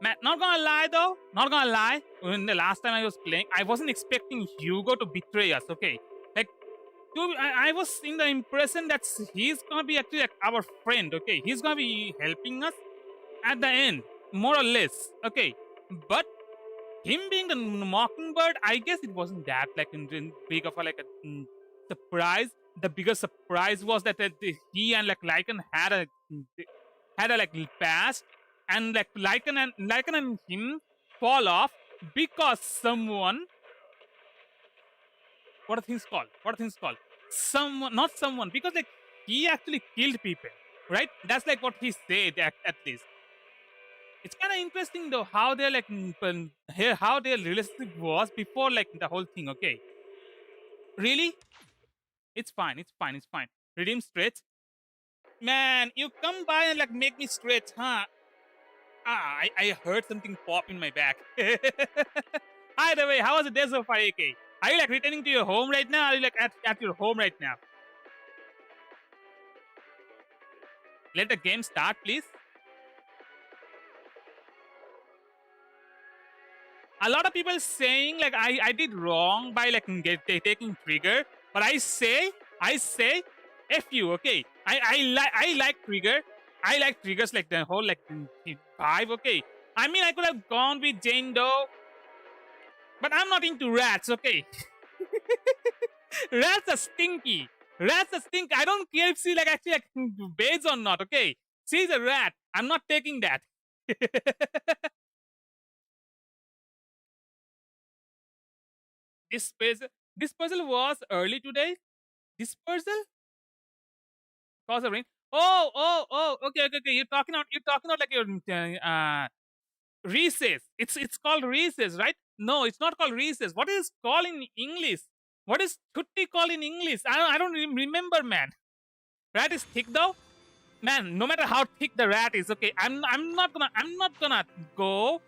Man, not gonna lie though, not gonna lie. When the last time I was playing, I wasn't expecting Hugo to betray us. Okay, like, I was in the impression that he's gonna be actually like our friend. Okay, he's gonna be helping us at the end, more or less. Okay, but him being the mockingbird, I guess it wasn't that like in big of a like a surprise. The biggest surprise was that he and like Lycan had a like past, and like Lycan and him fall off because someone. What are things called? What are things called? Someone, not someone, because like he actually killed people, right? That's like what he said at least. It's kind of interesting though how they're like here how their relationship was before like the whole thing. Okay, really, it's fine, it's fine, it's fine. Redeem stretch, man. You come by and like make me stretch, huh? I heard something pop in my back. Either way, how was the day so far, AK? Are you like returning to your home right now? Are you like at your home right now? Let the game start, please. A lot of people saying like I did wrong by like taking trigger, but I say f you. Okay, I like trigger. I like triggers like the whole like vibe. Okay, I mean I could have gone with Jane Doe, but I'm not into rats. Okay, rats are stinky. Rats are stink. I don't care if she like actually like bathes or not. Okay, she's a rat. I'm not taking that. This puzzle was early today. This puzzle cause of rain. Oh. Okay. You're talking about like your recess. It's called recess, right? No, it's not called recess. What is called in English? What is tutti called in English? I don't remember, man. Rat is thick though, man. No matter how thick the rat is, okay. I'm not gonna go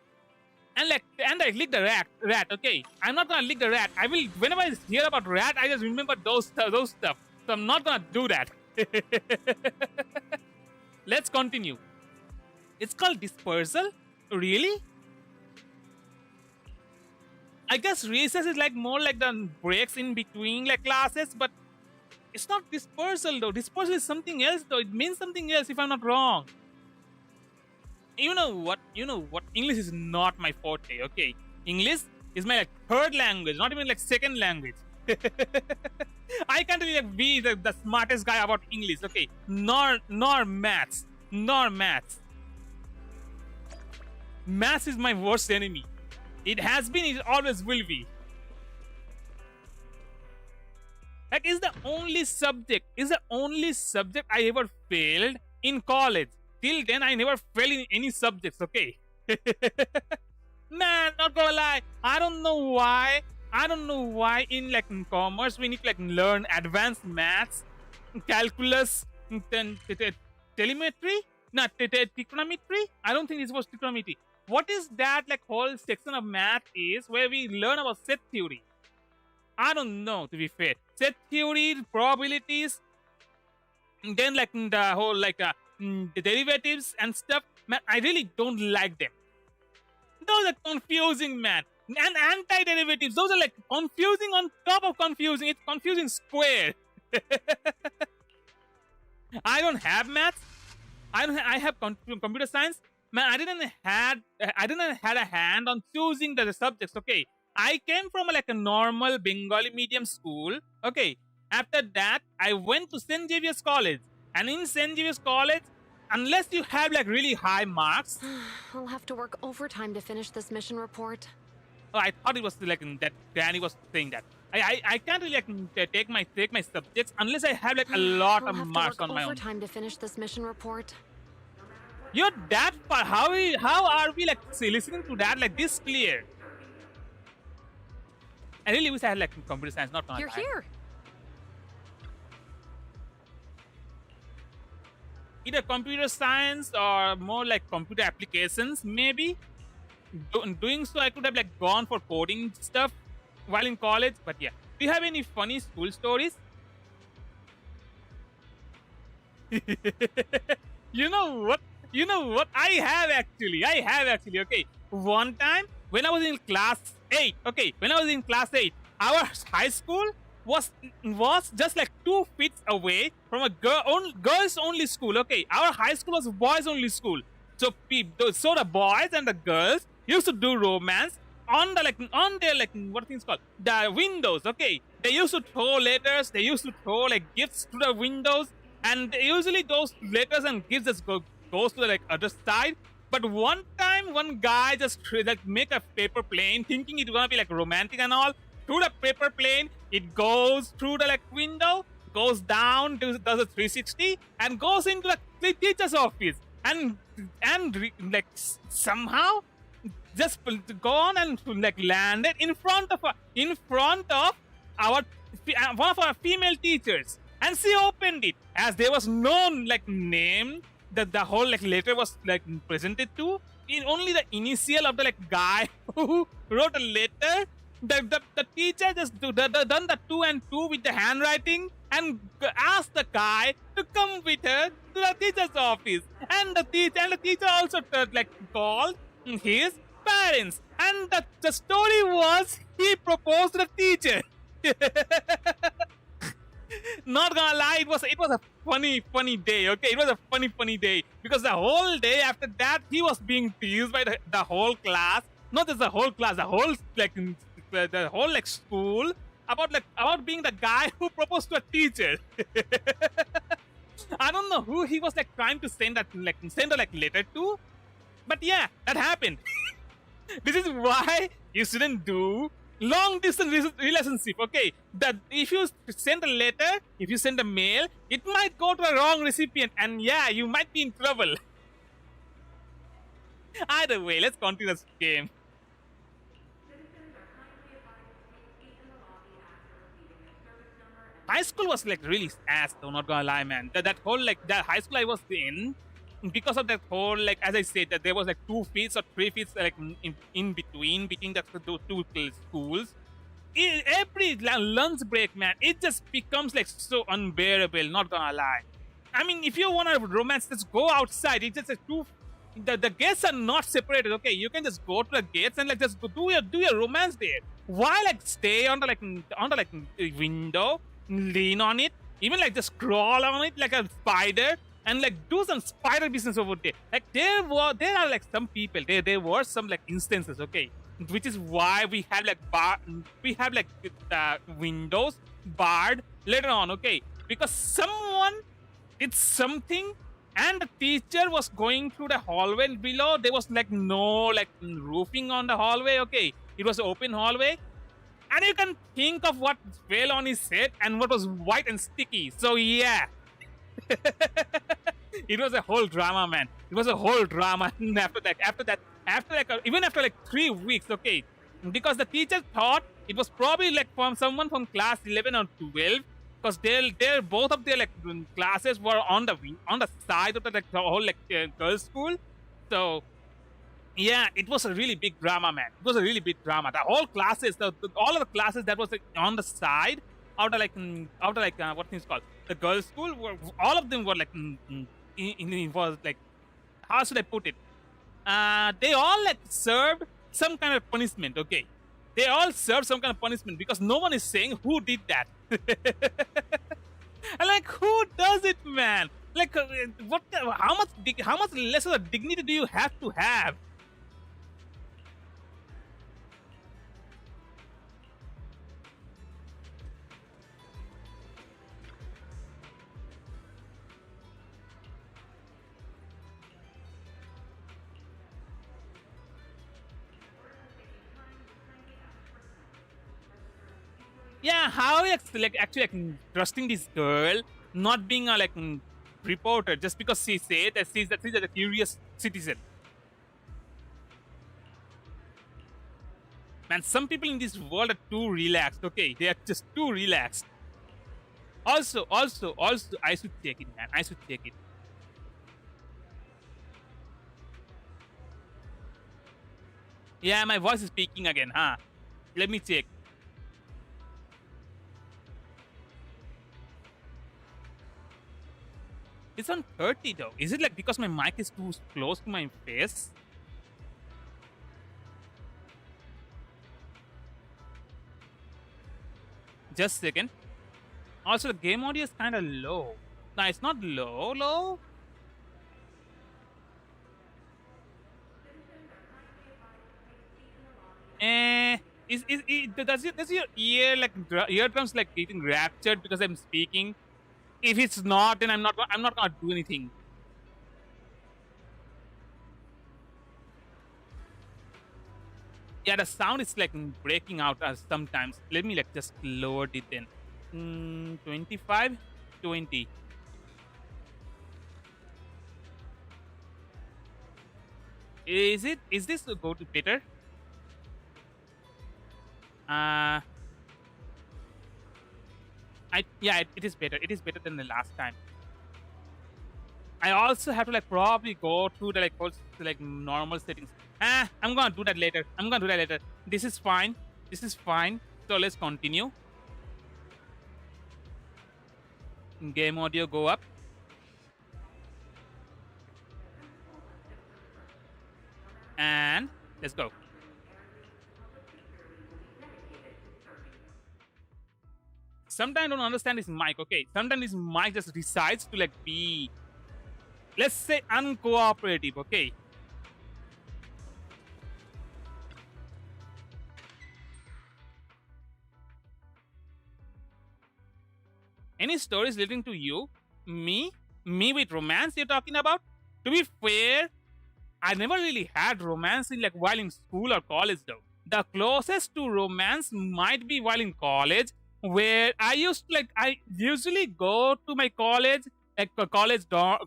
and lick the rat. Okay, I'm not gonna lick the rat. I will whenever I hear about rat, I just remember those stuff. So I'm not gonna do that. Let's continue. It's called dispersal. Really? I guess recess is like more like the breaks in between like classes, but it's not dispersal though. Dispersal is something else though. It means something else if I'm not wrong. You know what? English is not my forte. Okay, English is my like third language, not even like second language. I can't really like, be the smartest guy about English. Okay, nor maths. Maths is my worst enemy. It has been. It always will be. Like, is the only subject I ever failed in college. Till then, I never failed in any subjects. Okay. Man, not gonna lie. I don't know why in like in commerce we need to like learn advanced maths, calculus, telemetry, not trigonometry. I don't think this was trigonometry. What is that like whole section of math is where we learn about set theory? I don't know, to be fair. Set theory, probabilities, and then like the whole like the derivatives and stuff. Man, I really don't like them. Those are confusing, man. And anti-derivatives, those are like confusing on top of confusing. It's confusing square. I don't have maths. I have computer science. Man, I didn't had a hand on choosing the subjects. Okay, I came from like a normal Bengali medium school. Okay, after that I went to St. Xavier's College, and in St. Xavier's College, unless you have like really high marks, I'll have to work overtime to finish this mission report. oh, I thought it was like that Danny was saying that. I can't really like, take my subjects unless I have like a lot I'll of have to marks work on my own. overtime to finish this mission report. You're that far. How are we like listening to that like this clear? I really wish I had like computer science, not You're here. Either computer science or more like computer applications, maybe. Doing so, I could have like gone for coding stuff while in college. But yeah, do you have any funny school stories? You know what? You know what? I have actually. Okay. One time when I was in class 8, okay, when I was in class 8, our high school was was just like 2 feet away from a girls only school. Okay, our high school was boys only school. So so the boys and the girls used to do romance on the on their what things called the windows. Okay, they used to throw letters. They used to throw gifts to the windows, and usually those letters and gifts just goes to the other side. But one time, one guy just make a paper plane, thinking it's gonna be romantic and all. Through the paper plane, it goes through the window, goes down, does a 360, and goes into the teacher's office, and somehow just gone and landed in front of our one of our female teachers, and she opened it as there was no name that the whole letter was presented to, in only the initial of the guy who wrote a letter. The teacher just done the 2 and 2 with the handwriting and asked the guy to come with her to the teacher's office, and the teacher also called his parents, and the story was he proposed to the teacher. Not gonna lie, it was a funny day. Okay, it was a funny day, because the whole day after that he was being teased by the whole class. Not just the whole class, the whole the whole school about being the guy who proposed to a teacher. I don't know who he was trying to send a letter to, but yeah, that happened. This is why you shouldn't do long distance relationship. Okay, that if you send a letter, if you send a mail, it might go to the wrong recipient, and yeah, you might be in trouble. Either way, let's continue this game. High school was really ass though, not gonna lie, man. That whole that high school I was in, because of that whole as I said, that there was 2 feet or 3 feet in between the two schools. Every lunch break, man, it just becomes so unbearable, not gonna lie. I mean, if you want to romance, just go outside. It's just the gates are not separated. Okay, you can just go to the gates and just do your romance there. Why stay on the window, lean on it, even just crawl on it like a spider, and do some spider business over there. There are some people, there were some instances, okay, which is why we have the windows barred later on, okay, because someone did something and the teacher was going through the hallway below. There was no roofing on the hallway, okay, it was open hallway, and you can think of what fell on his head and what was white and sticky. So yeah. It was a whole drama, man. It was a whole drama. Even after 3 weeks, okay, because the teacher thought it was probably from someone from class 11 or 12, because they're both of their classes were on the side of the whole girls' school. So yeah, it was a really big drama, man. It was a really big drama. The whole classes, all of the classes that was on the side, out of what things called the girls' school, all of them were was how should I put it? They all served some kind of punishment. Okay, they all served some kind of punishment because no one is saying who did that. And who does it, man? What? How much less of a dignity do you have to have? Yeah, how actually trusting this girl, not being a reporter just because she said that she's a curious citizen. Man, some people in this world are too relaxed. Okay, they are just too relaxed. Also, I should take it, man. I should take it. Yeah, my voice is speaking again, huh? Let me check. It's on 30 though. Is it like because my mic is too close to my face? Just a second. Also, the game audio is kind of low. No, it's not low. Eh, does your ear like eardrums like getting raptured because I'm speaking? If it's not, then I'm not gonna do anything. Yeah, the sound is like breaking out sometimes. Let me like just lower it then. 25, 20. Is this go to better? It is better. It is better than the last time. I also have to like probably go through the like normal settings. I'm gonna do that later. This is fine. So let's continue. Game audio go up. And let's go. Sometimes I don't understand this mic, okay? Sometimes this mic just decides to like be, let's say, uncooperative, okay? Any stories relating to you? Me with romance you're talking about? To be fair, I never really had romance in like while in school or college though. The closest to romance might be while in college, where I usually go to my college, like college like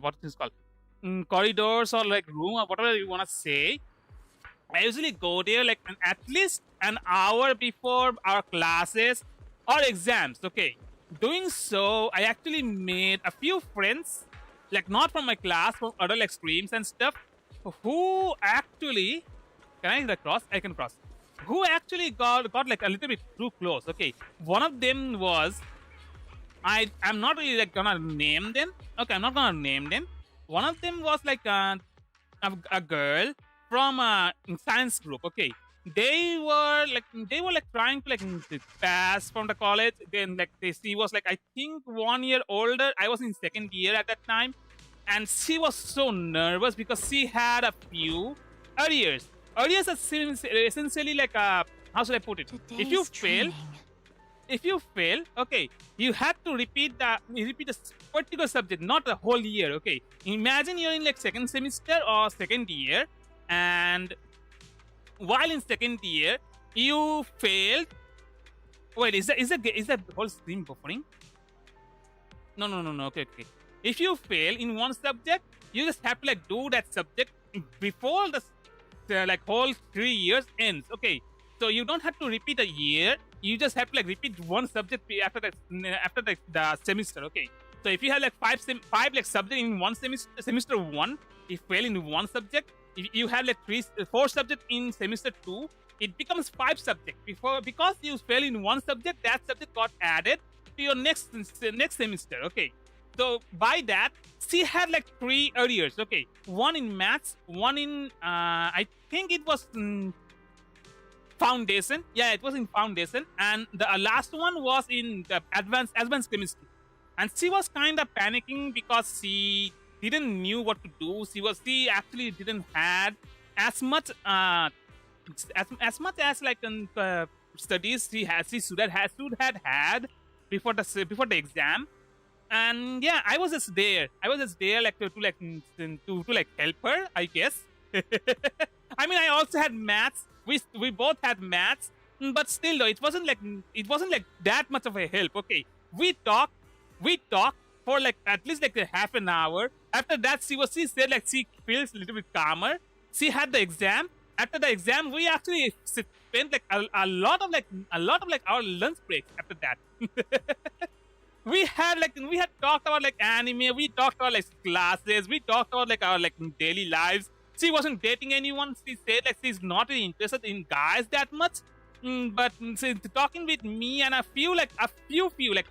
what is it called, corridors or like room or whatever you wanna say. I usually go there like at least an hour before our classes or exams. Okay, doing so, I actually made a few friends, like not from my class, from other like streams and stuff, who actually can I cross? I can cross. Who actually got like a little bit too close. Okay, one of them was I'm not really like gonna name them. Okay, I'm not gonna name them. One of them was like a girl from science group. Okay, they were like trying to like pass from the college. Then like she was like I think 1 year older. I was in second year at that time, and she was so nervous because she had a few arrears. Arrears are essentially like how should I put it? If you fail, okay, you have to repeat the particular subject, not the whole year. Okay, imagine you're in like second semester or second year, and while in second year you failed. Wait, is that whole stream buffering? No. Okay. If you fail in one subject, you just have to like do that subject before the like whole 3 years ends. Okay, so you don't have to repeat a year. You just have to like repeat one subject after the semester. Okay, so if you have like five like subject in one semester one, if fail in one subject, if you have like four subject in semester two, it becomes 5 subject. Because you fail in one subject, that subject got added to your next semester. Okay, so by that, she had like 3 arrears. Okay, one in maths, one in I think it was foundation. Yeah, it was in foundation, and the last one was in the advanced chemistry. And she was kind of panicking because she didn't knew what to do. She actually didn't had as much as much as like studies she should have had before the exam. And yeah, I was just there like to like help her, I guess. I mean, I also had maths. We both had maths, but still though, it wasn't like that much of a help. Okay, we talked for like at least like a half an hour. After that, she said like she feels a little bit calmer. She had the exam. After the exam, we actually spent like a lot of our lunch breaks after that. we had talked about like anime. We talked about like classes. We talked about like our like daily lives. She wasn't dating anyone. She said like she's not really interested in guys that much. But she's talking with me and a few like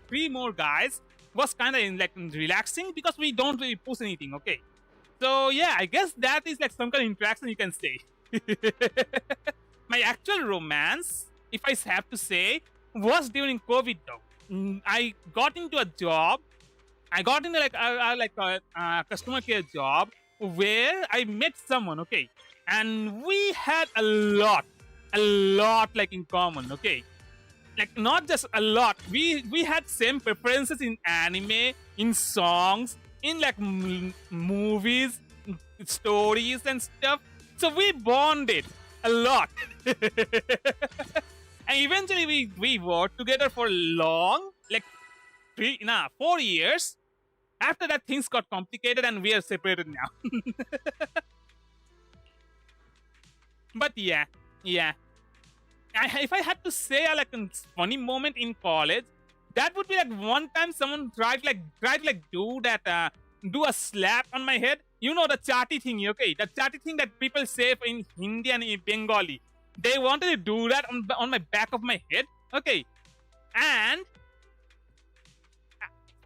3 more guys. was kind of like relaxing because we don't really push anything. Okay, so yeah, I guess that is like some kind of interaction you can say. My actual romance, if I have to say, was during COVID though. I got into a job. I got into like a customer care job where I met someone. Okay, and we had a lot like in common. Okay, like not just a lot. We had same preferences in anime, in songs, in like movies, stories and stuff. So we bonded a lot. And eventually we worked together for long, like 4 years. After that, things got complicated and we are separated now. But yeah. If I had to say like a funny moment in college, that would be like one time someone tried do that do a slap on my head. You know the chati thing, okay? The chati thing that people say in Hindi and in Bengali. They wanted to do that on my back of my head, okay? And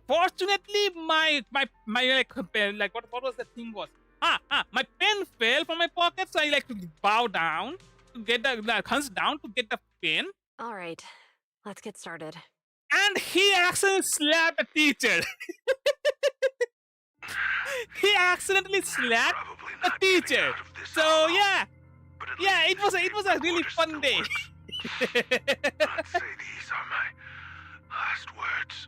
fortunately, my like what was the thing was? My pen fell from my pocket, so I like to bow down to get the hunch down to get the pen, All right, let's get started. and he accidentally slapped a teacher. He accidentally slapped a teacher. So yeah, it was a really fun day. I'd say these are my last words.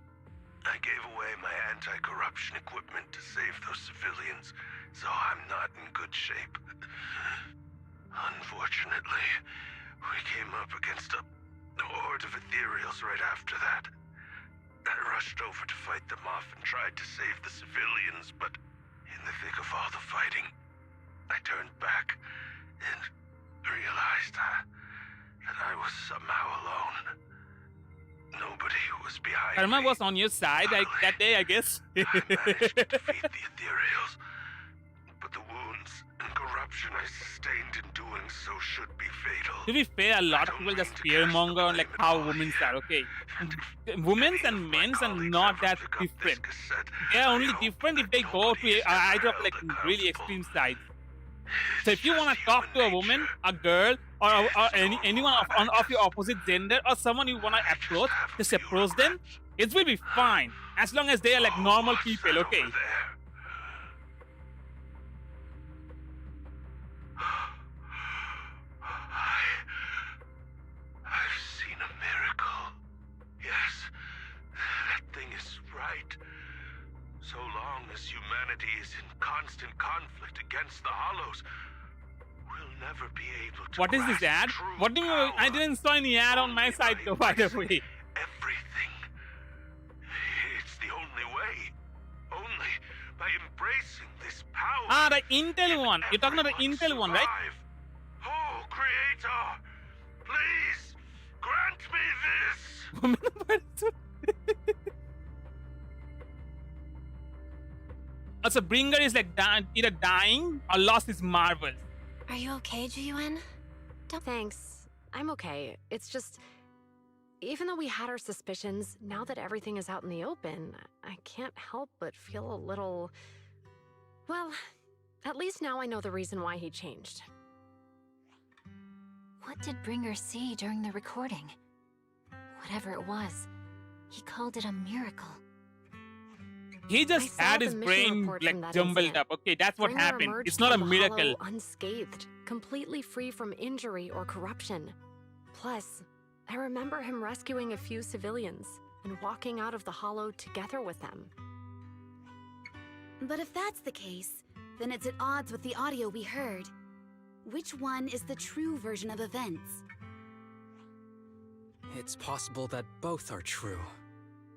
I gave away my anti-corruption equipment to save those civilians, so I'm not in good shape. Unfortunately, we came up against a horde of ethereals right after that. I rushed over to fight them off and tried to save the civilians, but in the thick of all the fighting, I turned back and realized that I was somehow alone. Nobody was behind Karma me. was on your side that day, I guess. I managed to defeat the ethereals, but the wounds and corruption I sustained in doing so should be fatal. To be fair, a lot of people just fearmonger on like how women are, okay? Women's and men's are not that different. They are only different if they go to either of like really extreme sides. So if you want to talk to a woman, a girl, or anyone of your opposite gender, or someone you want to approach, just approach them. It will be fine as long as they are like normal people, okay? I've seen a miracle. Yes, that thing is right. So long as humanity is in constant conflict against the Hollows, we'll never be able to. What is this ad? What do you mean? I didn't saw any ad on my side though, by the way. Everything. It's the only way. Only by embracing this power. The Intel one. You're talking about the Intel one, right? Oh, Creator, please grant me this. Also, Bringer is like either dying or lost his marbles. Are you okay, Jiyuan? Thanks. I'm okay. It's just, even though we had our suspicions, now that everything is out in the open, I can't help but feel a little... Well, at least now I know the reason why he changed. What did Bringer see during the recording? Whatever it was, he called it a miracle. He just I saw had the his mission brain report like from that jumbled incident. up. Okay, that's what Bringer happened. emerged It's not a from the miracle. Hollow unscathed, completely free from injury or corruption. Plus, I remember him rescuing a few civilians and walking out of the Hollow together with them. But if that's the case, then it's at odds with the audio we heard. Which one is the true version of events? It's possible that both are true.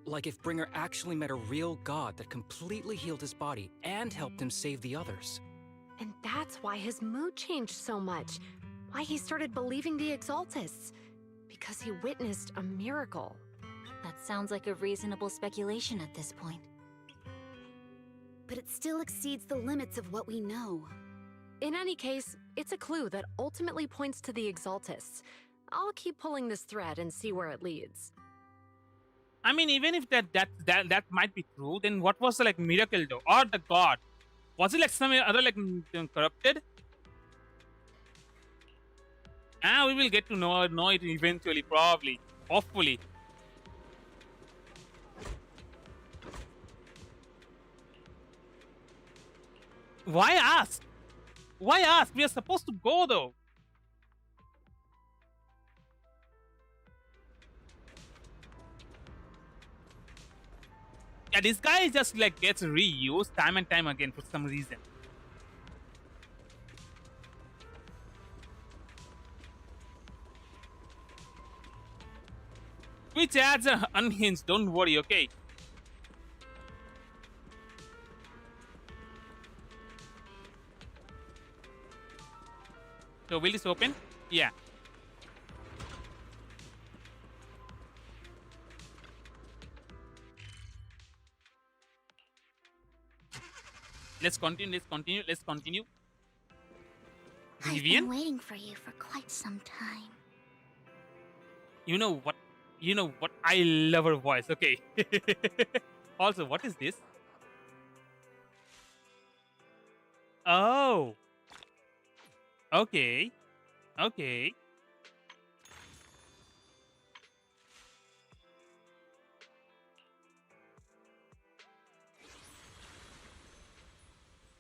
Like if Bringer actually met a real god that completely healed his body and helped him save the others. And that's why his mood changed so much. Why he started believing the Exaltists. Because he witnessed a miracle. That sounds like a reasonable speculation at this point. But it still exceeds the limits of what we know. In any case, it's a clue that ultimately points to the Exaltists. I'll keep pulling this thread and see where it leads. I mean, even if that might be true, then what was the like miracle though, or the god? Was it like some other like corrupted? We will get to know it eventually, probably, hopefully. Why ask? Why ask? We are supposed to go though. Yeah, this guy just like gets reused time and time again for some reason. Which ads are unhinged, don't worry, okay? So will this open? Yeah. Let's continue. I've Vivian? been waiting for you for quite some time. You know what? I love her voice. Okay. Also, what is this? Oh. Okay. Okay.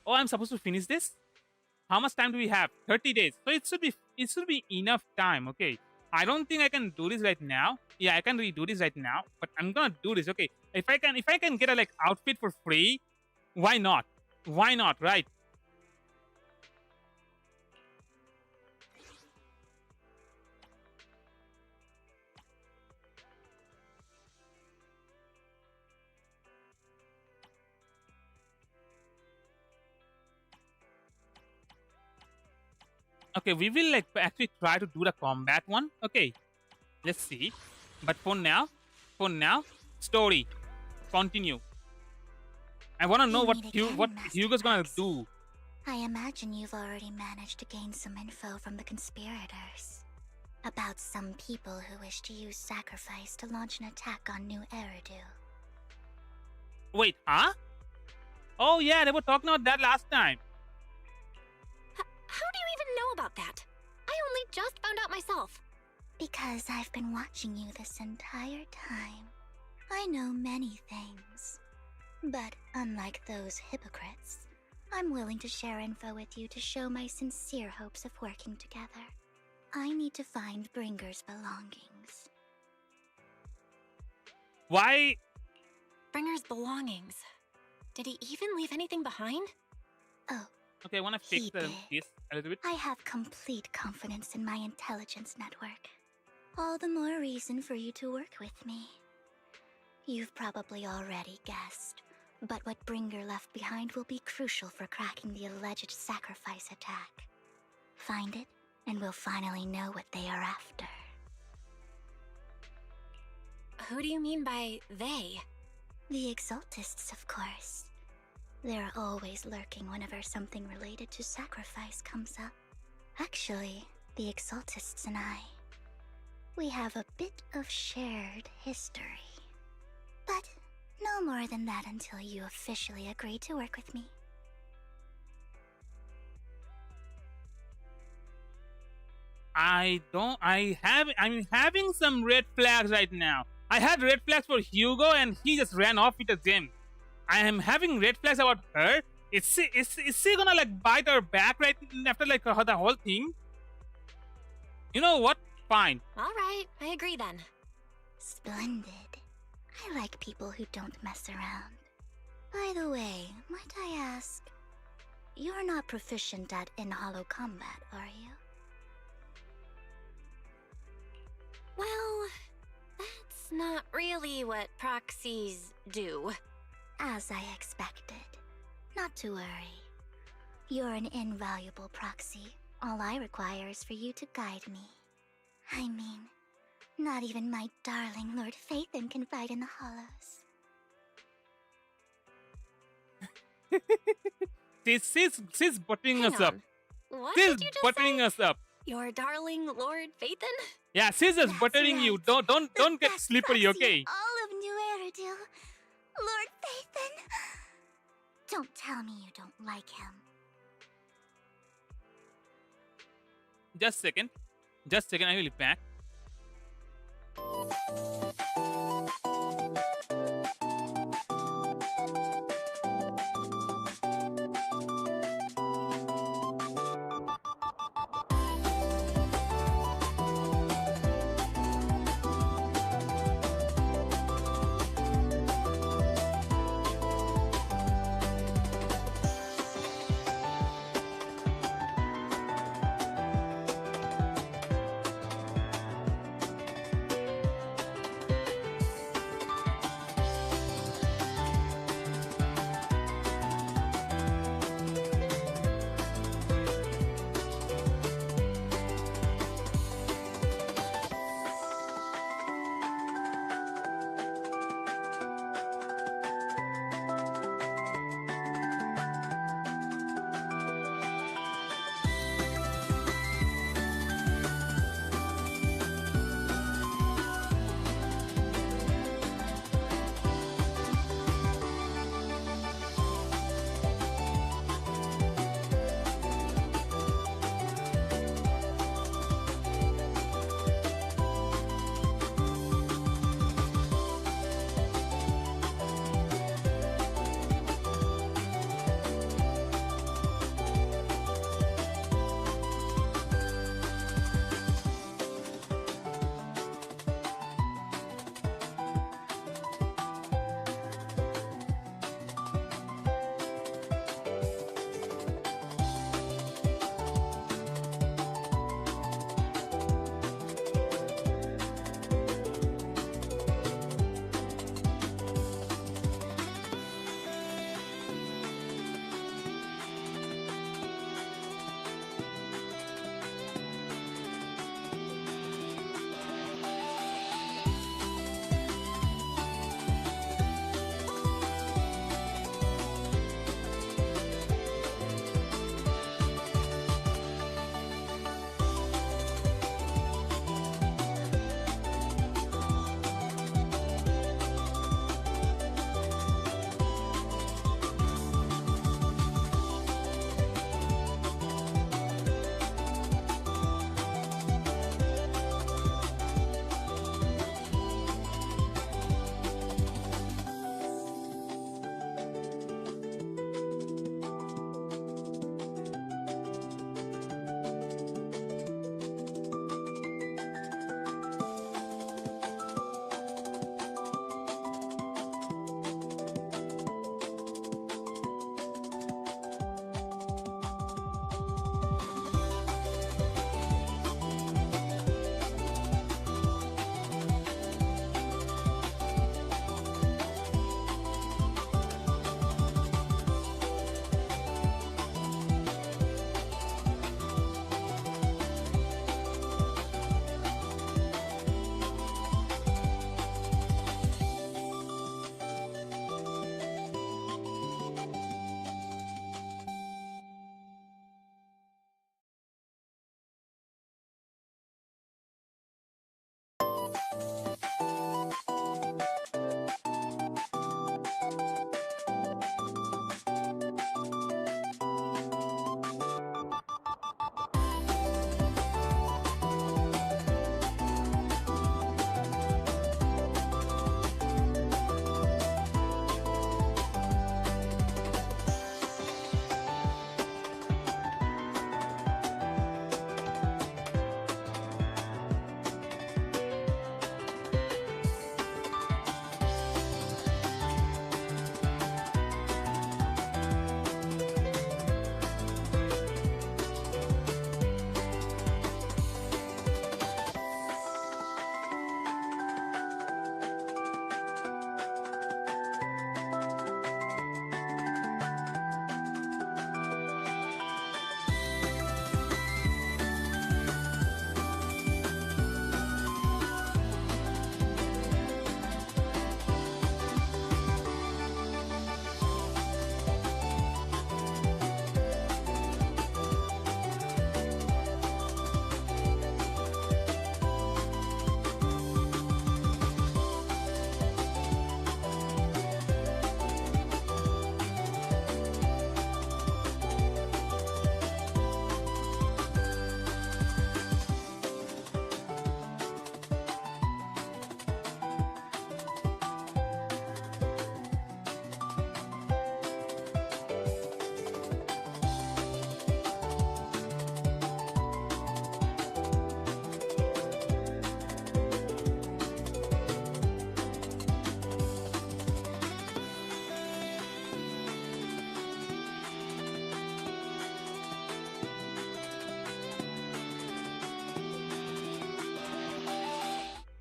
Oh, I'm supposed to finish this? How much time do we have? 30 days. So it should be enough time, okay? I don't think I can do this right now. Yeah, I can redo this right now, but I'm gonna do this, okay? If I can get a like outfit for free, why not? Why not, right? Okay, we will like actually try to do the combat one. Okay, let's see. But for now, story, continue. I want to know You what meet again, what Master Hugo's gonna Prax. do. I imagine you've already managed to gain some info from the conspirators. About some people who wish to use sacrifice to launch an attack on New Eridu. Wait, huh? Oh yeah, they were talking about that last time. How do you even know about that? I only just found out myself. Because I've been watching you this entire time. I know many things. But unlike those hypocrites, I'm willing to share info with you to show my sincere hopes of working together. I need to find Bringer's belongings. Why? Bringer's belongings. Did he even leave anything behind? Oh, Okay, I want to fix He did. this a little bit. I have complete confidence in my intelligence network. All the more reason for you to work with me. You've probably already guessed, but what Bringer left behind will be crucial for cracking the alleged sacrifice attack. Find it, and we'll finally know what they are after. Who do you mean by they? The Exaltists, of course. They're always lurking whenever something related to sacrifice comes up. Actually, the Exaltists and I, we have a bit of shared history. But no more than that until you officially agree to work with me. I'm having some red flags right now. I had red flags for Hugo and he just ran off with a gem. I am having red flags about her. Is she gonna like bite her back right after like the whole thing? You know what? Fine. All right, I agree then. Splendid. I like people who don't mess around. By the way, might I ask, you're not proficient at in-hollow combat, are you? Well, that's not really what proxies do. As I expected. Not to worry. You're an invaluable proxy. All I require is for you to guide me. I mean, not even my darling Lord Phaethon can fight in the hollows. She's buttoning Hang us up. on. What She's did you just buttering say? us up. Your darling Lord Phaethon? Yeah, she's just That's buttering you. right. Don't The get best slippery, proxy okay? in all of New sure do. Lord Phaethon. Don't tell me you don't like him. Just second. Just second, I will be back.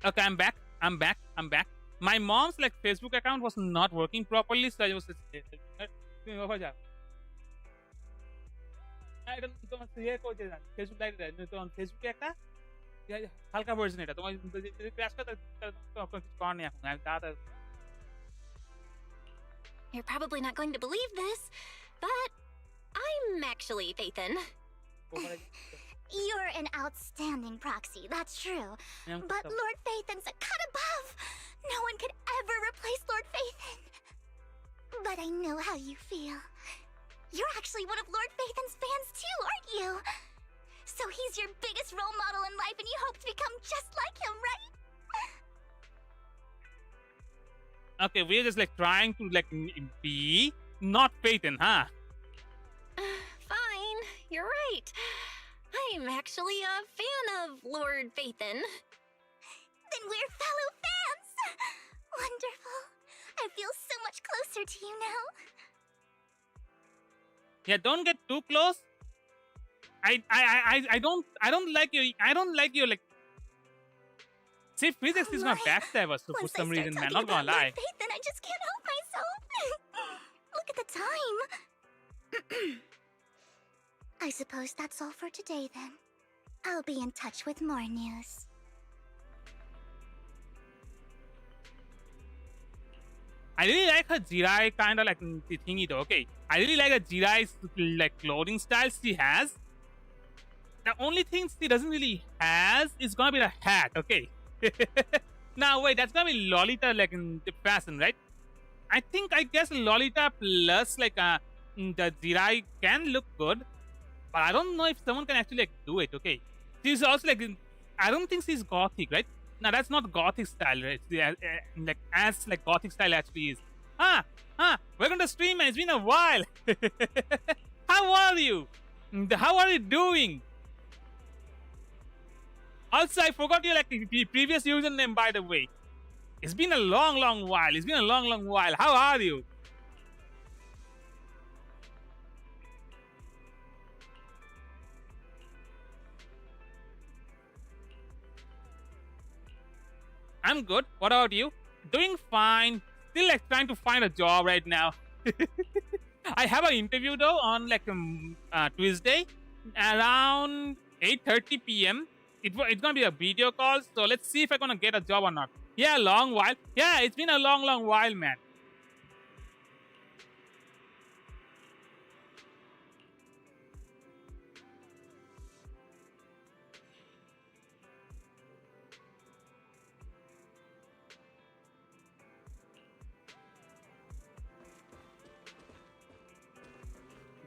Okay, I'm back. I'm back. I'm back. My mom's like Facebook account was not working properly, so I was just তুমি ওখানে যাও। এটা তোমার ইয়ে করছে না, Facebook light তোমার ফেসবুকে একটা হালকা ভার্সন এটা তোমার যদি ক্র্যাশ করে তাহলে তোমার কিছু করার নেই এখন আমি তাড়াতাড়ি You're probably not going to believe this, but I'm actually Phaethon. You're an outstanding proxy, that's true. But Lord Phaethon's a cut above. No one could ever replace Lord Phaethon. But I know how you feel. You're actually one of Lord Phaethon's fans too, aren't you? So he's your biggest role model in life and you hope to become just like him, right? Okay, we're just like trying to like be not Phaethon, huh? Fine, you're right. I'm actually a fan of Lord Phaethon. Then we're fellow fans! Wonderful. I feel so much closer to you now. Yeah, don't get too close. I don't like your like. See, physics is not backstab us for some reason, man. Not gonna lie. Then I just can't help myself. Look at the time. I suppose that's all for today then. I'll be in touch with more news. I really like her Jirai kind of like thingy though. Okay, I really like her Jirai's like clothing style she has. The only thing she doesn't really has is gonna be the hat. Okay. Now wait, that's gonna be Lolita like in the fashion, right? I guess Lolita plus like the Jirai can look good, but I don't know if someone can actually like do it. Okay, she's also like I don't think she's gothic, right? No, that's not gothic style, right? Like as like gothic style actually is. Welcome to stream, man. It's been a while. How are you? How are you doing? Also, I forgot your like previous username, by the way. It's been a long while. It's been a long while. How are you? I'm good. What about you? Doing fine. Still like trying to find a job right now. I have an interview though on like Tuesday around 8:30 p.m. It's gonna be a video call, so let's see if I'm gonna get a job or not. Yeah, long while. Yeah, it's been a long while, man.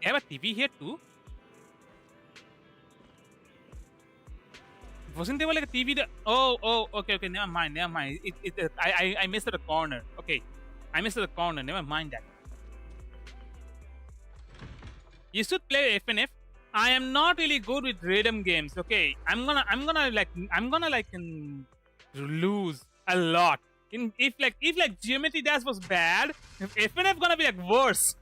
They have a TV here too? Wasn't there like a TV there? Oh, okay, never mind. I missed the corner. Okay, I missed the corner. Never mind that. You should play FNF. I am not really good with rhythm games. Okay, I'm gonna lose a lot. If Geometry Dash was bad, FNF gonna be like worse.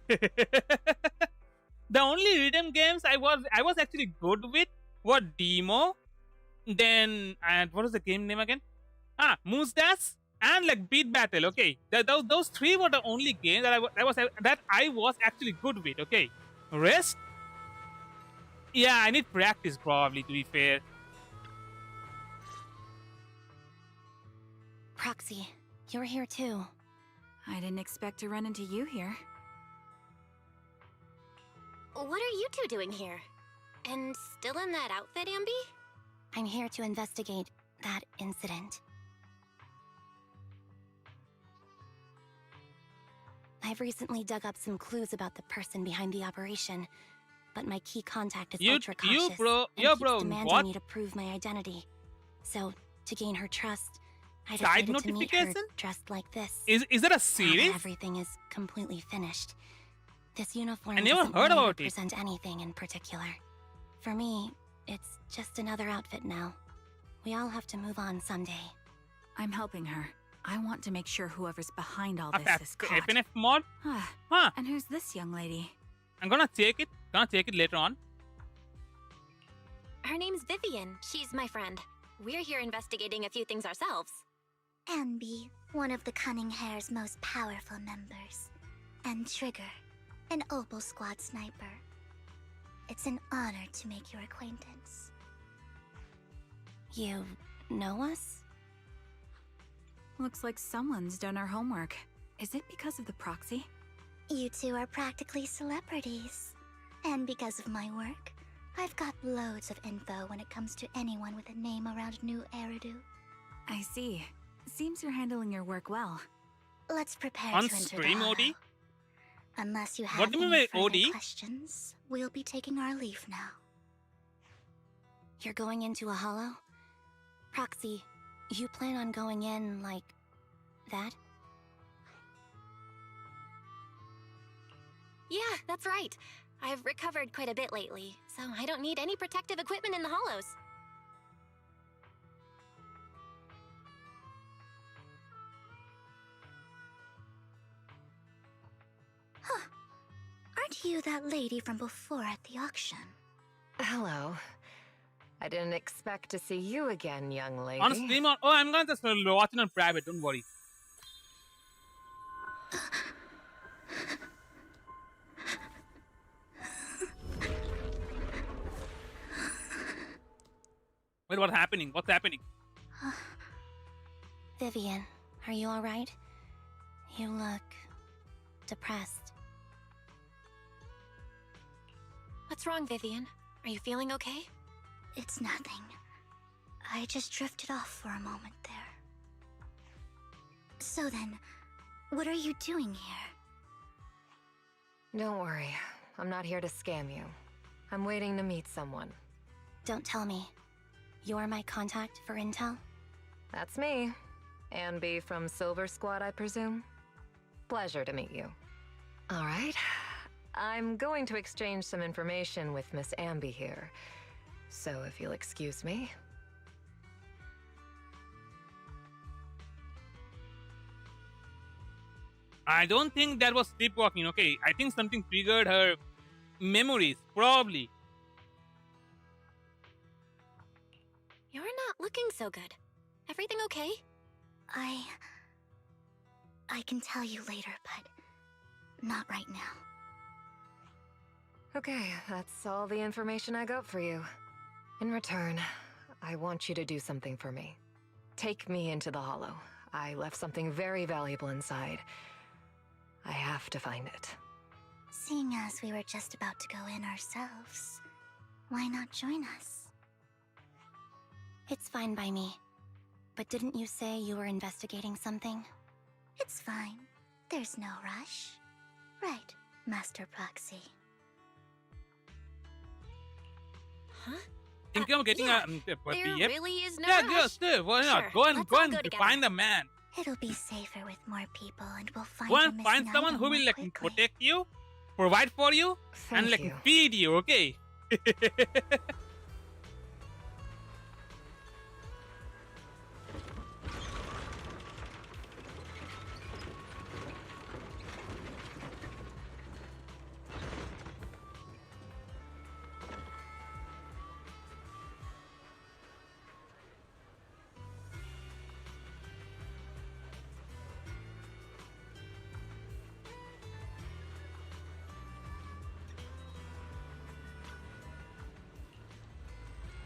The only rhythm games I was actually good with were Demo. Then what was the game name again? Moose Dash and like Beat Battle. Okay, those three were the only games that I was actually good with. Okay, rest. Yeah, I need practice probably to be fair. Proxy, you're here too. I didn't expect to run into you here. What are you two doing here? And still in that outfit, Ambi? I'm here to investigate that incident. I've recently dug up some clues about the person behind the operation, but my key contact is You- ultra you, cautious bro- and yo, keeps bro, demanding what? me to prove my identity. So, to gain her trust, I Side decided to meet her notification? dressed like this. Is that a Now that series? everything is completely finished, this uniform I never doesn't heard really about it. represent anything in particular. For me, it's just another outfit now. We all have to move on someday. I'm helping her. I want to make sure whoever's behind all A this is caught. FNF mod? Huh. And who's this young lady? I'm gonna take it later on. Her name's Vivian. She's my friend. We're here investigating a few things ourselves. Ambi, one of the Cunning Hair's most powerful members, and Trigger, an Opal Squad sniper. It's an honor to make your acquaintance. You know us? Looks like someone's done our homework. Is it because of the proxy? You two are practically celebrities. And because of my work, I've got loads of info when it comes to anyone with a name around New Eridu. I see. Seems you're handling your work well. Let's prepare On to enter stream, the OD? hollow. Unless you have What do you any mean by further OD? questions, we'll be taking our leave now. You're going into a hollow? Proxy, you plan on going in like that? Yeah, that's right. I've recovered quite a bit lately, so I don't need any protective equipment in the hollows. Huh. Aren't you that lady from before at the auction? Hello. I didn't expect to see you again, young lady. On stream or oh, I'm gonna just watch it on private. Don't worry. Wait, what's happening? What's happening? Vivian, are you alright? You look depressed. What's wrong, Vivian? Are you feeling okay? It's nothing. I just drifted off for a moment there. So then, what are you doing here? Don't worry. I'm not here to scam you. I'm waiting to meet someone. Don't tell me. You're my contact for intel? That's me. Ambi from Silver Squad, I presume? Pleasure to meet you. All right. I'm going to exchange some information with Miss Ambi here. So if you'll excuse me. I don't think that was sleepwalking, okay? I think something triggered her memories, probably. You're not looking so good. Everything okay? I can tell you later, but not right now. Okay, that's all the information I got for you. In return, I want you to do something for me. Take me into the Hollow. I left something very valuable inside. I have to find it. Seeing as we were just about to go in ourselves, why not join us? It's fine by me. But didn't you say you were investigating something? It's fine. There's no rush. Right, Master Proxy. Huh? Thinking of getting yeah, a There PF? really is no Yeah, rush. just why not? Sure, Go and let's go all and go together. find the man. It'll be safer with more people, and we'll find Go your and find missing someone item who will more like quickly. protect you, provide for you, and Thank like you. feed you. Okay.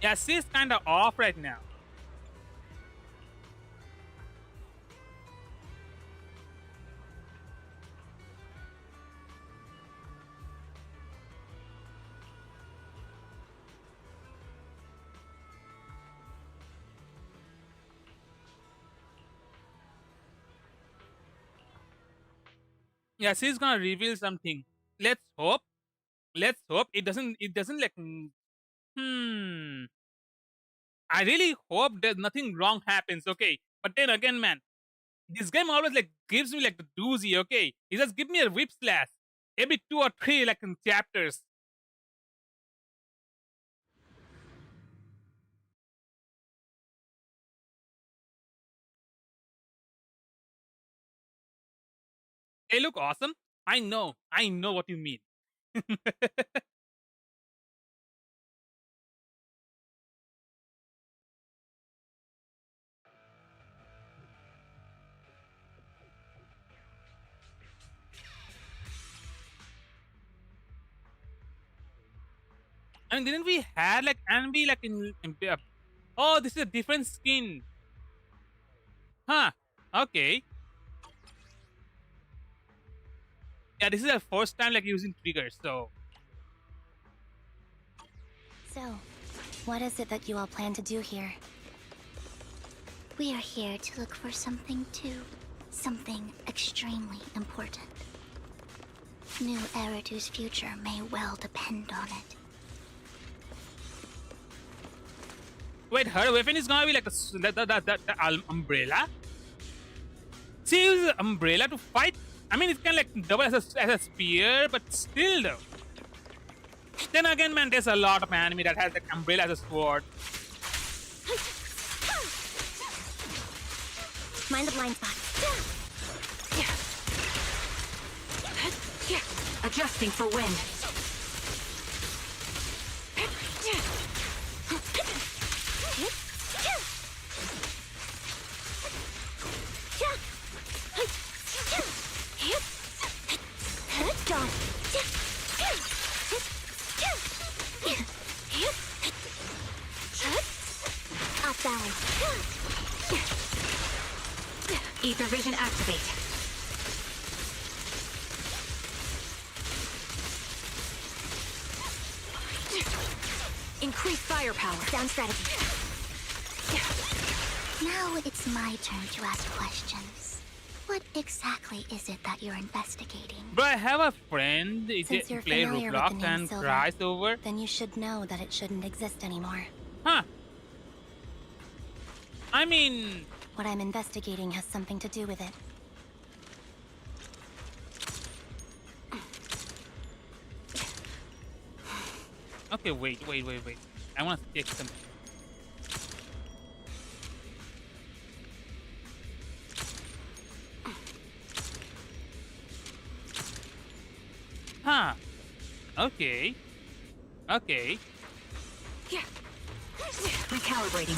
Yeah, she's kind of off right now. Yeah, she's gonna reveal something. Let's hope. Let's hope it doesn't. It doesn't like. Hmm. I really hope that nothing wrong happens. Okay, but then again, man, this game always like gives me like the doozy. Okay, he just give me a whip slash every 2 or 3 like in chapters. They look awesome. I know. I know what you mean. mean, didn't we had like Envy like oh, this is a different skin. Huh. Okay. Yeah, this is the first time like using triggers, so So, what is it that you all plan to do here? We are here to look for something too. Something extremely important. New Eridu's future may well depend on it. wait, her weapon is gonna be like the umbrella? She uses an umbrella to fight? I mean, it can like double as a spear, but still though. Then again, man, there's a lot of anime that has like umbrella as a sword. Mind the blind spot. Adjusting for wind. Off balance. Ether vision activate. Increase firepower. Down strategy. Now it's my turn to ask questions. What exactly is it that you're investigating? Bro, I have a friend who Since you're play familiar with the Roblox name and Silver, cries over. then you should know that it shouldn't exist anymore. Huh. I mean, What I'm investigating has something to do with it. okay, wait. I want to check something. Huh. Okay. Recalibrating.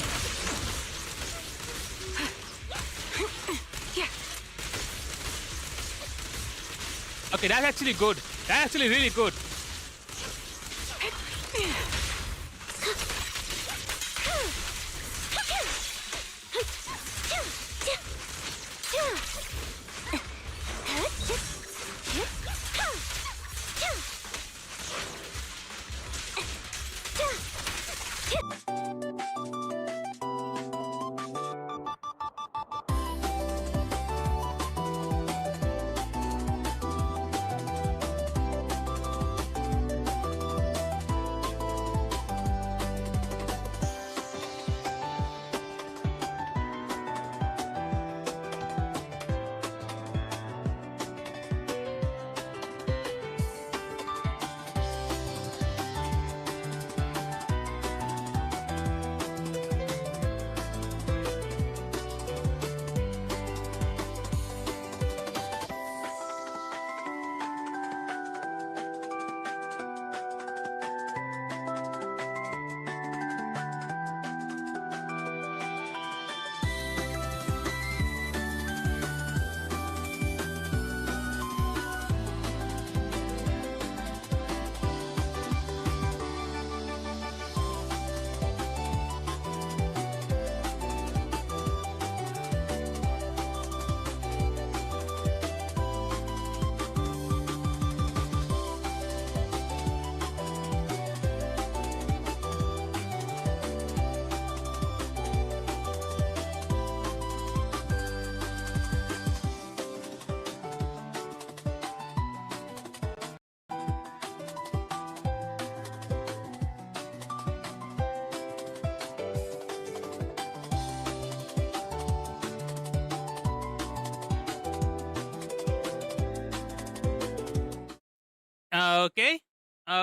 Okay, that's actually good. That's actually really good.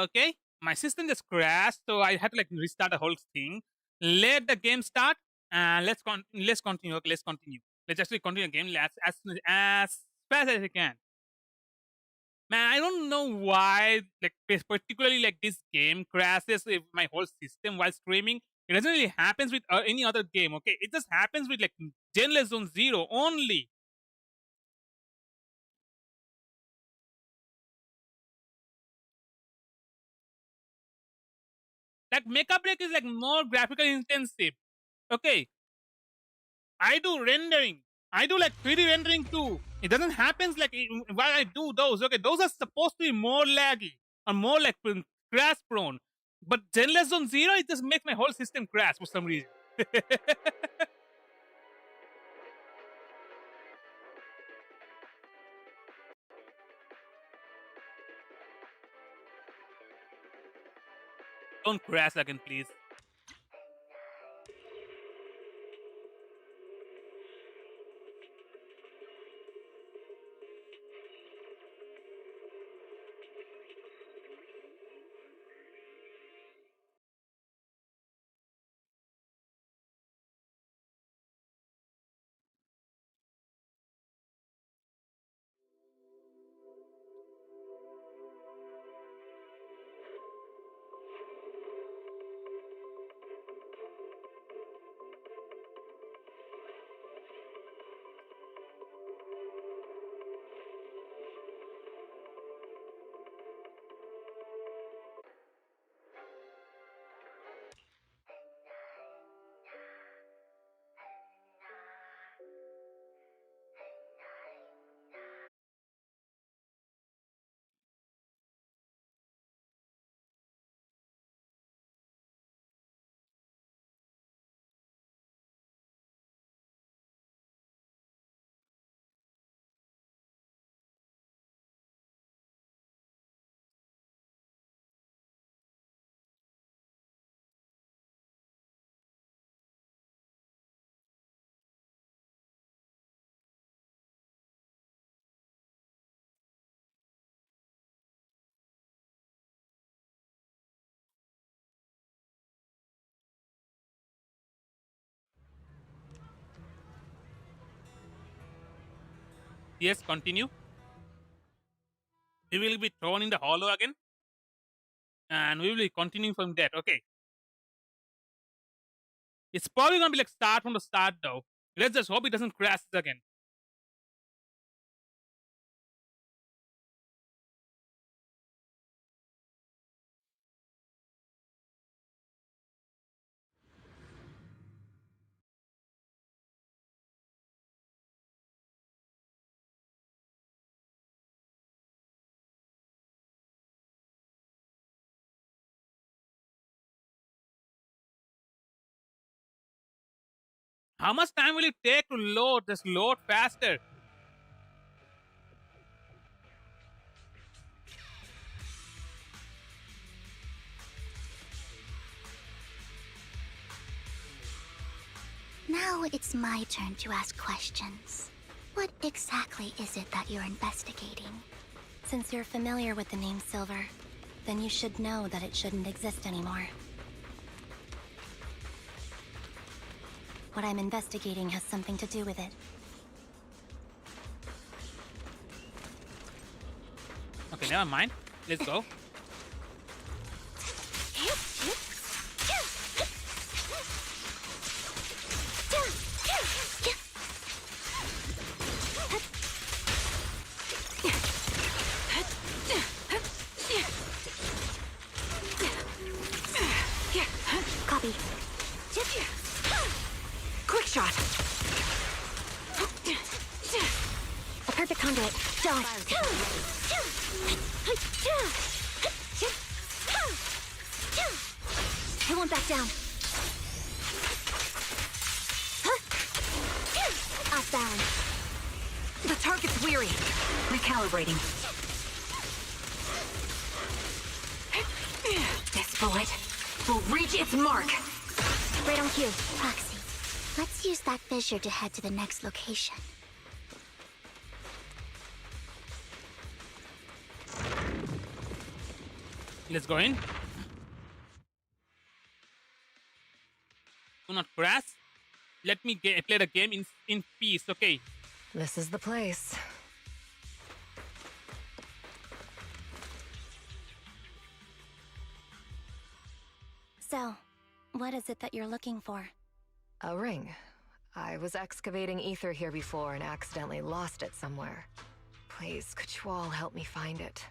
Okay. My system just crashed, so I had to like restart the whole thing. Let the game start, and let's continue. Okay, let's continue. Let's actually continue the game as fast as I can. Man, I don't know why, like particularly like this game crashes with my whole system while streaming. It doesn't really happens with any other game. Okay, it just happens with like Zenless Zone Zero only. Like Mecha Break is like more graphical intensive. Okay, I do rendering. I do like 3D rendering too. It doesn't happen like while I do those. Okay, those are supposed to be more laggy or more like crash prone. But Zenless Zone Zero, it just makes my whole system crash for some reason. Don't crash again, please. Yes, continue. We will be thrown in the hollow again, and we will be continuing from that. Okay, it's probably gonna be like start from the start though. Let's just hope it doesn't crash again. How much time will it take to load? Just load faster. Now it's my turn to ask questions. What exactly is it that you're investigating? Since you're familiar with the name Silver, then you should know that it shouldn't exist anymore. What I'm investigating has something to do with it. Okay, never mind. Let's go. Copy. Quick shot. A perfect conduit. Dodge. I won't back down. Outbound. The target's weary. Recalibrating. This bullet will reach its mark. Right on cue. Proxy, let's use that fissure to head to the next location. Let's go in. Do not crash. Let me play the game in peace, okay? This is the place. So, what is it that you're looking for? A ring. I was excavating ether here before and accidentally lost it somewhere. Please, could you all help me find it?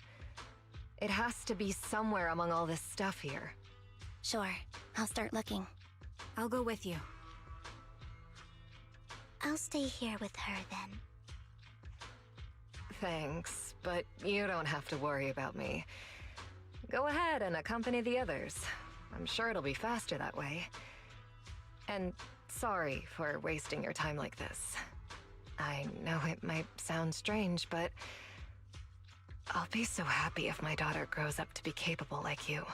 It has to be somewhere among all this stuff here. Sure, I'll start looking. I'll go with you. I'll stay here with her then. Thanks, but you don't have to worry about me. Go ahead and accompany the others. I'm sure it'll be faster that way. And sorry for wasting your time like this. I know it might sound strange, but I'll be so happy if my daughter grows up to be capable like you.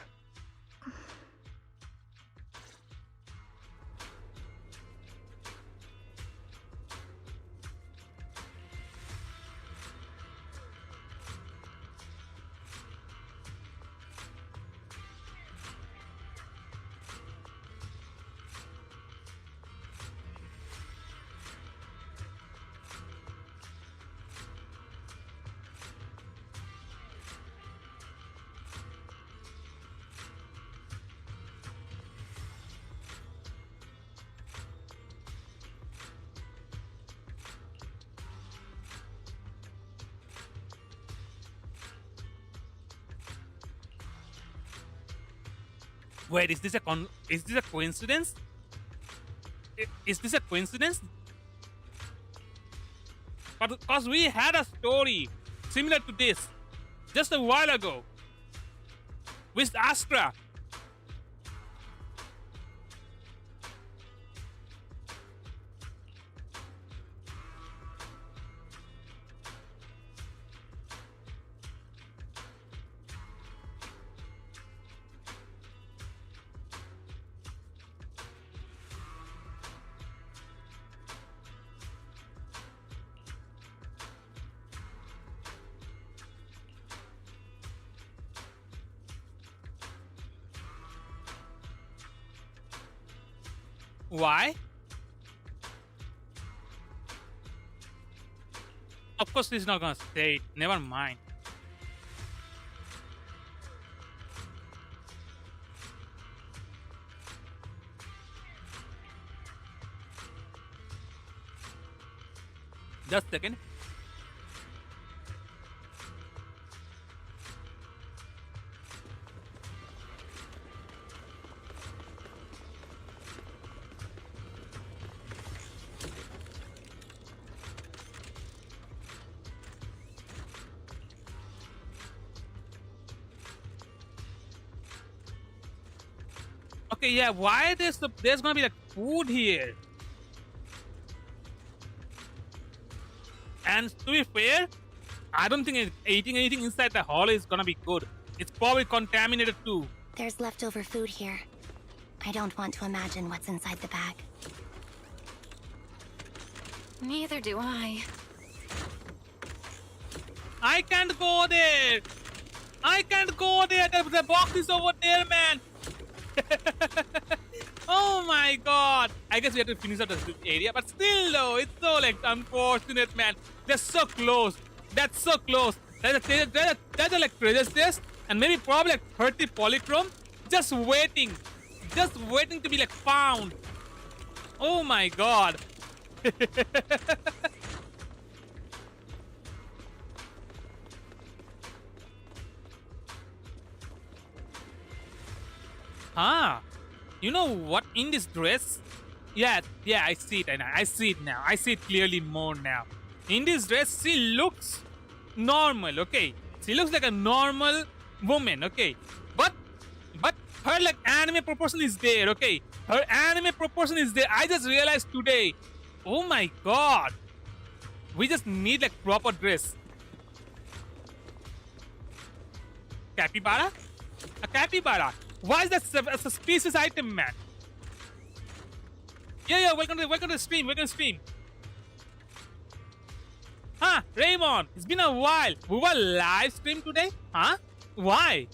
Wait, is this a coincidence? Is this a coincidence? But because we had a story similar to this just a while ago with Astra. Why? Of course, he's not gonna say it. Never mind. Just a second. Okay, yeah, why there's gonna be like food here? And to be fair, I don't think eating anything inside the hall is gonna be good. It's probably contaminated too. There's leftover food here. I don't want to imagine what's inside the bag. Neither do I. I can't go there. I can't go there. The box is over there, man. Oh my god. I guess we have to finish up the area, but still though, it's so like unfortunate, man. They're so close. That's so close. There's a like treasure chest and maybe probably like 30 polychrome just waiting to be like found. Oh my god. Ah, you know what? In this dress, yeah, I see it. I see it now. I see it clearly more now. In this dress, she looks normal. Okay, she looks like a normal woman. Okay, but her like anime proportion is there. Okay, her anime proportion is there. I just realized today. Oh my god, we just need like proper dress. Capybara? A capybara. Why is that a suspicious item, man? Yeah, welcome to the stream, Huh, Raymond, it's been a while. We were live stream today? Huh? Why?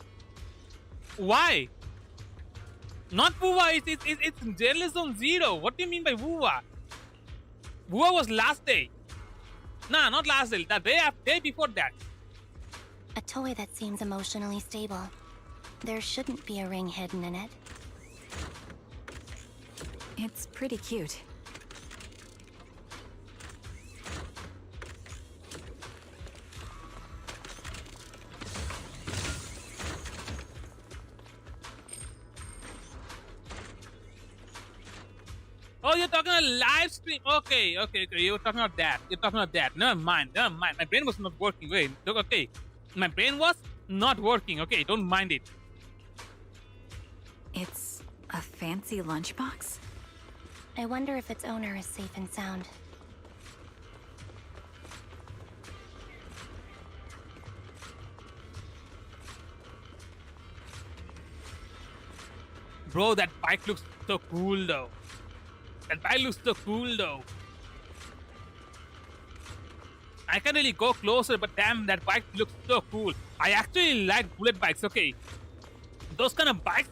Not Wuwa, it's Zenless Zone 0. What do you mean by Wuwa? Wuwa was last day. Nah, not last day, the day before that. A toy that seems emotionally stable. There shouldn't be a ring hidden in it. It's pretty cute. you're talking about live stream. Okay. You're talking about that. Never mind. My brain was not working. Wait. Okay. My brain was not working. Okay. Don't mind it. It's a fancy lunchbox? I wonder if its owner is safe and sound. Bro, that bike looks so cool though. I can't really go closer, but damn, that bike looks so cool. I actually like bullet bikes, okay. Those kind of bikes,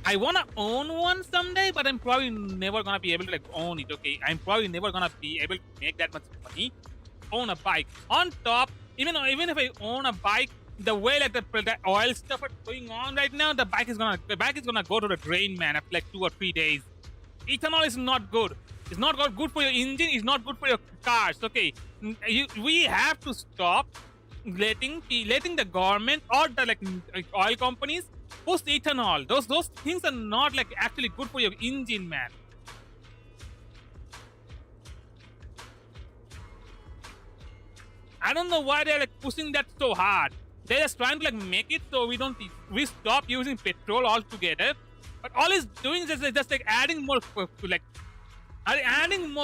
I wanna own one someday, but I'm probably never gonna be able to like own it, okay. I'm probably never gonna be able to make that much money. Own a bike. On top, even if I own a bike, the way like the oil stuff are going on right now, the bike is gonna go to the drain, man, after like 2 or 3 days. Ethanol is not good. It's not good for your engine. It's not good for your cars. Okay, we have to stop letting the government or the like oil companies push ethanol. Those things are not like actually good for your engine, man. I don't know why they're like pushing that so hard. They're just trying to like make it so we stop using petrol altogether. But all it's doing is just like adding more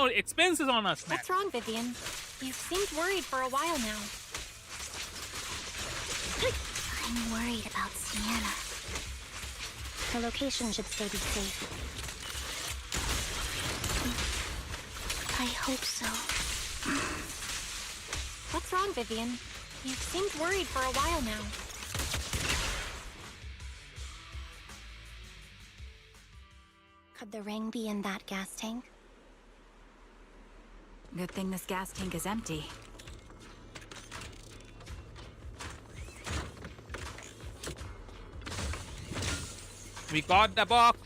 expenses on us, man. What's wrong, Vivian? You've seemed worried for a while now. I'm worried about Sienna. Her location should still be safe. I hope so. What's wrong, Vivian? You've seemed worried for a while now. Could the ring be in that gas tank? Good thing this gas tank is empty. We got the box.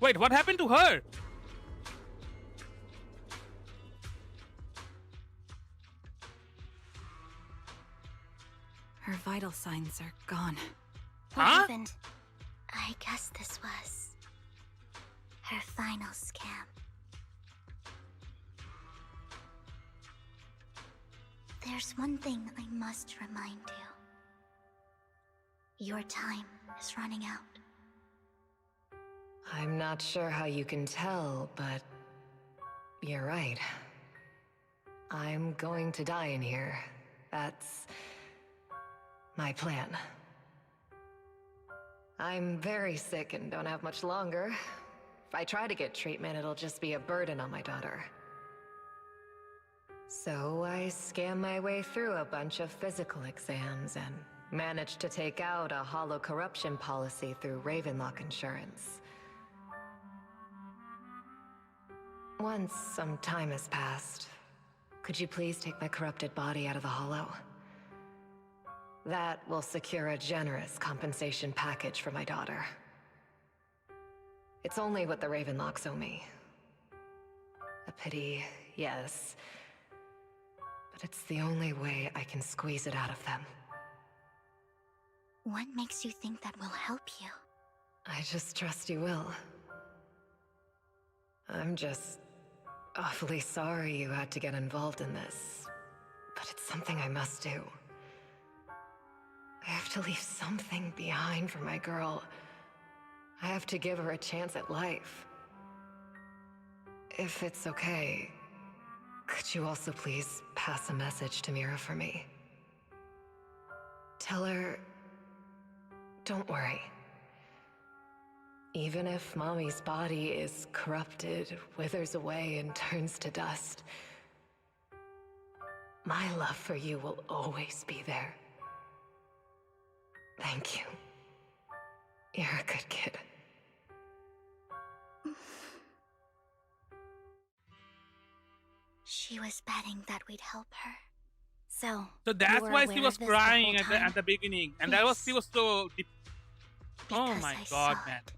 Wait, what happened to her? Her vital signs are gone. What Huh? happened? I guess this was her final scam. There's one thing I must remind you. Your time is running out. I'm not sure how you can tell, but you're right. I'm going to die in here. That's my plan. I'm very sick and don't have much longer. If I try to get treatment, it'll just be a burden on my daughter. So I scam my way through a bunch of physical exams and managed to take out a hollow corruption policy through Ravenlock Insurance. Once some time has passed, could you please take my corrupted body out of the hollow? That will secure a generous compensation package for my daughter. It's only what the Ravenlocks owe me. A pity, yes. But it's the only way I can squeeze it out of them. What makes you think that will help you? I just trust you will. I'm just awfully sorry you had to get involved in this. But it's something I must do. I have to leave something behind for my girl. I have to give her a chance at life. If it's okay, could you also please pass a message to Mira for me? Tell her, don't worry. Even if Mommy's body is corrupted, withers away, and turns to dust, my love for you will always be there. Thank you. You're a good kid. She was betting that we'd help her. So that's you were why she aware was of this the crying whole at the beginning, and that was Yes. she was so. Oh Because my I god, saw man! it.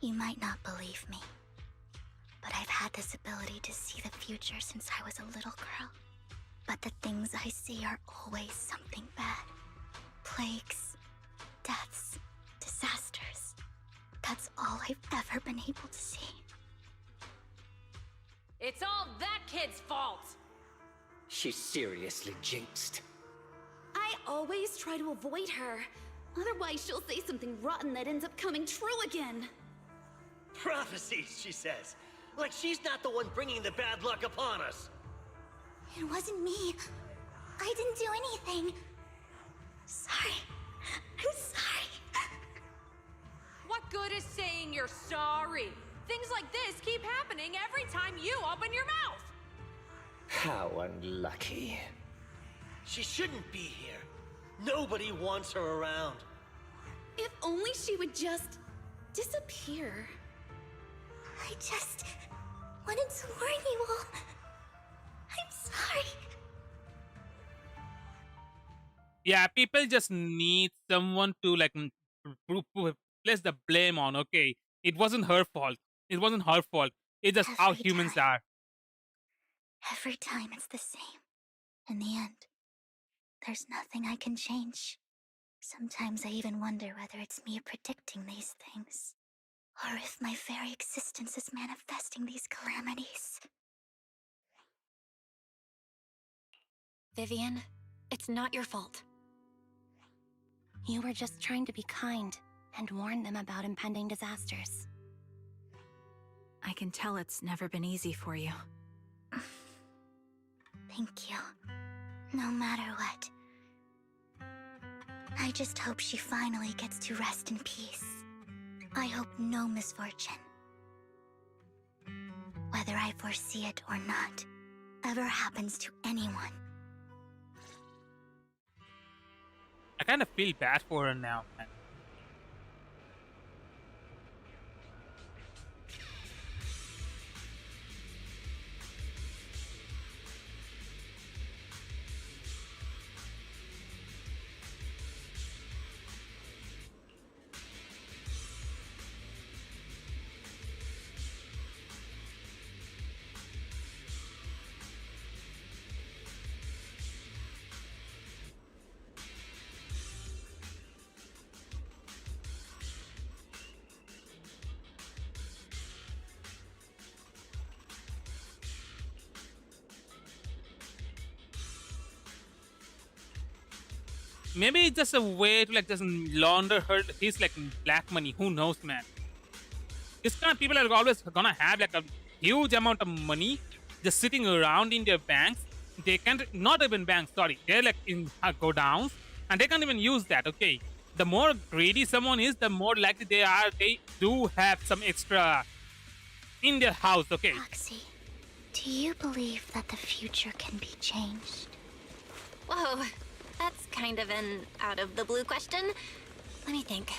You might not believe me, but I've had this ability to see the future since I was a little girl. But the things I see are always something bad. Plagues, deaths, disasters. That's all I've ever been able to see. It's all that kid's fault! She's seriously jinxed. I always try to avoid her. Otherwise, she'll say something rotten that ends up coming true again. Prophecies, she says. Like she's not the one bringing the bad luck upon us. It wasn't me. I didn't do anything. Sorry. I'm sorry. What good is saying you're sorry? Things like this keep happening every time you open your mouth! How unlucky. She shouldn't be here. Nobody wants her around. If only she would just disappear. I just wanted to warn you all. I'm sorry. Yeah, people just need someone to like place the blame on. Okay, it wasn't her fault. It wasn't her fault. It's just how Every humans time. are. Every time it's the same. In the end, there's nothing I can change. Sometimes I even wonder whether it's me predicting these things, or if my very existence is manifesting these calamities. Vivian, it's not your fault. You were just trying to be kind and warn them about impending disasters. I can tell it's never been easy for you. Thank you. No matter what. I just hope she finally gets to rest in peace. I hope no misfortune, whether I foresee it or not, ever happens to anyone. I kind of feel bad for her now, man. Maybe it's just a way to like just launder her his like black money. Who knows, man? This kind of people are always gonna have like a huge amount of money just sitting around in their banks. They can't, not even banks, sorry. They're like in go downs and they can't even use that. Okay. The more greedy someone is, the more likely they do have some extra in their house. Okay. Roxy, do you believe that the future can be changed? Whoa, that's kind of an out-of-the-blue question. Let me think.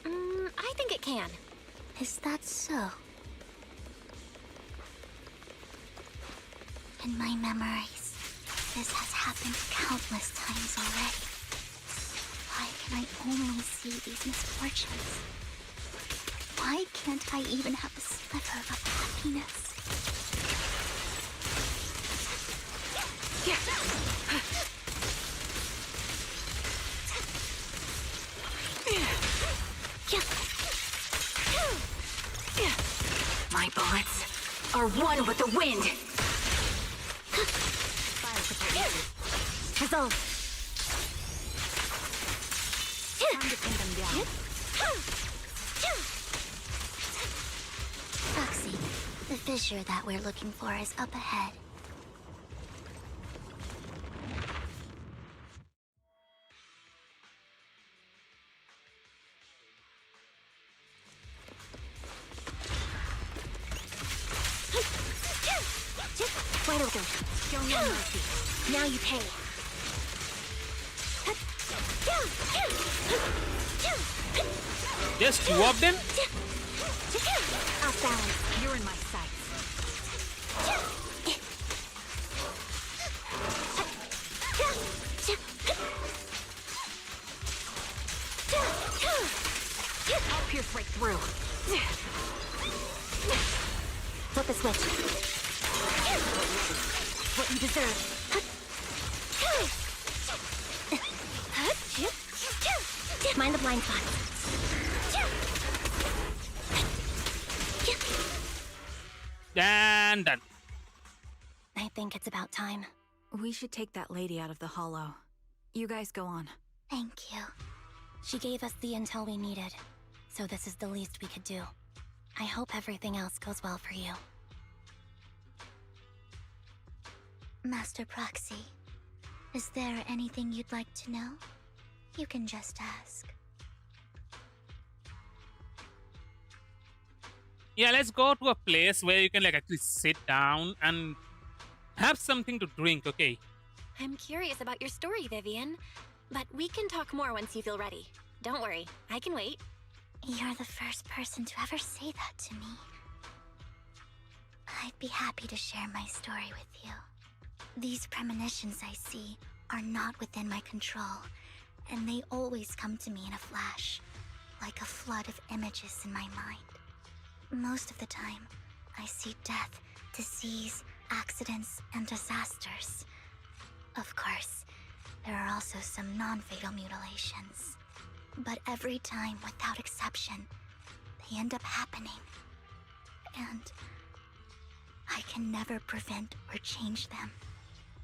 I think it can. Is that so? In my memories, this has happened countless times already. Why can I only see these misfortunes? Why can't I even have a sliver of happiness? My bullets are one with the wind. Resolve. Time to pin them down. Roxy, the fissure that we're looking for is up ahead. Wide open. Show no mercy. Now you pay. There's two of them? Off balance. You're in my sights. I'll pierce right through. switch. What you deserve. Mind the blind spots. And done. I think it's about time. We should take that lady out of the hollow. You guys go on. Thank you. She gave us the intel we needed, so this is the least we could do. I hope everything else goes well for you. Master Proxy, is there anything you'd like to know? You can just ask. Yeah, let's go to a place where you can like actually sit down and have something to drink, okay? I'm curious about your story, Vivian. But we can talk more once you feel ready. Don't worry, I can wait. You're the first person to ever say that to me. I'd be happy to share my story with you. These premonitions I see are not within my control, and they always come to me in a flash, like a flood of images in my mind. Most of the time, I see death, disease, accidents, and disasters. Of course, there are also some non-fatal mutilations. But every time, without exception, they end up happening. And I can never prevent or change them.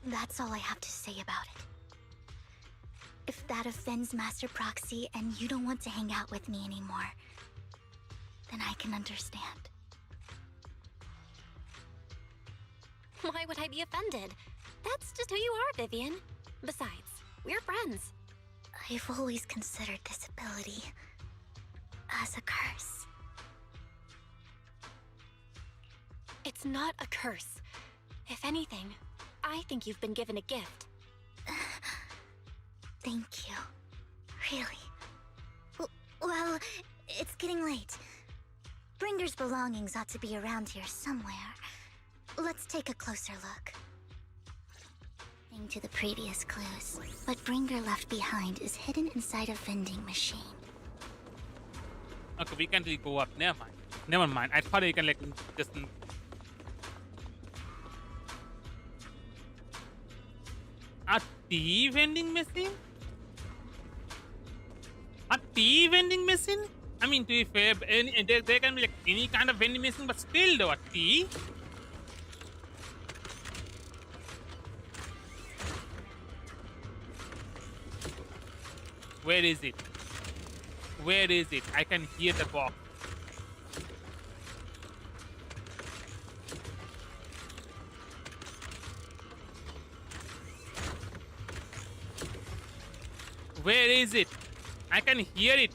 That's all I have to say about it. If that offends Master Proxy and you don't want to hang out with me anymore, then I can understand. Why would I be offended? That's just who you are, Vivian. Besides, we're friends. I've always considered this ability as a curse. It's not a curse. If anything, I think you've been given a gift. Thank you. Really. Well, it's getting late. Bringer's belongings ought to be around here somewhere. Let's take a closer look. To the previous clues. What Bringer left behind is hidden inside a vending machine. Okay, we can't really go up. Never mind. Never mind. I thought you can like just. A tea vending machine? A tea vending machine? I mean, to be fair, there can be like any kind of vending machine, but still, though, a tea. Where is it? Where is it? I can hear the box. Where is it? I can hear it.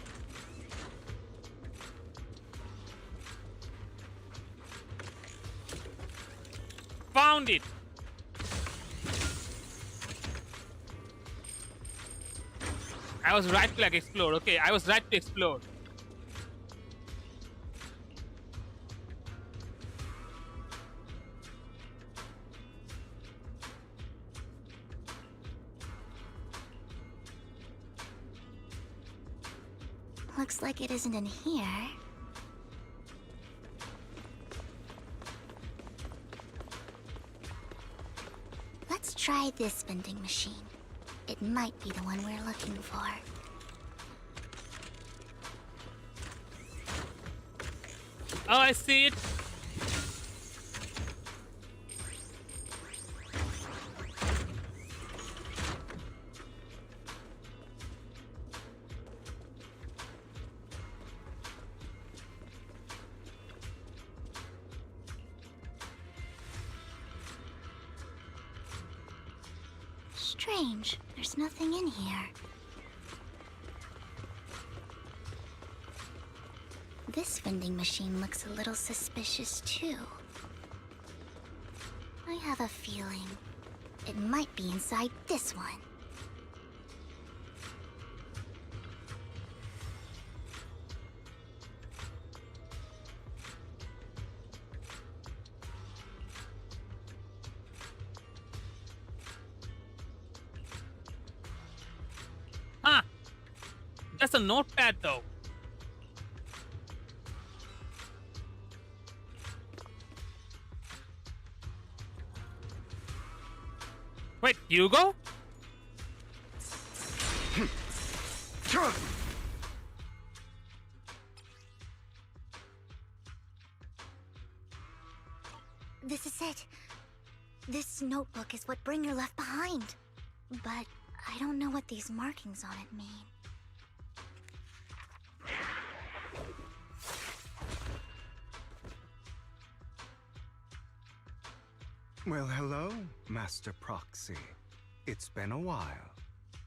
Found it. I was right to like explore. Okay, I was right to explore. Looks like it isn't in here. Let's try this vending machine. It might be the one we're looking for. Oh, I see it. Strange. There's nothing in here. This vending machine looks a little suspicious, too. I have a feeling it might be inside this one. Huh. That's a notepad, though. Wait, Hugo? This is it. This notebook is what Bringer left behind. But I don't know what these markings on it mean. Well, hello, Master Proxy. It's been a while.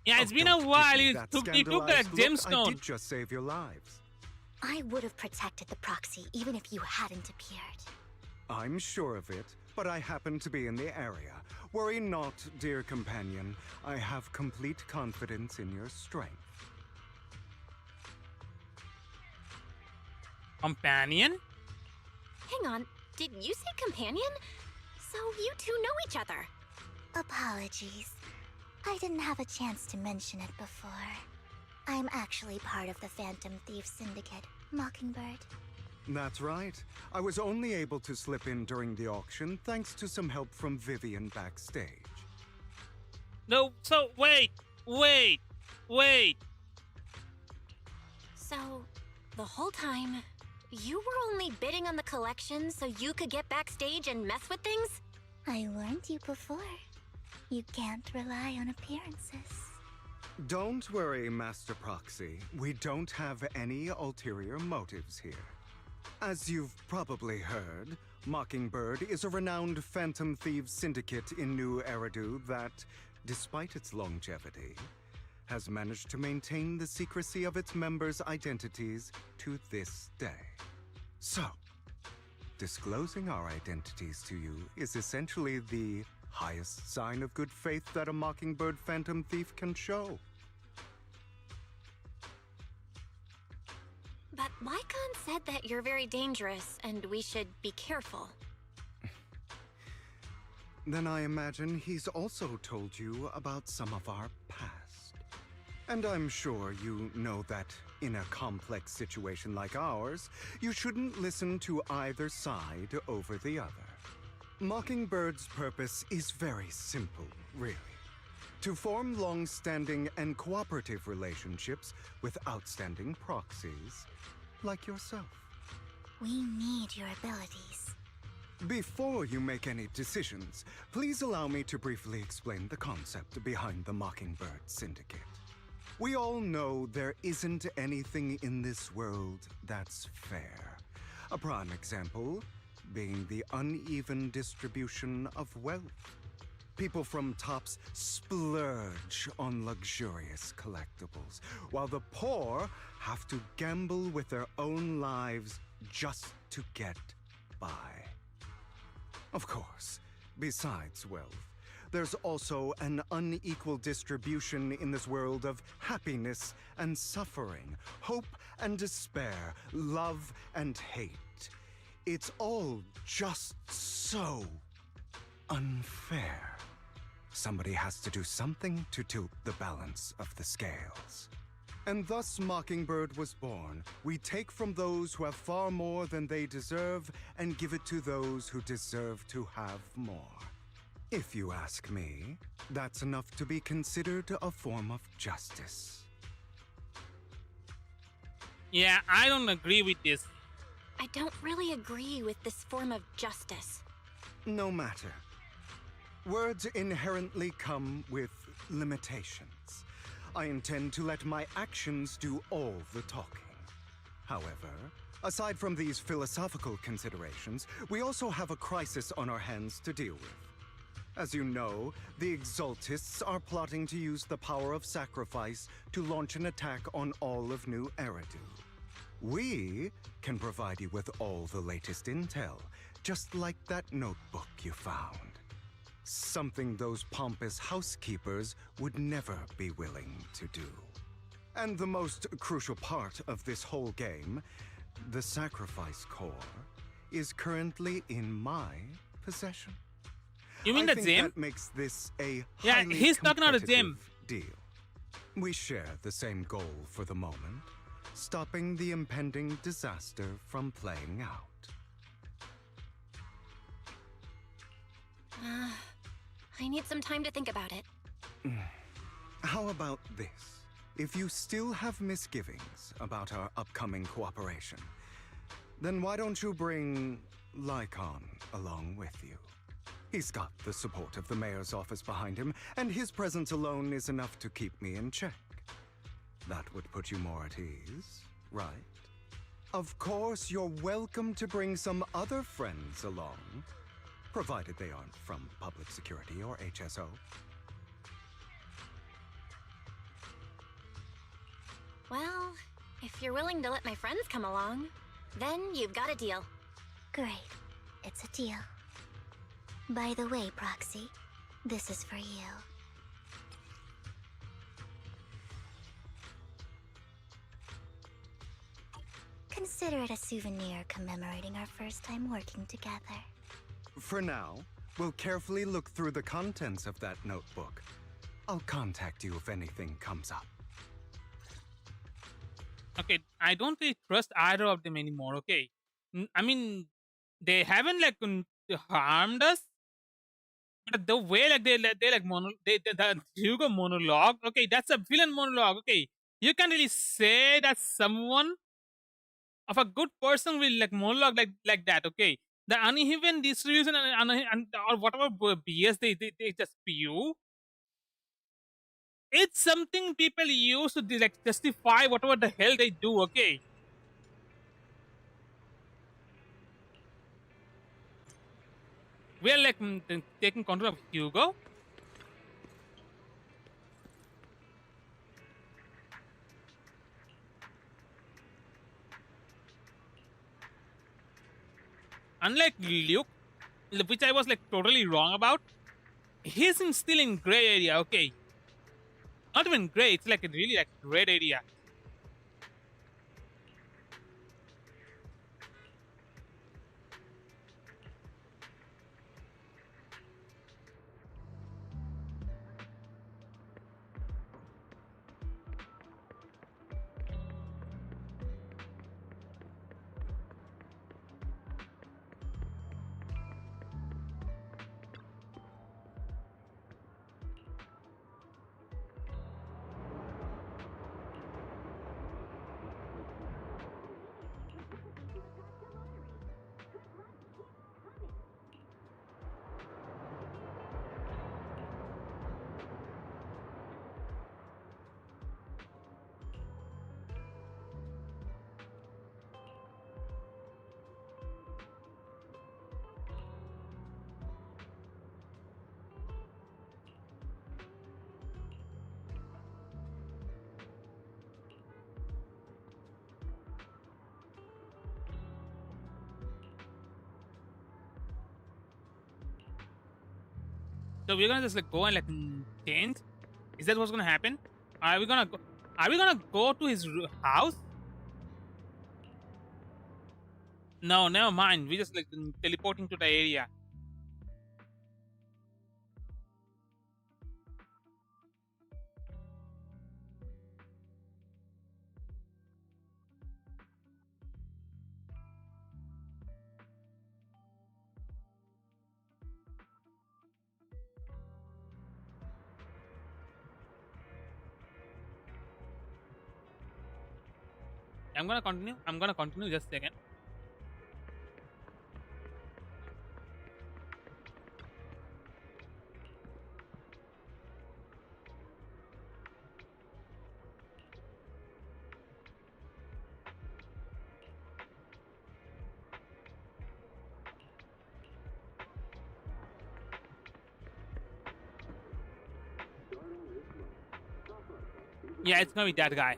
Yeah, it's been a while. He took that scandalized look. I gemstone. did just save your lives. I would have protected the proxy even if you hadn't appeared. I'm sure of it, but I happen to be in the area. Worry not, dear companion. I have complete confidence in your strength. Companion? Hang on, did you say companion? So you two know each other. Apologies. I didn't have a chance to mention it before. I'm actually part of the Phantom Thief Syndicate, Mockingbird. That's right. I was only able to slip in during the auction thanks to some help from Vivian backstage. No, so wait. So, the whole time, you were only bidding on the collection so you could get backstage and mess with things? I warned you before. You can't rely on appearances. Don't worry, Master Proxy. We don't have any ulterior motives here. As you've probably heard, Mockingbird is a renowned Phantom Thieves syndicate in New Eridu that, despite its longevity, has managed to maintain the secrecy of its members' identities to this day. So, disclosing our identities to you is essentially the highest sign of good faith that a Mockingbird Phantom Thief can show. But Lycaon said that you're very dangerous and we should be careful. Then I imagine he's also told you about some of our past. And I'm sure you know that in a complex situation like ours, you shouldn't listen to either side over the other. Mockingbird's purpose is very simple, really. To form long-standing and cooperative relationships with outstanding proxies like yourself. We need your abilities. Before you make any decisions, please allow me to briefly explain the concept behind the Mockingbird Syndicate. We all know there isn't anything in this world that's fair. A prime example being the uneven distribution of wealth. People from tops splurge on luxurious collectibles, while the poor have to gamble with their own lives just to get by. Of course, besides wealth, there's also an unequal distribution in this world of happiness and suffering, hope and despair, love and hate. It's all just so unfair. Somebody has to do something to tilt the balance of the scales. And thus Mockingbird was born. We take from those who have far more than they deserve and give it to those who deserve to have more. If you ask me, that's enough to be considered a form of justice. Yeah, I don't agree with this. I don't really agree with this form of justice. No matter. Words inherently come with limitations. I intend to let my actions do all the talking. However, aside from these philosophical considerations, we also have a crisis on our hands to deal with. As you know, the Exaltists are plotting to use the power of sacrifice to launch an attack on all of New Eridu. We can provide you with all the latest intel, just like that notebook you found. Something those pompous housekeepers would never be willing to do. And the most crucial part of this whole game, the sacrifice core, is currently in my possession. You mean I the think gym? that makes this a Yeah, highly he's talking about the gym. competitive deal. We share the same goal for the moment, stopping the impending disaster from playing out. I need some time to think about it. How about this? If you still have misgivings about our upcoming cooperation, then why don't you bring Lycaon along with you? He's got the support of the mayor's office behind him, and his presence alone is enough to keep me in check. That would put you more at ease, right? Of course, you're welcome to bring some other friends along, provided they aren't from public security or HSO. Well, if you're willing to let my friends come along, then you've got a deal. Great. It's a deal. By the way, Proxy, this is for you. Consider it a souvenir commemorating our first time working together. For now, we'll carefully look through the contents of that notebook. I'll contact you if anything comes up. Okay, I don't really trust either of them anymore. Okay, I mean, they haven't like harmed us, but the way like they like the Hugo monologue. Okay, that's a villain monologue. Okay, you can't really say that someone of a good person will like monologue like that. Okay, the uneven distribution and or whatever BS they just spew. It's something people use to like justify whatever the hell they do. Okay. We are like taking control of Hugo. Unlike Luke, which I was like totally wrong about, he's still in gray area. Okay, not even gray. It's like a really like red area. So we're gonna just like go and like change. Is that what's gonna happen? Are we gonna go? Are we gonna go to his house? No, never mind. We just like teleporting to the area. I'm gonna continue. I'm gonna continue just a second. Yeah, it's gonna be that guy.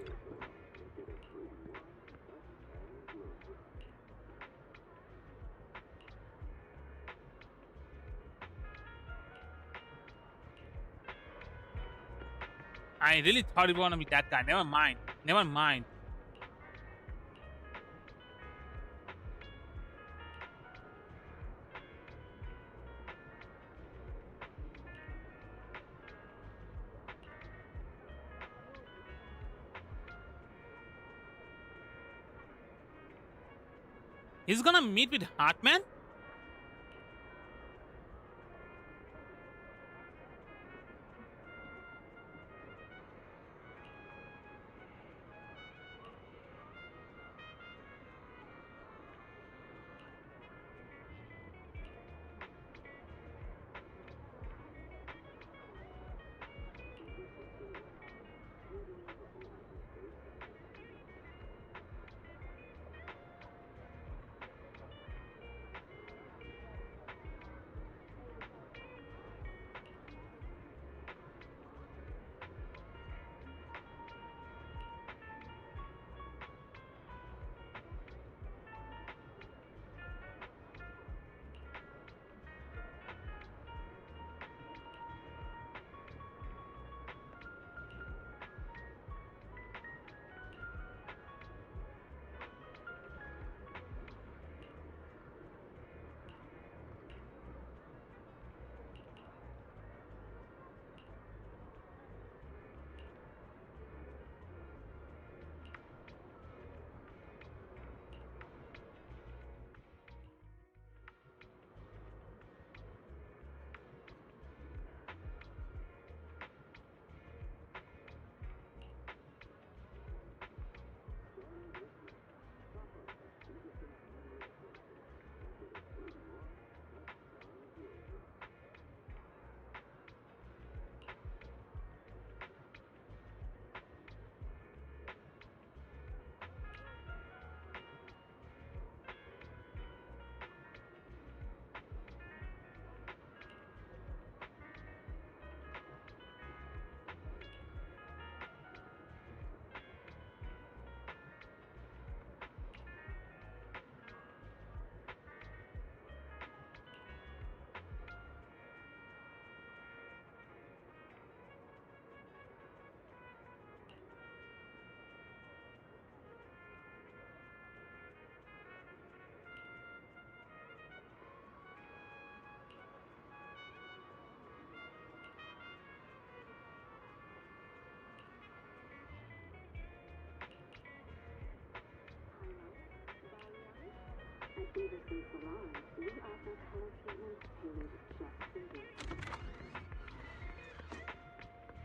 I really thought it was gonna be that guy. Never mind. Never mind. He's gonna meet with Heartman?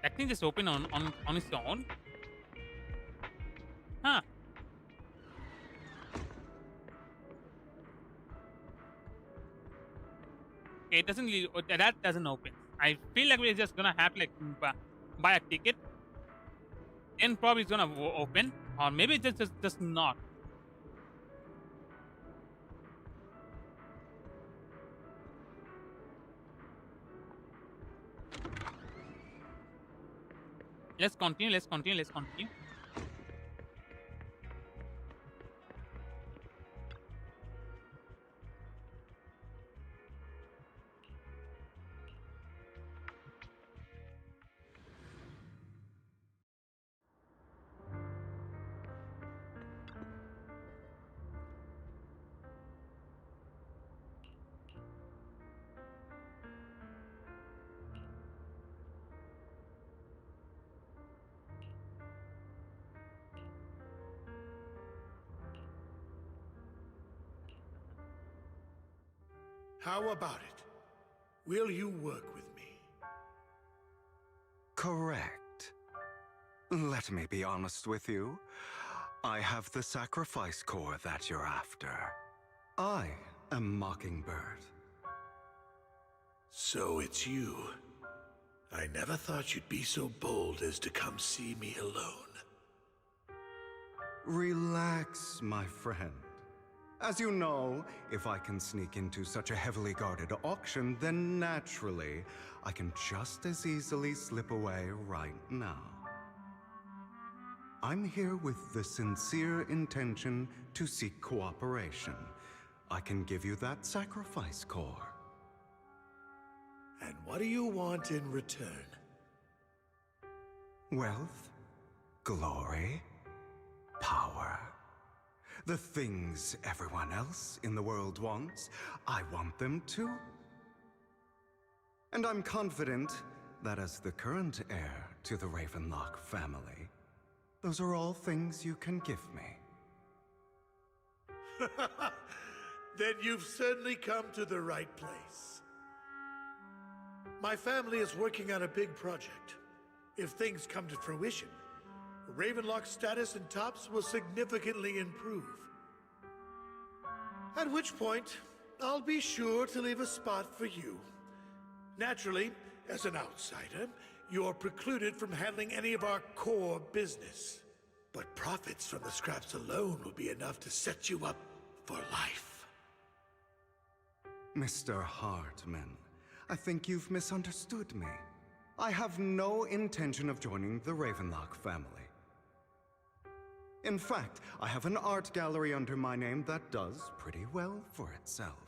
That thing just open on its own. Huh. Okay, it doesn't really, that doesn't open. I feel like we're just gonna have to like buy a ticket. Then probably it's gonna open, or maybe just not. Let's continue. Let's continue. Let's continue. How about it? Will you work with me? Correct. Let me be honest with you. I have the sacrifice core that you're after. I am Mockingbird. So it's you. I never thought you'd be so bold as to come see me alone. Relax, my friend. As you know, if I can sneak into such a heavily guarded auction, then naturally, I can just as easily slip away right now. I'm here with the sincere intention to seek cooperation. I can give you that sacrifice core. And what do you want in return? Wealth, glory, power. The things everyone else in the world wants, I want them too. And I'm confident that as the current heir to the Ravenlock family, those are all things you can give me. Then you've certainly come to the right place. My family is working on a big project. If things come to fruition, Ravenlock's status in Tops will significantly improve. At which point, I'll be sure to leave a spot for you. Naturally, as an outsider, you're precluded from handling any of our core business. But profits from the scraps alone will be enough to set you up for life. Mr. Hartman, I think you've misunderstood me. I have no intention of joining the Ravenlock family. In fact, I have an art gallery under my name that does pretty well for itself.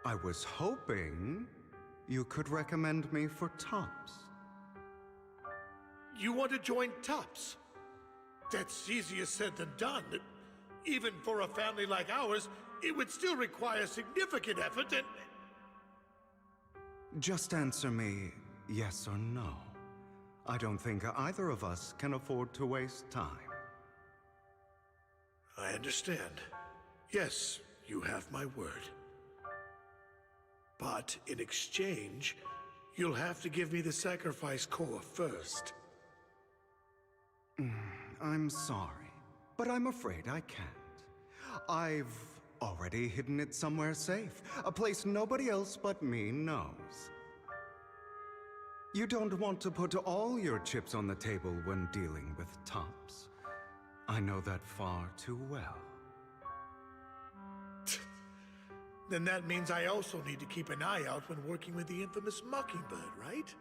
I was hoping you could recommend me for Tops. You want to join Tops? That's easier said than done. Even for a family like ours, it would still require significant effort and... Just answer me yes or no. I don't think either of us can afford to waste time. I understand. Yes, you have my word. But in exchange, you'll have to give me the sacrifice core first. I'm sorry, but I'm afraid I can't. I've already hidden it somewhere safe, a place nobody else but me knows. You don't want to put all your chips on the table when dealing with Tops. I know that far too well. Then that means I also need to keep an eye out when working with the infamous Mockingbird, right?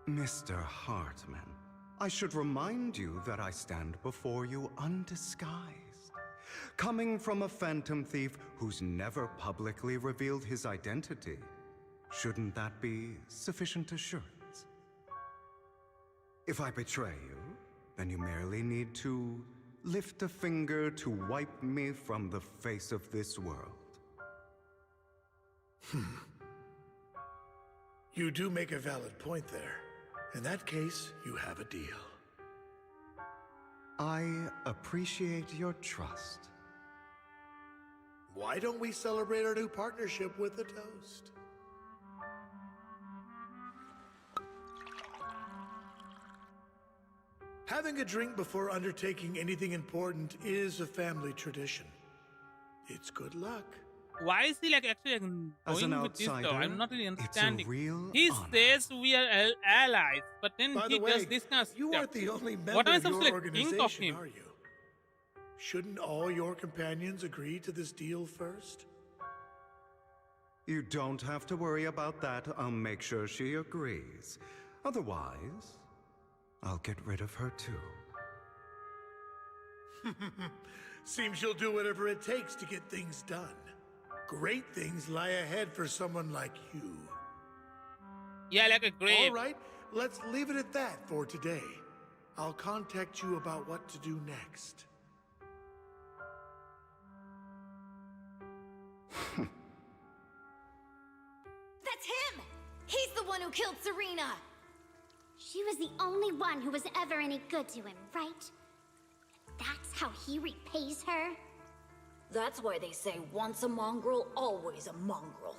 Mr. Hartman, I should remind you that I stand before you undisguised. Coming from a phantom thief who's never publicly revealed his identity, shouldn't that be sufficient assurance? If I betray you, then you merely need to lift a finger to wipe me from the face of this world. You do make a valid point there. In that case, you have a deal. I appreciate your trust. Why don't we celebrate our new partnership with a toast? Having a drink before undertaking anything important is a family tradition. It's good luck. Why is he like actually like, As going an with this though? outsider, I'm not really it's a understanding. real He honor. says we are allies, but then By he the way, does this kind of you stuff. aren't the only member What am I of your supposed to like, think of organization, him? are you? Shouldn't all your companions agree to this deal first? You don't have to worry about that. I'll make sure she agrees. Otherwise, I'll get rid of her too. Seems you'll do whatever it takes to get things done. Great things lie ahead for someone like you. Yeah, like a grave. All right, let's leave it at that for today. I'll contact you about what to do next. That's him! He's the one who killed Serena! She was the only one who was ever any good to him, right? That's how he repays her? That's why they say once a mongrel, always a mongrel.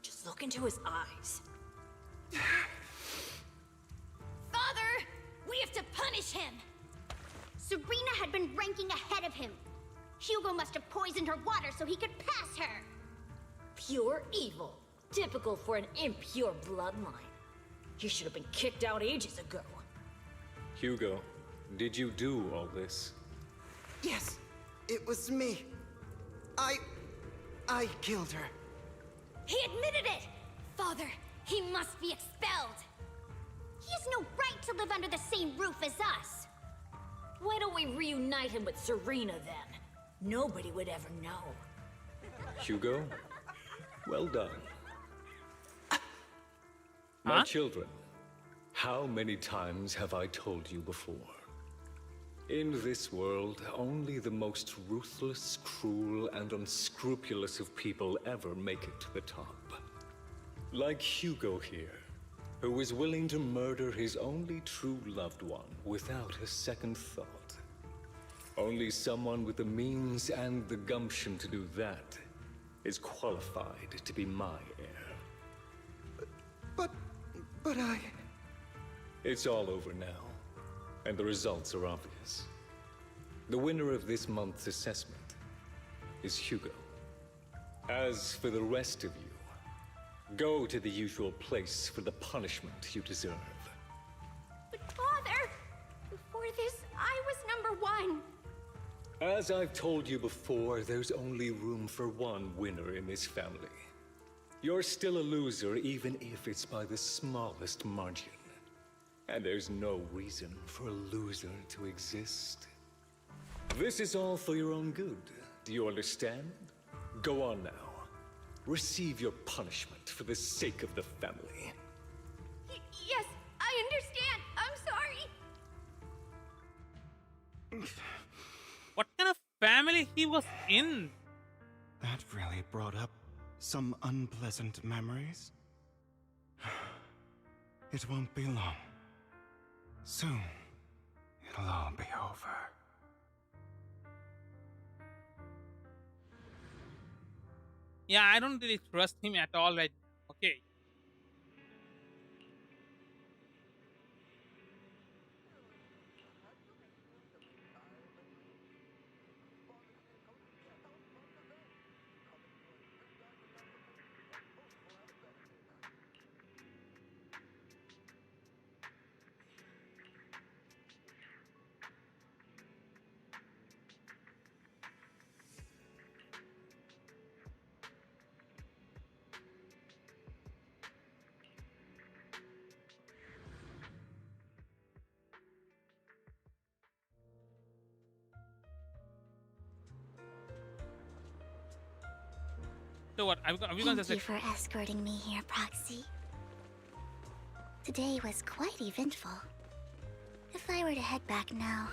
Just look into his eyes. Father! We have to punish him! Serena had been ranking ahead of him. Hugo must have poisoned her water so he could pass her. Pure evil. Typical for an impure bloodline. He should have been kicked out ages ago. Hugo, did you do all this? Yes, it was me. I killed her. He admitted it! Father, he must be expelled. He has no right to live under the same roof as us. Why don't we reunite him with Serena then? Nobody would ever know. Hugo, well done. My children, how many times have I told you before? In this world, only the most ruthless, cruel, and unscrupulous of people ever make it to the top. Like Hugo here, who was willing to murder his only true loved one without a second thought. Only someone with the means and the gumption to do that is qualified to be my heir. But I... It's all over now, and the results are obvious. The winner of this month's assessment is Hugo. As for the rest of you, go to the usual place for the punishment you deserve. But Father, before this, I was number one. As I've told you before, there's only room for one winner in this family. You're still a loser, even if it's by the smallest margin. And there's no reason for a loser to exist. This is all for your own good. Do you understand? Go on now. Receive your punishment for the sake of the family. Yes, I understand. I'm sorry. What kind of family he was in? That really brought up some unpleasant memories. It won't be long. Soon, it'll all be over. Yeah, I don't really trust him at all right now. Okay. So what? Are we going to Thank just you like... for escorting me here, Proxy. Today was quite eventful. If I were to head back now,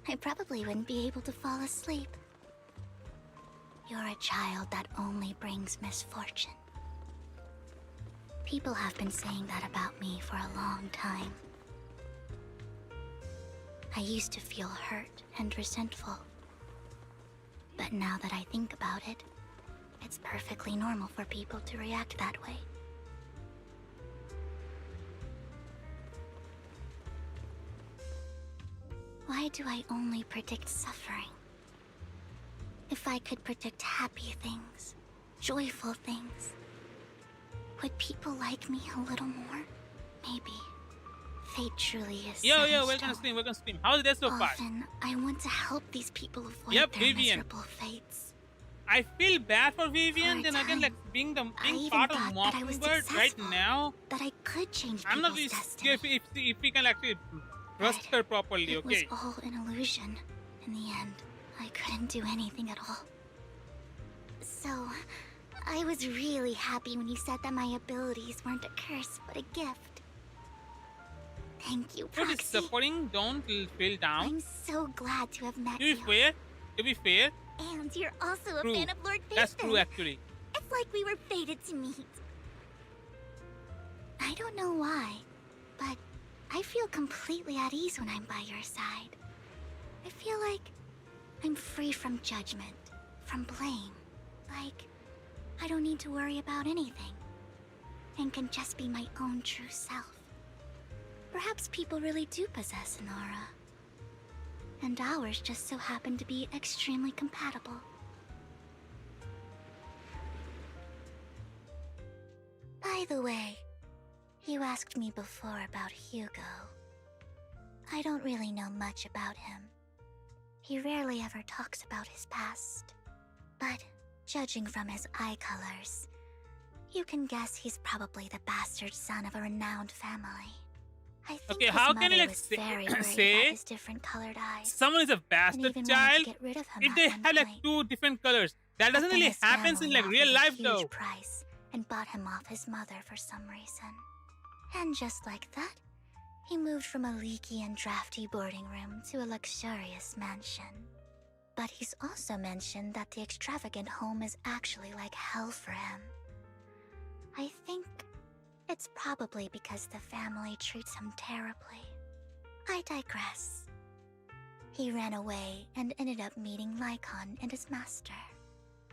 I probably wouldn't be able to fall asleep. You're a child that only brings misfortune. People have been saying that about me for a long time. I used to feel hurt and resentful. But now that I think about it, It's perfectly normal for people to react that way. Why do I only predict suffering? If I could predict happy things, joyful things, would people like me a little more? Maybe. Fate truly is Yo, set in we're gonna stone. stream. How's it so far? Often, I want to help these people avoid Yep, their Vivian. miserable fates. I feel bad for Vivian, For a then again, like being I part even of thought that I was Mockingbird right successful, now. that I could change I'm not people's really destiny. sure if we can actually trust her properly, It okay? was all an illusion. In the end, I couldn't do anything at all. So, I was really happy when you said that my abilities weren't a curse, but a gift. Thank you, For this Proxy. suffering, don't feel down. I'm so glad to have met you. To be fair, And you're also a true. fan of Lord Phaeton. That's true, actually. It's like we were fated to meet. I don't know why, but I feel completely at ease when I'm by your side. I feel like I'm free from judgment, from blame. Like, I don't need to worry about anything, and can just be my own true self. Perhaps people really do possess an aura, and ours just so happen to be extremely compatible. By the way, you asked me before about Hugo. I don't really know much about him. He rarely ever talks about his past. But judging from his eye colors, you can guess he's probably the bastard son of a renowned family. I think Okay, his how mother can you like was very worried say about his different colored eyes. someone is a and bastard even wanted child to get rid of him if at they one have like point. two different colors? That But doesn't then really his happens in family like real offered a life huge though. price and bought him off his mother for some reason. And just like that, he moved from a leaky and drafty boarding room to a luxurious mansion. But he's also mentioned that the extravagant home is actually like hell for him. I think it's probably because the family treats him terribly. I digress. He ran away and ended up meeting Lycaon and his master.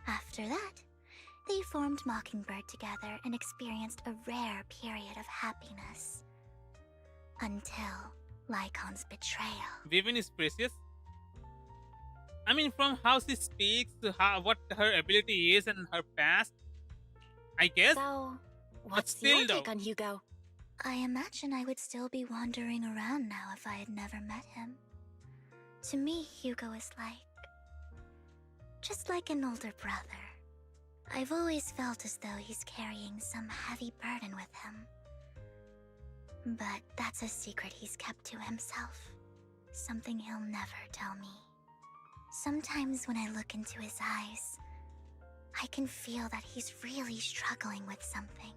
After that, they formed Mockingbird together and experienced a rare period of happiness. Until Lycaon's betrayal. Vivian is precious. I mean, from how she speaks to what her ability is and her past, I guess. So, but what's still, your though, take on Hugo? I imagine I would still be wandering around now if I had never met him. To me, Hugo is just like an older brother. I've always felt as though he's carrying some heavy burden with him. But that's a secret he's kept to himself. Something he'll never tell me. Sometimes when I look into his eyes, I can feel that he's really struggling with something.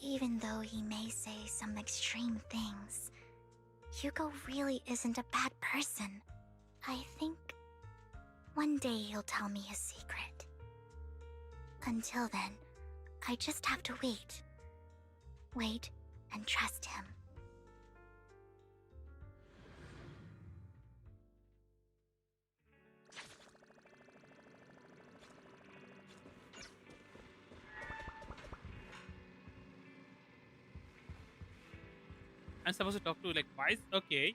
Even though he may say some extreme things, Hugo really isn't a bad person. I think one day he'll tell me his secret. Until then, I just have to wait. Wait and trust him. I'm supposed to talk to like twice? Okay.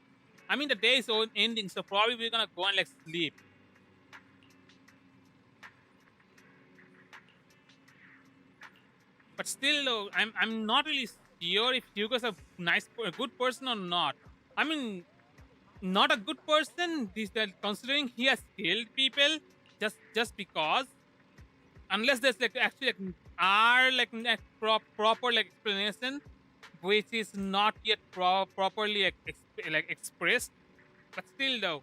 I mean, the day is ending, so probably we're gonna go and like sleep. But still, though, I'm not really sure if Hugo's a good person or not. I mean, not a good person. Considering he has killed people just because, unless there's like actually like proper like explanation, which is not yet properly expressed. But still, though.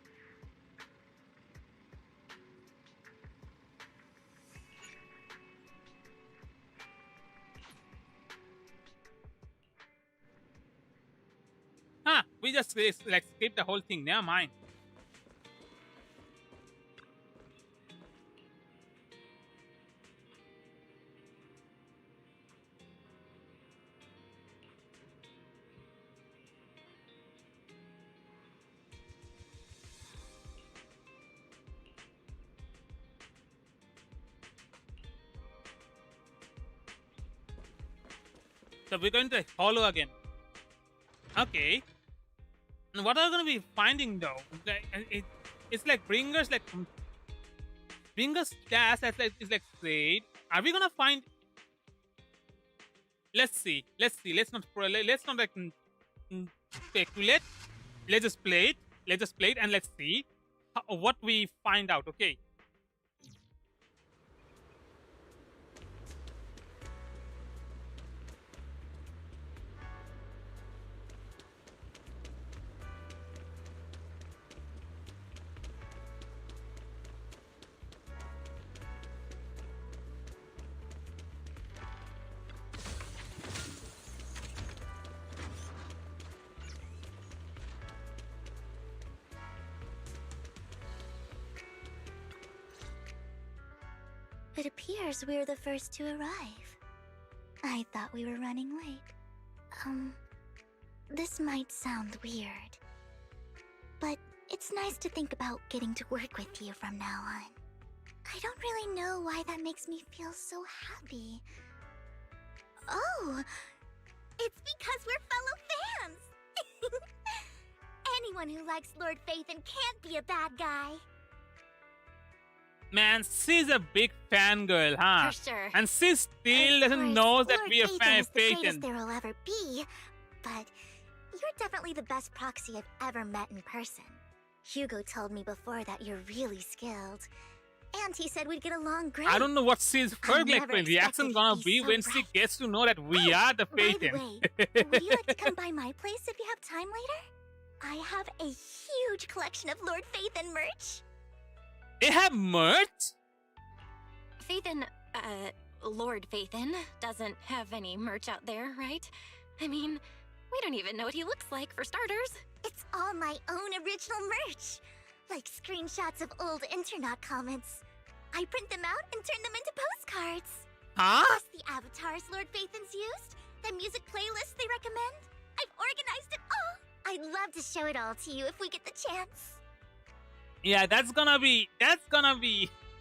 Huh, we just like skip the whole thing. Never mind. So we're going to follow again. Okay. And what are we going to be finding though? It's like bring us task that's like is like trade. Are we gonna find? Let's see. Let's not like speculate. Let's just play it and let's see what we find out. Okay. It appears we're the first to arrive. I thought we were running late. This might sound weird, but it's nice to think about getting to work with you from now on. I don't really know why that makes me feel so happy. Oh, it's because we're fellow fans! Anyone who likes Lord Phaethon can't be a bad guy. Man, she's a big fangirl, huh? For sure. And she still doesn't know that we are Phaethon is the Phaethon. greatest there will ever be, but you're definitely the best proxy I've ever met in person. Hugo told me before that you're really skilled, and he said we'd get along great. I don't know what she's her like reaction gonna be when she gets to know that we are the Phaethon. Would you like to come by my place if you have time later? I have a huge collection of Lord Phaethon merch. They have merch? Phaethon, Lord Phaethon doesn't have any merch out there, right? I mean, we don't even know what he looks like, for starters. It's all my own original merch. Like screenshots of old internet comments. I print them out and turn them into postcards. Huh? Plus the avatars Lord Phaethon's used, the music playlists they recommend. I've organized it all. I'd love to show it all to you if we get the chance. Yeah, that's gonna be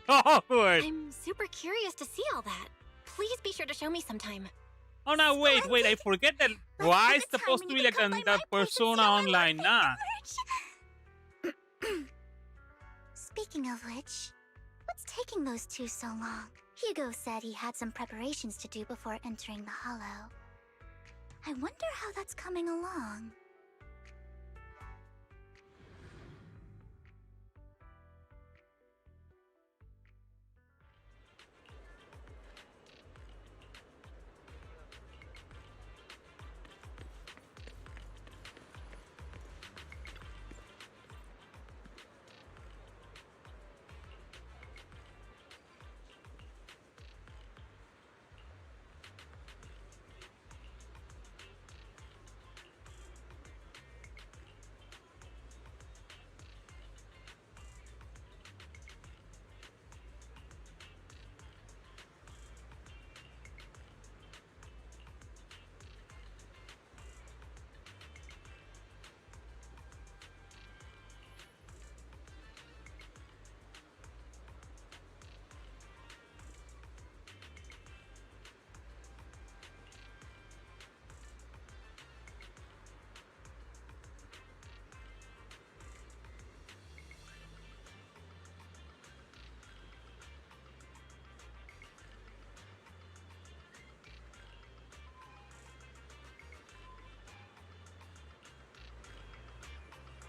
awkward. I'm super curious to see all that. Please be sure to show me sometime. Oh no, wait, I forget that why is supposed to be like the persona online, nah. Speaking of which, what's taking those two so long? Hugo said he had some preparations to do before entering the Hollow. I wonder how that's coming along.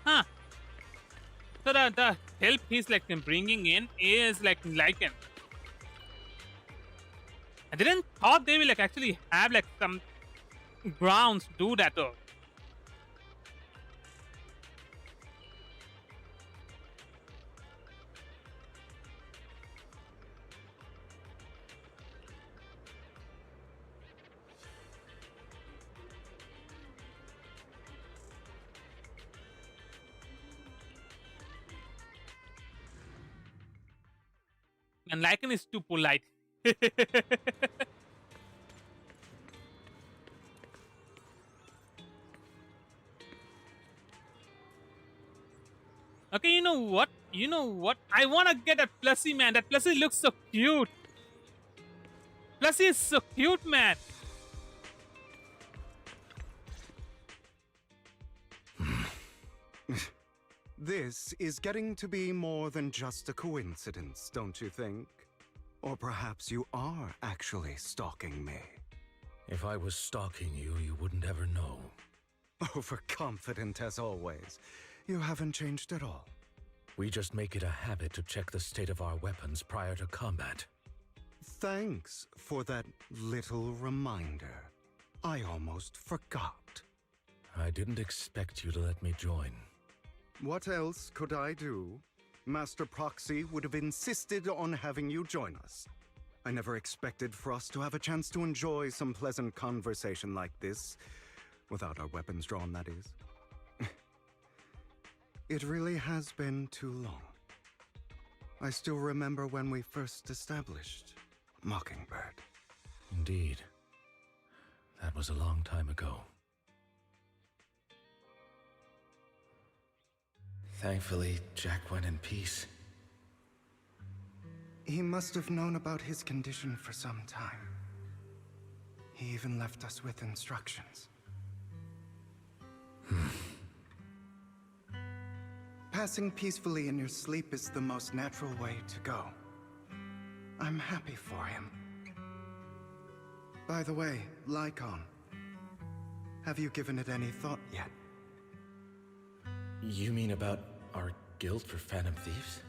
Huh. So the help he's like bringing in is like Lycaon. I didn't thought they will like actually have like some grounds to do that though. And Lycaon is too polite. Okay, you know what? I wanna get a Plushie, man. That Plushie looks so cute. Plushie is so cute, man. This is getting to be more than just a coincidence, don't you think? Or perhaps you are actually stalking me. If I was stalking you, you wouldn't ever know. Overconfident as always. You haven't changed at all. We just make it a habit to check the state of our weapons prior to combat. Thanks for that little reminder. I almost forgot. I didn't expect you to let me join. What else could I do? Master Proxy would have insisted on having you join us. I never expected for us to have a chance to enjoy some pleasant conversation like this. Without our weapons drawn, that is. It really has been too long. I still remember when we first established Mockingbird. Indeed. That was a long time ago. Thankfully, Jack went in peace. He must have known about his condition for some time. He even left us with instructions. Passing peacefully in your sleep is the most natural way to go. I'm happy for him. By the way, Lycaon, have you given it any thought yet? You mean about our guild for Phantom Thieves?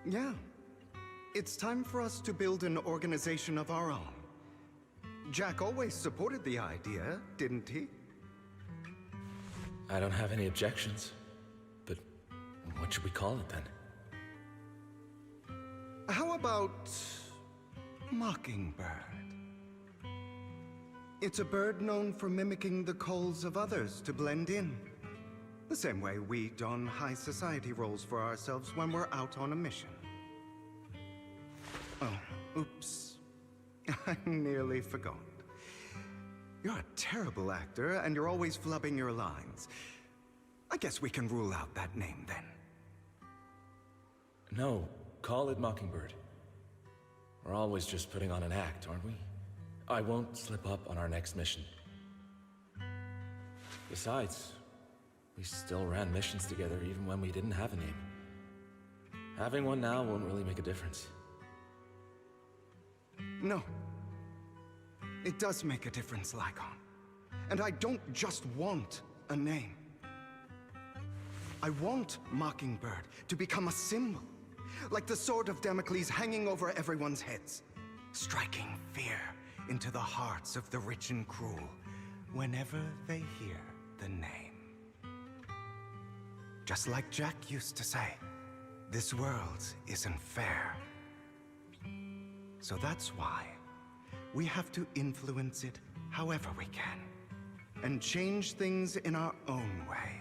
Yeah. It's time for us to build an organization of our own. Jack always supported the idea, didn't he? I don't have any objections. But what should we call it then? How about Mockingbird? It's a bird known for mimicking the calls of others to blend in. The same way we don high society roles for ourselves when we're out on a mission. Oh, oops. I nearly forgot. You're a terrible actor, and you're always flubbing your lines. I guess we can rule out that name, then. No, call it Mockingbird. We're always just putting on an act, aren't we? I won't slip up on our next mission. Besides, we still ran missions together even when we didn't have a name. Having one now won't really make a difference. No. It does make a difference, Lycaon. And I don't just want a name. I want Mockingbird to become a symbol, like the sword of Damocles hanging over everyone's heads, striking fear into the hearts of the rich and cruel whenever they hear the name. Just like Jack used to say, this world isn't fair. So that's why we have to influence it however we can, and change things in our own way.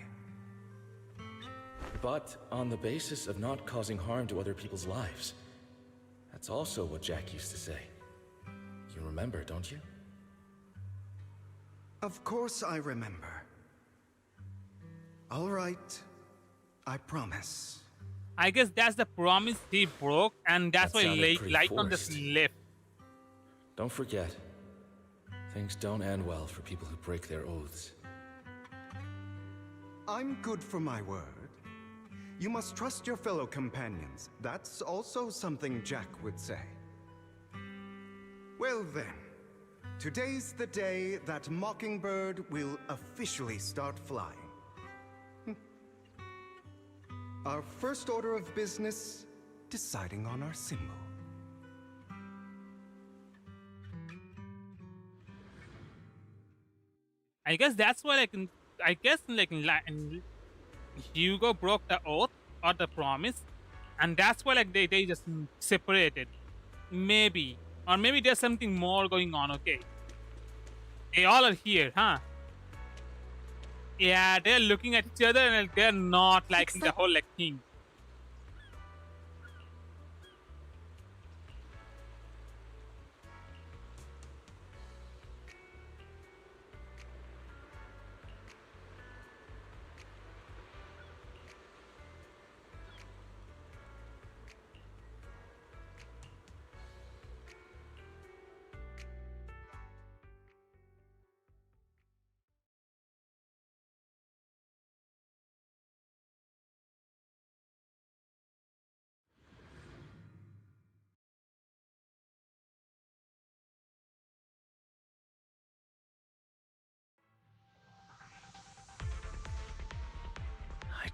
But on the basis of not causing harm to other people's lives. That's also what Jack used to say. You remember, don't you? Of course I remember. All right, I promise. I guess that's the promise he broke, and that's why Lycaon just left. Don't forget, things don't end well for people who break their oaths. I'm good for my word. You must trust your fellow companions. That's also something Jack would say. Well then, today's the day that Mockingbird will officially start flying. Our first order of business, deciding on our symbol. I guess that's why, Hugo broke the oath or the promise, and that's why they just separated. Maybe. Or maybe there's something more going on, okay? They all are here, huh? Yeah, they're looking at each other and they're not liking the whole thing.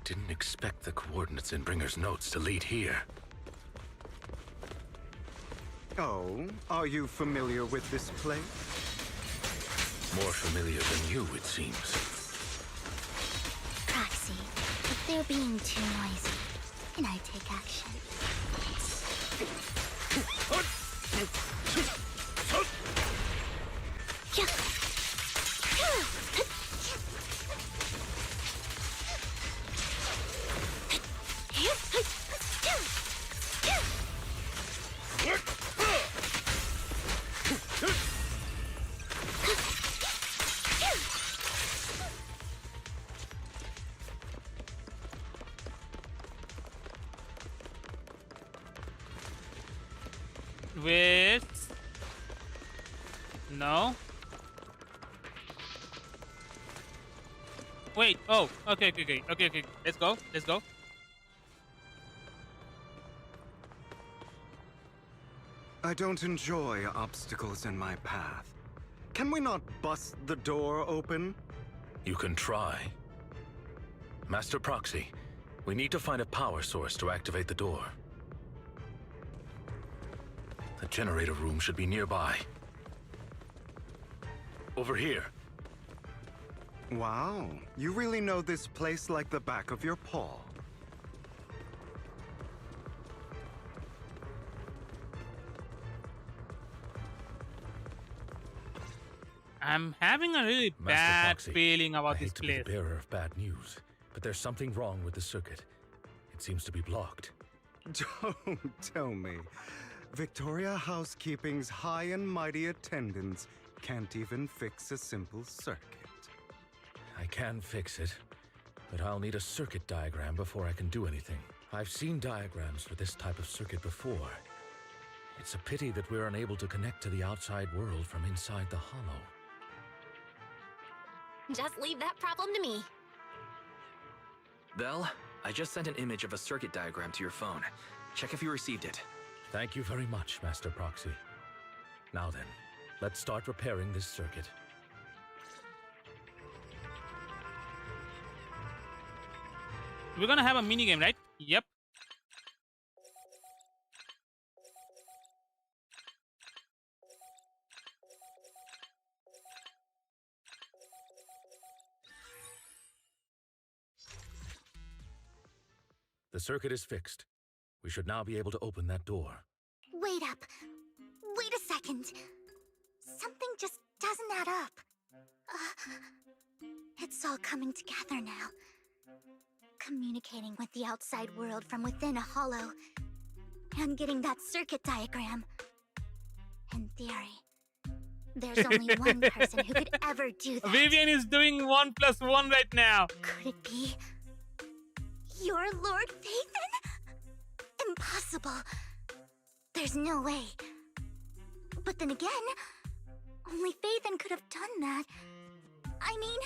Didn't expect the coordinates in Bringer's notes to lead here. Oh, are you familiar with this place? More familiar than you, it seems. Proxy, if they're being too noisy, can I take action? Wait. No. Wait. Oh. Okay. Okay. Let's go. I don't enjoy obstacles in my path. Can we not bust the door open? You can try. Master Proxy, we need to find a power source to activate the door. The generator room should be nearby. Over here. Wow, you really know this place like the back of your paw. I'm having a really bad feeling about this I hate to be place. the bearer of bad news, but there's something wrong with the circuit. It seems to be blocked. Don't tell me. Victoria Housekeeping's high and mighty attendants can't even fix a simple circuit. I can fix it, but I'll need a circuit diagram before I can do anything. I've seen diagrams for this type of circuit before. It's a pity that we're unable to connect to the outside world from inside the hollow. Just leave that problem to me. Belle, I just sent an image of a circuit diagram to your phone. Check if you received it. Thank you very much, Master Proxy. Now then, let's start repairing this circuit. We're gonna have a mini game, right? Yep. The circuit is fixed. We should now be able to open that door. Wait up. Wait a second. Something just doesn't add up. It's all coming together now. Communicating with the outside world from within a hollow. And getting that circuit diagram. In theory, there's only one person who could ever do that. Vivian is doing 1+1 right now. Could it be your Lord Phaethon? Impossible. There's no way. But then again, only Phaethon could have done that. I mean,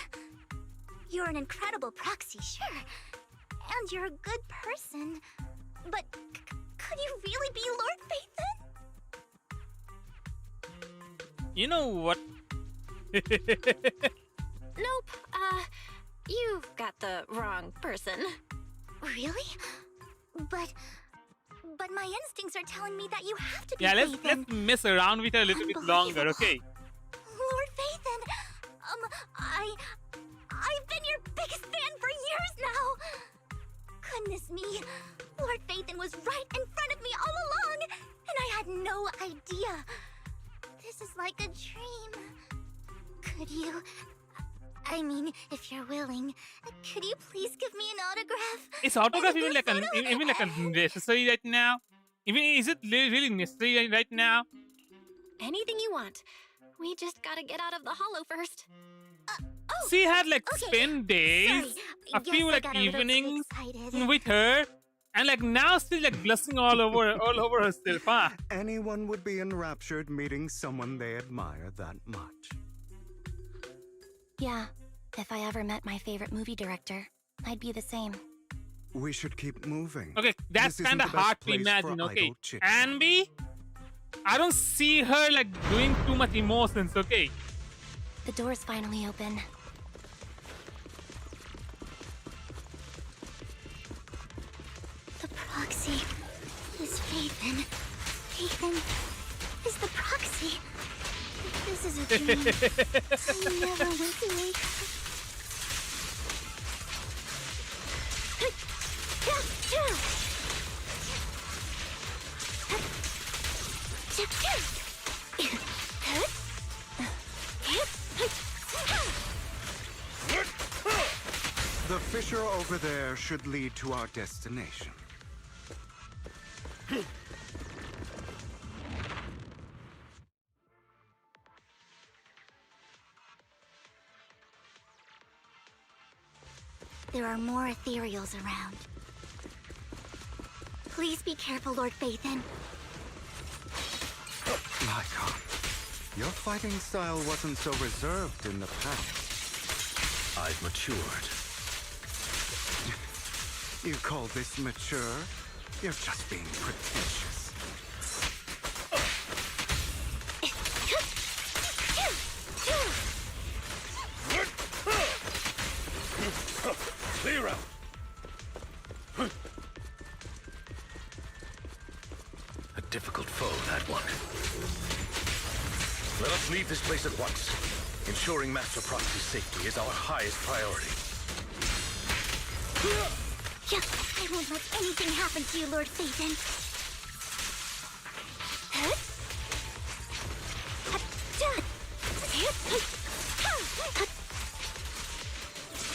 you're an incredible proxy, sure. And you're a good person. But could you really be Lord Phaethon? You know what? Nope. You've got the wrong person. Really? But my instincts are telling me that you have to be Yeah, Phaethon. let's mess around with her a little bit longer, okay? Lord Phaethon, I've been your biggest fan for years now. Goodness me, Lord Phaethon was right in front of me all along, and I had no idea. This is like a dream. Could you? I mean, if you're willing, could you please give me an autograph? Is autograph even like a necessary right now? Even is it really necessary right now? Anything you want. We just gotta get out of the hollow first. She had like spent days, a few like evenings with her, and like now still like blushing all over herself, huh? Anyone would be enraptured meeting someone they admire that much. Yeah, if I ever met my favorite movie director, I'd be the same. We should keep moving. Okay, that's This kind of isn't the best hard to place imagine, for okay? idle chit. Anby, I don't see her like doing too much emotions, okay? The door's finally open. Ethan. Ethan is the proxy. This is a dream. I never want to wake up. The fissure over there should lead to our destination. There are more ethereals around. Please be careful, Lord Phaethon. Lycaon, your fighting style wasn't so reserved in the past. I've matured. You call this mature? You're just being pretentious. Clear out! A difficult foe, that one. Let us leave this place at once. Ensuring Master Proxy's safety is our highest priority. Yeah, I won't let anything happen to you, Lord Phaethon.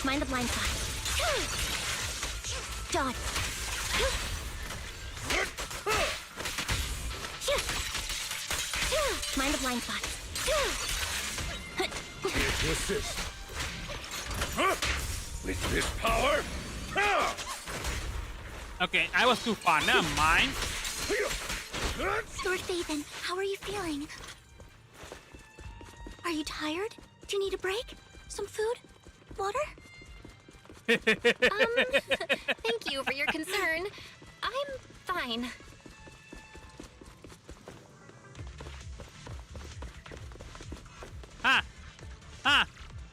Mind the blind spot. Dodge. Mind the blind spot. Here to assist. With this power. Okay, I was too far. Never mind. Lord Phaethon, how are you feeling? Are you tired? Do you need a break? Some food? Water? Thank you for your concern. I'm fine.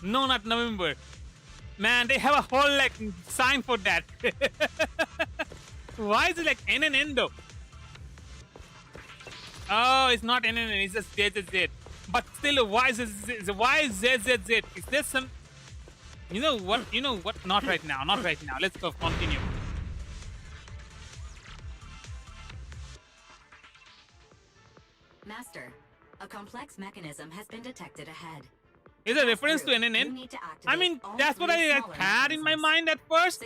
No, not November. Man, they have a whole like sign for that. Why is it like N and N though? Oh, it's not N and N, it's just Z, Z, Z. But still, why is Z, Z, Z? Is there some... You know what? You know what? Not right now. Not right now. Let's go continue. Master, a complex mechanism has been detected ahead. Is a reference to NNN? I mean, that's what I like, had in my mind at first.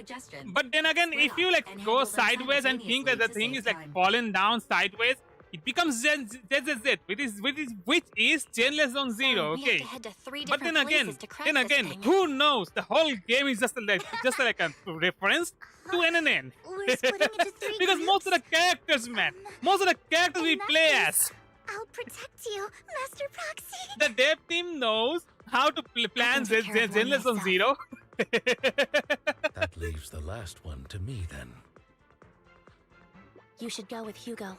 But then again, if you like go sideways and think that the thing is like fallen down sideways, it becomes Z, which is Zenless Zone 0. Okay. But then again, who knows? The whole game is just like a reference to NNN. Because most of the characters, man, most of the characters we play as. I'll protect you, Master Proxy. The dev team knows how to plan Zenless Zone 0. That leaves the last one to me, then. You should go with Hugo.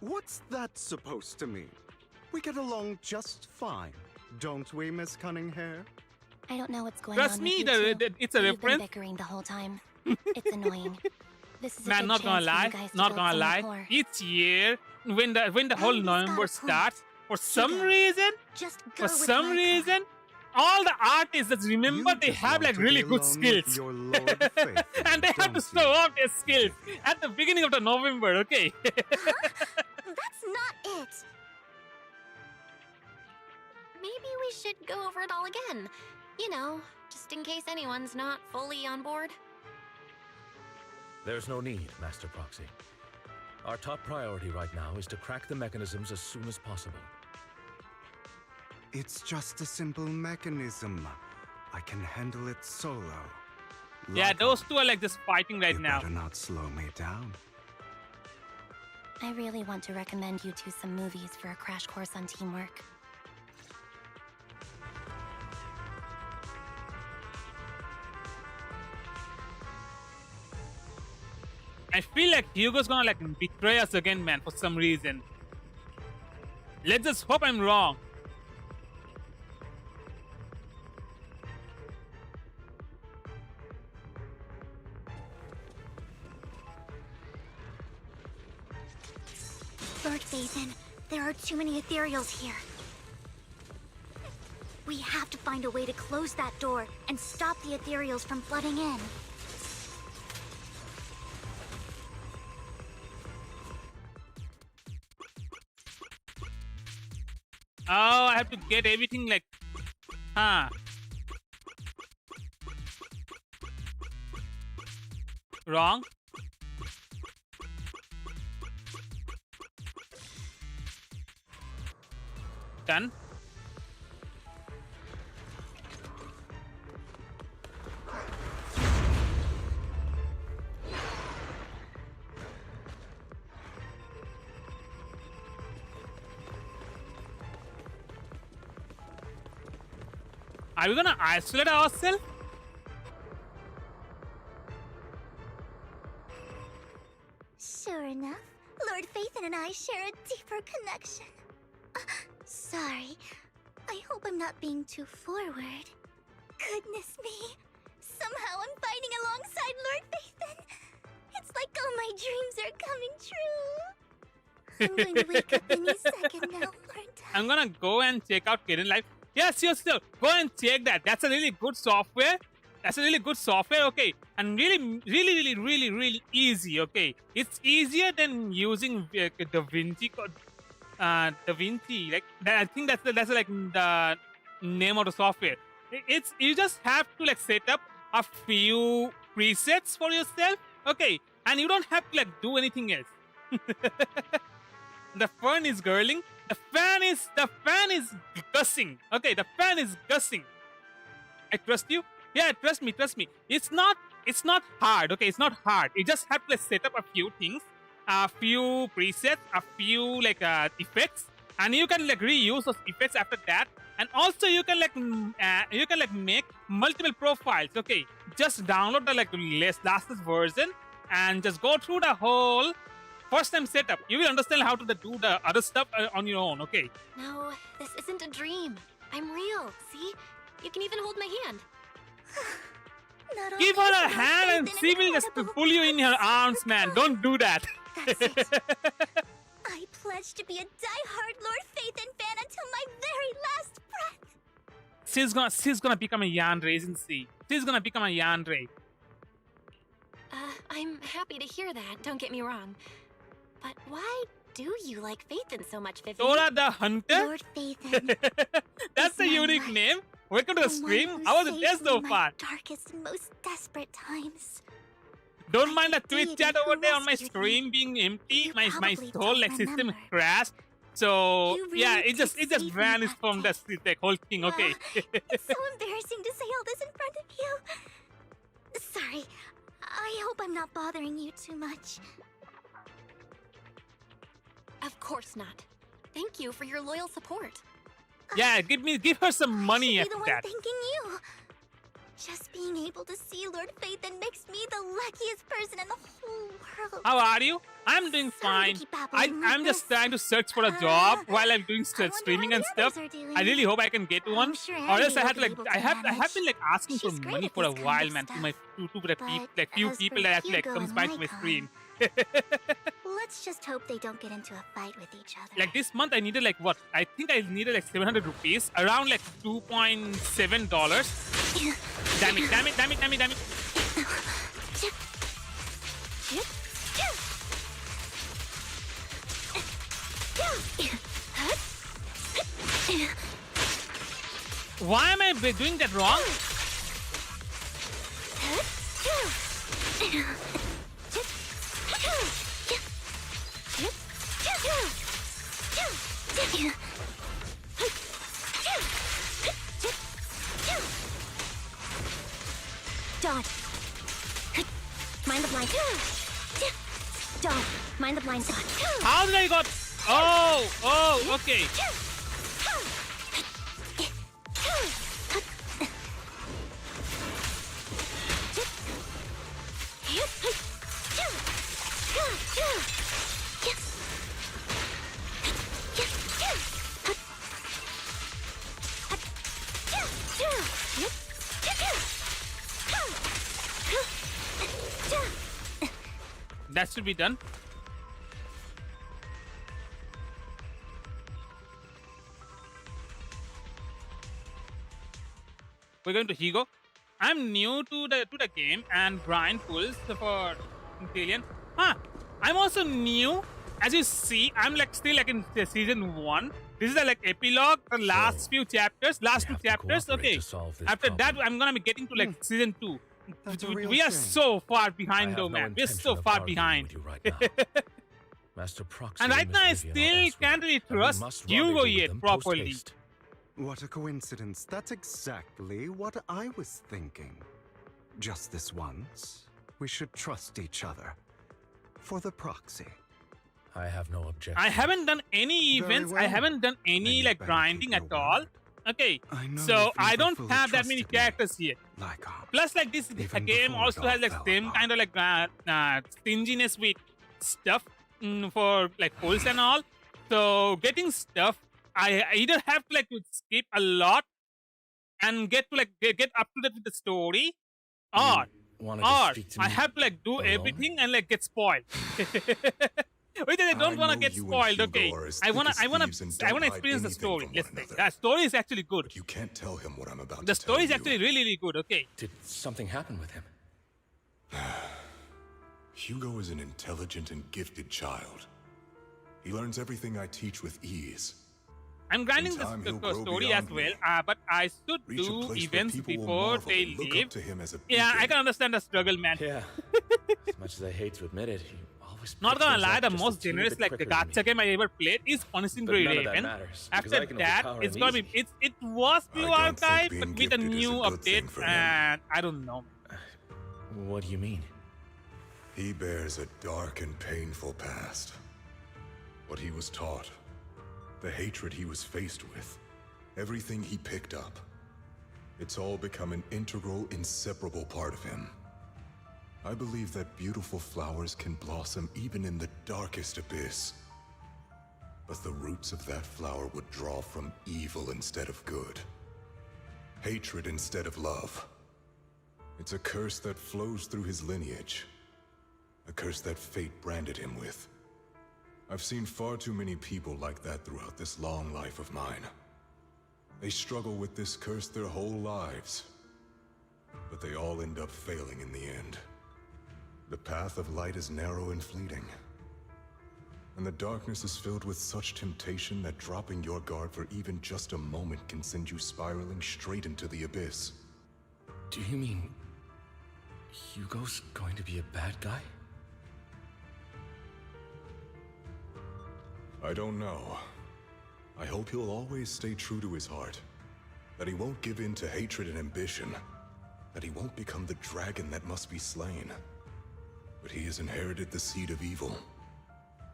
What's that supposed to mean? We get along just fine, don't we, Miss Cunninghair? I don't know what's going Trust on me, with you two. it's a You've reference. been bickering the whole time. It's annoying. This is a Man, good not gonna chance for you lie, guys to not build gonna some lie. rapport. Each year, when the whole November starts, for some reason, all the artists that remember they have like really good skills, and they have to show off their skills at the beginning of the November. Okay. That's not it. Maybe we should go over it all again. You know, just in case anyone's not fully on board. There's no need, Master Proxy. Our top priority right now is to crack the mechanisms as soon as possible. It's just a simple mechanism. I can handle it solo. Yeah, those two are like just fighting right now. Better not slow me down. I really want to recommend you two some movies for a crash course on teamwork. I feel like Hugo's gonna like betray us again, man, for some reason. Let's just hope I'm wrong. too many ethereals here. We have to find a way to close that door and stop the ethereals from flooding in. Oh, I have to get everything like... Huh. Wrong. Done. Are we gonna isolate ourselves? Sure enough, Lord Phaethon and I share a deeper connection. Sorry. I hope I'm not being too forward. Goodness me. Somehow I'm fighting alongside Lord Phaethon. It's like all my dreams are coming true. I'm going to wake up any second now, aren't I? I'm gonna go and check out Kitten Life. Yes, sure. Go and check that. That's a really good software. Okay. And really easy, okay. It's easier than using DaVinci Code. DaVinci, like I think that's like the name of the software. It's you just have to like set up a few presets for yourself, okay, and you don't have to like do anything else. The fun is girling. The fan is gushing. Okay, the fan is gushing. I trust you. Yeah, trust me. It's not hard. Okay, it's not hard. You just have to like, set up a few things, a few presets, a few like effects, and you can like reuse those effects after that. And also you can make multiple profiles. Okay, just download the like latest version and just go through the whole first time setup. You will understand how to do the other stuff on your own. Okay. No, this isn't a dream. I'm real. See, you can even hold my hand. Give her a hand and she will just pull you in her arms, man. Don't do that. That's it. I pledge to be a die-hard Lord Phaethon fan until my very last breath. She's gonna become a yandere, isn't she? She's gonna become a yandere. I'm happy to hear that. Don't get me wrong. But why do you like Phaethon so much, Vivian? Dora the Hunter? Lord Phaethon. That's a unique name. Welcome to the stream. How was it there so far? Darkest and most desperate times. Don't mind the Twitch chat over there on my stream being empty. My whole like system crashed. So yeah, it just vanished from the whole thing. Okay. It's so embarrassing to say all this in front of you. Sorry. I hope I'm not bothering you too much. Of course not. Thank you for your loyal support. Yeah, give her some money I after should be the one that. thanking you. Just being able to see Lord Phaethon makes me the luckiest person in the whole world. How are you? I'm doing fine. I'm just trying to search for a job while I'm doing streaming and stuff. I really hope I can get one. Or else I have to like I have been like asking for money for a while, man. To my few people that actually like comes by to my stream. Let's just hope they don't get into a fight with each other. Like this month, I needed like what? I think I needed like 700 rupees, around like $2.7. Damn it. Why am I doing that wrong? Dodge. Mind the blind. Dodge. Mind the blind. Dodge. How did I got? Oh, okay. That should be done. we're going to Hugo. I'm new to the game and grind pulls for Alien. I'm also new. As you see, I'm like still like in season 1. This is a like epilogue, the last few chapters, last 2 chapters. Okay. After that, I'm gonna be getting to like season 2. We are so far behind though, man. We're so far behind. Master Proxy And right now, I still can't really trust Hugo yet properly. What a coincidence. That's exactly what I was thinking. Just this once, we should trust each other. For the proxy. I have no objection. I haven't done any events. I haven't done any like grinding at all. Okay, so I don't have that many characters yet. Plus, like this game also has like same kind of like stinginess with stuff for like pulls and all. So getting stuff, I either have to like skip a lot and get to like get up to date with the story, or I have to like do everything and like get spoiled. Wait, I don't want to get spoiled. Okay, I wanna experience the story. Let's say that story is actually good. But you can't tell him what I'm about The to tell story is you. actually really good. Okay. Did something happen with him? Hugo is an intelligent and gifted child. He learns everything I teach with ease. I'm grinding In time, the he'll grow story as beyond well, me. but I should Reach a do place where events people will before marvel they and look up leave. to him as a Yeah, I beacon. can understand the struggle, man. Yeah. As much as I hate to admit it, he always Not picks gonna things lie, up the just a most teeny generous bit like the quicker than me. gacha game I ever played is Punishing But Grey none of that Raven. matters, because After I can that, overpower it's him gonna be easy. it was blue I don't think archive, being but with a gifted is new a good thing update, for him. and I don't know. What do you mean? He bears a dark and painful past. What he was taught, the hatred he was faced with, everything he picked up. It's all become an integral, inseparable part of him. I believe that beautiful flowers can blossom even in the darkest abyss. But the roots of that flower would draw from evil instead of good. Hatred instead of love. It's a curse that flows through his lineage. A curse that fate branded him with. I've seen far too many people like that throughout this long life of mine. They struggle with this curse their whole lives. But they all end up failing in the end. The path of light is narrow and fleeting. And the darkness is filled with such temptation that dropping your guard for even just a moment can send you spiraling straight into the abyss. Do you mean Hugo's going to be a bad guy? I don't know. I hope he'll always stay true to his heart. That he won't give in to hatred and ambition. That he won't become the dragon that must be slain. But he has inherited the seed of evil.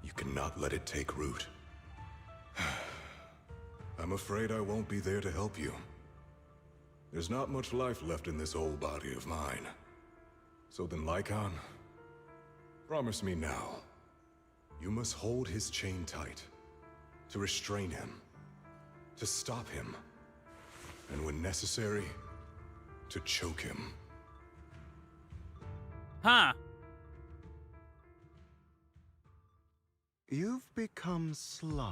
You cannot let it take root. I'm afraid I won't be there to help you. There's not much life left in this old body of mine. So then, Lycaon, promise me now. You must hold his chain tight. To restrain him. To stop him. And when necessary, to choke him. Huh. You've become slow.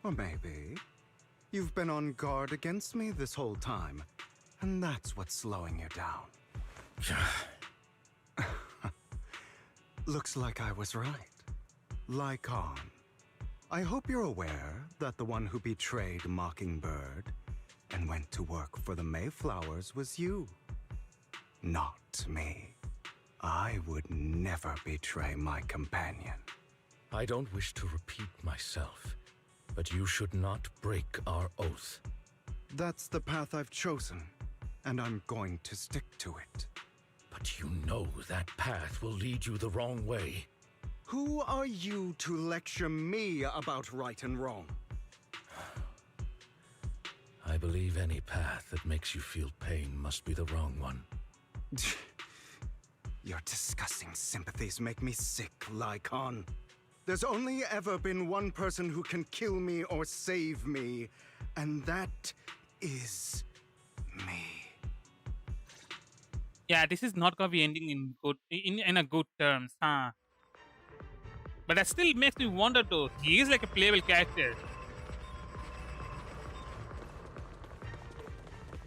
Or maybe you've been on guard against me this whole time, and that's what's slowing you down. Looks like I was right. Lycaon. I hope you're aware that the one who betrayed Mockingbird and went to work for the Mayflowers was you. Not me. I would never betray my companion. I don't wish to repeat myself, but you should not break our oath. That's the path I've chosen, and I'm going to stick to it. But you know that path will lead you the wrong way. Who are you to lecture me about right and wrong? I believe any path that makes you feel pain must be the wrong one. Your disgusting sympathies make me sick, Lycaon. There's only ever been one person who can kill me or save me, and that is me. Yeah, this is not gonna be ending in good in a good terms, huh? But that still makes me wonder though. He is like a playable character.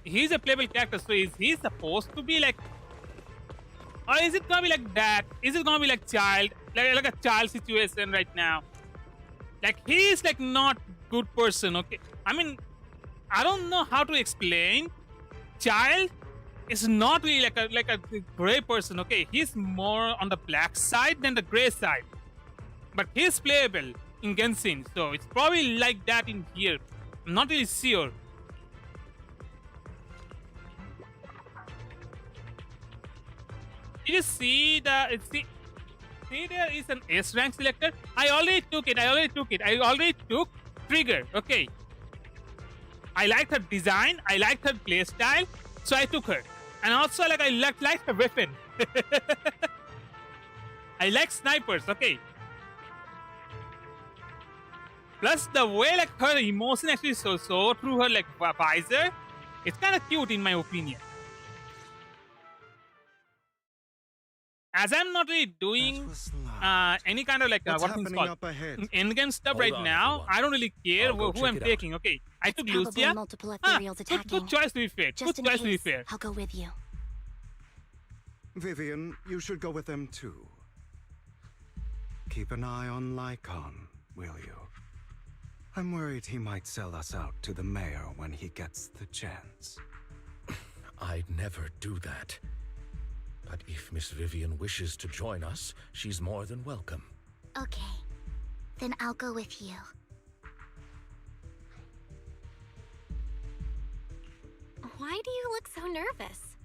he's a playable character, so is he supposed to be like, or is it gonna be like that? Is it gonna be like like a child situation right now? Like he's like not good person, okay? I mean, I don't know how to explain. Child is not really like a gray person, okay? He's more on the black side than the gray side, but he's playable in Genshin, so it's probably like that in here. I'm not really sure. Did you see the see there is an S rank selector? I already took it. I already took Trigger. Okay. I liked her design. I liked her playstyle, so I took her. And also, like I liked her weapon. I like snipers. Okay. Plus the way like her emotion actually so through her like visor, it's kind of cute in my opinion. As I'm not really doing any kind of like what things called in-game stuff right now, I don't really care who I'm taking. Okay, I took Lucia. Good choice to be fair. Just Good choice to be fair. I'll go with you. Vivian, you should go with them too. Keep an eye on Lycaon, will you? I'm worried he might sell us out to the mayor when he gets the chance. I'd never do that. But if Miss Vivian wishes to join us, she's more than welcome. Okay. Then I'll go with you. Why do you look so nervous?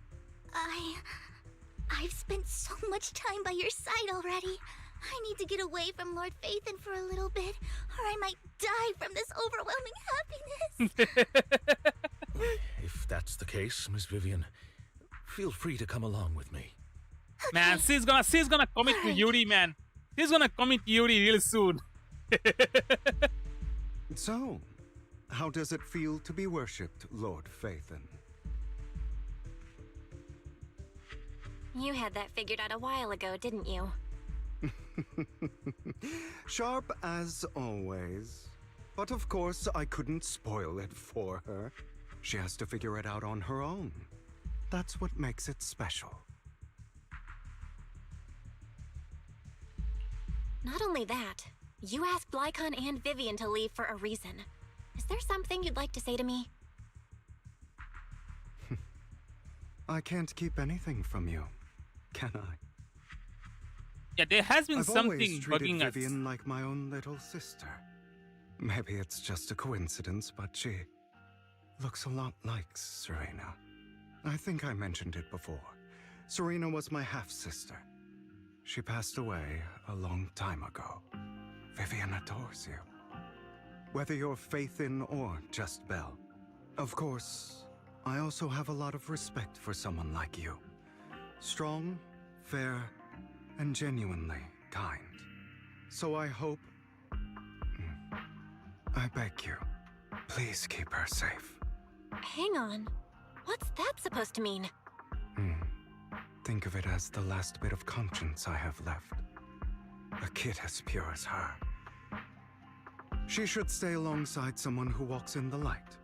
I've spent so much time by your side already. I need to get away from Lord Phaethon for a little bit, or I might die from this overwhelming happiness. If that's the case, Miss Vivian, feel free to come along with me. Man, she's gonna commit to Yuri, man. She's gonna commit Yuri real soon. So, how does it feel to be worshipped, Lord Phaethon? You had that figured out a while ago, didn't you? Sharp as always. But of course, I couldn't spoil it for her. She has to figure it out on her own. That's what makes it special. Not only that, you asked Lycaon and Vivian to leave for a reason. Is there something you'd like to say to me? I can't keep anything from you, can I? Yeah, there has been I've something always treated bugging us. Vivian like my own little sister. Maybe it's just a coincidence, but she looks a lot like Serena. I think I mentioned it before. Serena was my half-sister. She passed away a long time ago. Vivian adores you. Whether you're Phaethon or just Belle. Of course, I also have a lot of respect for someone like you. Strong, fair, and genuinely kind. So I hope... I beg you, please keep her safe. Hang on. What's that supposed to mean? Think of it as the last bit of conscience I have left. A kid as pure as her. She should stay alongside someone who walks in the light.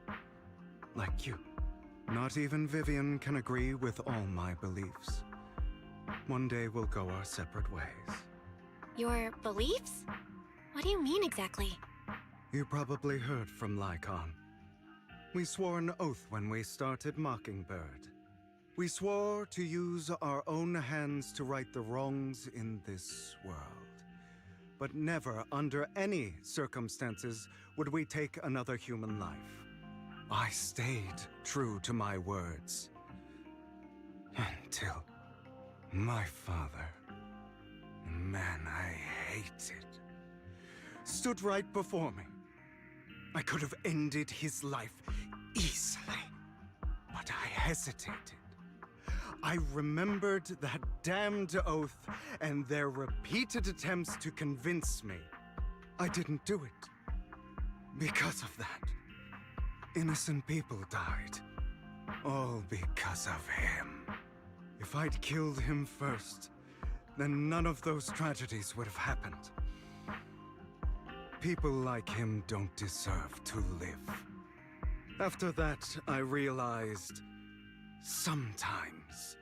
Like you. Not even Vivian can agree with all my beliefs. One day we'll go our separate ways. Your beliefs? What do you mean exactly? You probably heard from Lycaon. We swore an oath when we started Mockingbird. We swore to use our own hands to right the wrongs in this world. But never, under any circumstances, would we take another human life. I stayed true to my words. Until my father, the man I hated, stood right before me. I could have ended his life easily, but I hesitated. I remembered that damned oath and their repeated attempts to convince me. I didn't do it. Because of that, innocent people died. All because of him. If I'd killed him first, then none of those tragedies would have happened. People like him don't deserve to live. After that, I realized sometimes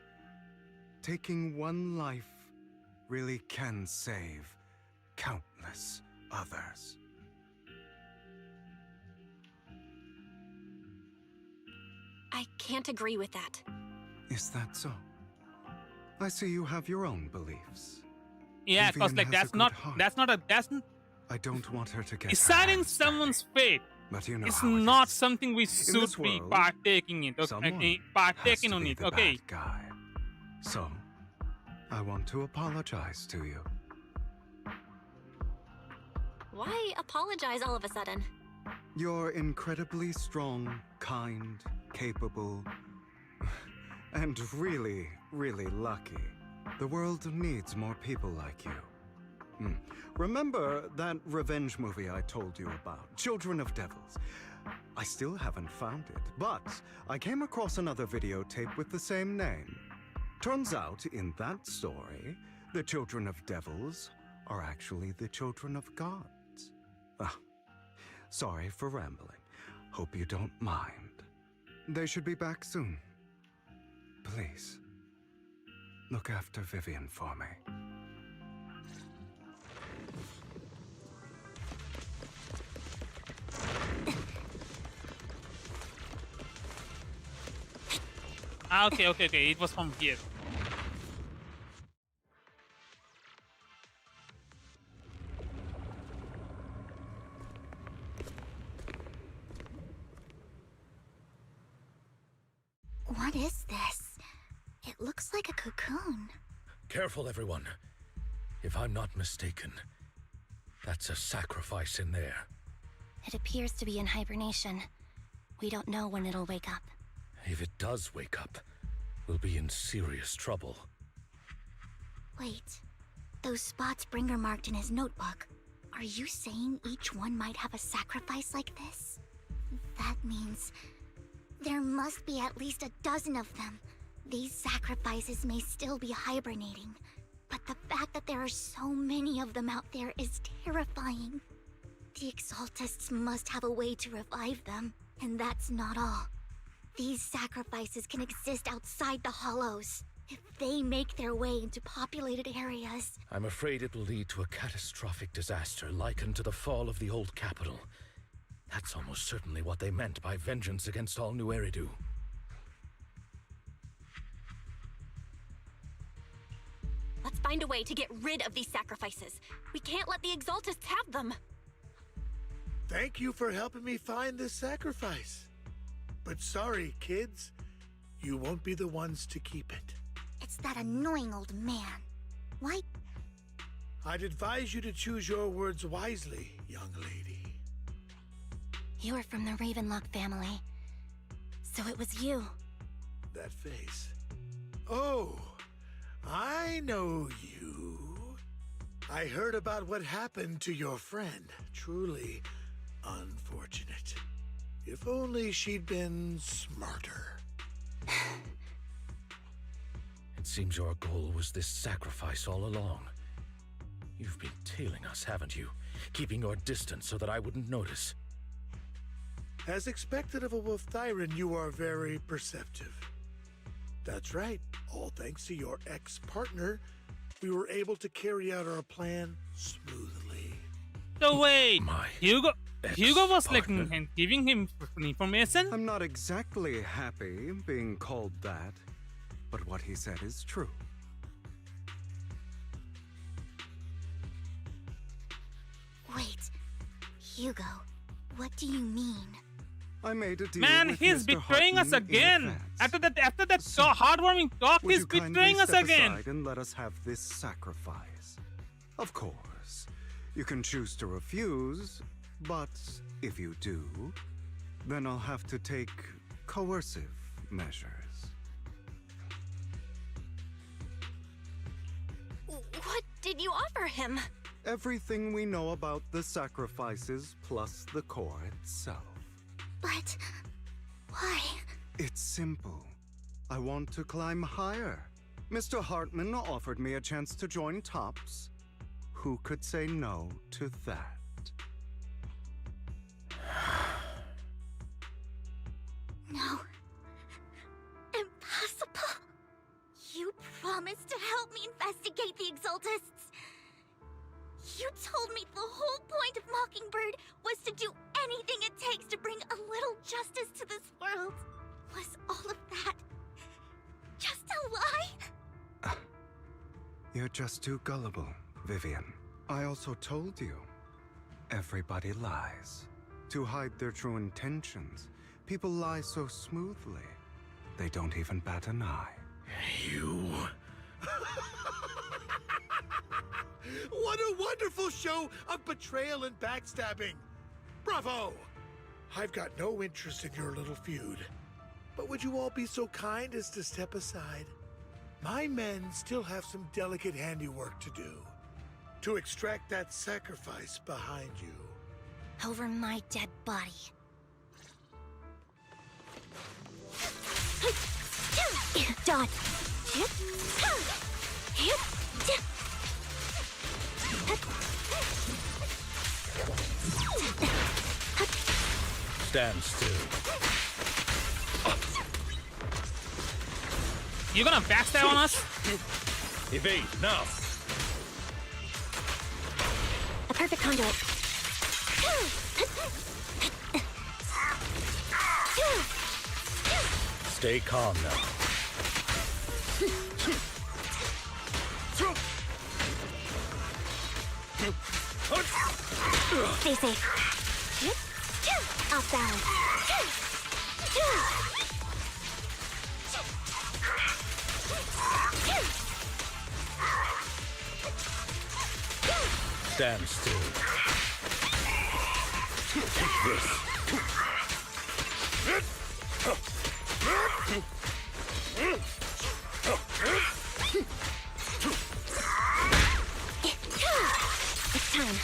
taking one life really can save countless others. I can't agree with that. Is that so? I see you have your own beliefs. Yeah, cause Vivian like has a good heart. I don't want her to get deciding hurt. someo's fate But you know is how it not is. something we In should this be world, partaking in. someone Okay, has partaking to on be it. the Okay. bad guy. So, I want to apologize to you. Why apologize all of a sudden? You're incredibly strong, kind, capable, and really, really lucky. The world needs more people like you. Remember that revenge movie I told you about, Children of Devils? I still haven't found it, but I came across another videotape with the same name. Turns out, in that story, the Children of Devils are actually the children of gods. Sorry for rambling. Hope you don't mind. They should be back soon. Please, look after Vivian for me. Okay. It was from here. What is this? It looks like a cocoon. Careful, everyone. If I'm not mistaken, that's a sacrifice in there. It appears to be in hibernation. We don't know when it'll wake up. If it does wake up, we'll be in serious trouble. Wait, those spots Bringer marked in his notebook. Are you saying each one might have a sacrifice like this? That means there must be at least a dozen of them. These sacrifices may still be hibernating, but the fact that there are so many of them out there is terrifying. The Exaltists must have a way to revive them, and that's not all. These sacrifices can exist outside the Hollows. If they make their way into populated areas... I'm afraid it will lead to a catastrophic disaster likened to the fall of the old capital. That's almost certainly what they meant by vengeance against all New Eridu. Let's find a way to get rid of these sacrifices. We can't let the Exaltists have them. Thank you for helping me find this sacrifice. But sorry, kids. You won't be the ones to keep it. It's that annoying old man. Why? I'd advise you to choose your words wisely, young lady. You're from the Ravenlock family. So it was you. That face. Oh, I know you. I heard about what happened to your friend. Truly unfortunate. If only she'd been smarter. It seems your goal was this sacrifice all along. You've been tailing us, haven't you? Keeping your distance so that I wouldn't notice. As expected of a wolf Thyran, you are very perceptive. That's right. All thanks to your ex-partner, we were able to carry out our plan smoothly. So wait, Hugo was like giving him information? I'm not exactly happy being called that, but what he said is true. Wait, Hugo, what do you mean? I made a deal Man, with he's Mr. betraying us Hartman in again. advance. After that so heartwarming talk, Would he's you kindly betraying us step again. aside and let us have this sacrifice? Of course, you can choose to refuse, but if you do, then I'll have to take coercive measures. What did you offer him? Everything we know about the sacrifices plus the core itself. But why? It's simple. I want to climb higher. Mr. Hartman offered me a chance to join Tops. Who could say no to that? No. Impossible. You promised to help me investigate the Exaltists. You told me the whole point of Mockingbird was to do anything it takes to bring a little justice to this world. Was all of that just a lie? You're just too gullible, Vivian. I also told you, everybody lies. To hide their true intentions, people lie so smoothly, they don't even bat an eye. You... What a wonderful show of betrayal and backstabbing! Bravo! I've got no interest in your little feud. But would you all be so kind as to step aside? My men still have some delicate handiwork to do. To extract that sacrifice behind you. Over my dead body. Done. Stand still. You gonna backstab on us? Evade now. A perfect conduit. Stay calm now. Stay safe. Off balance. Stand still. Take this. It's time.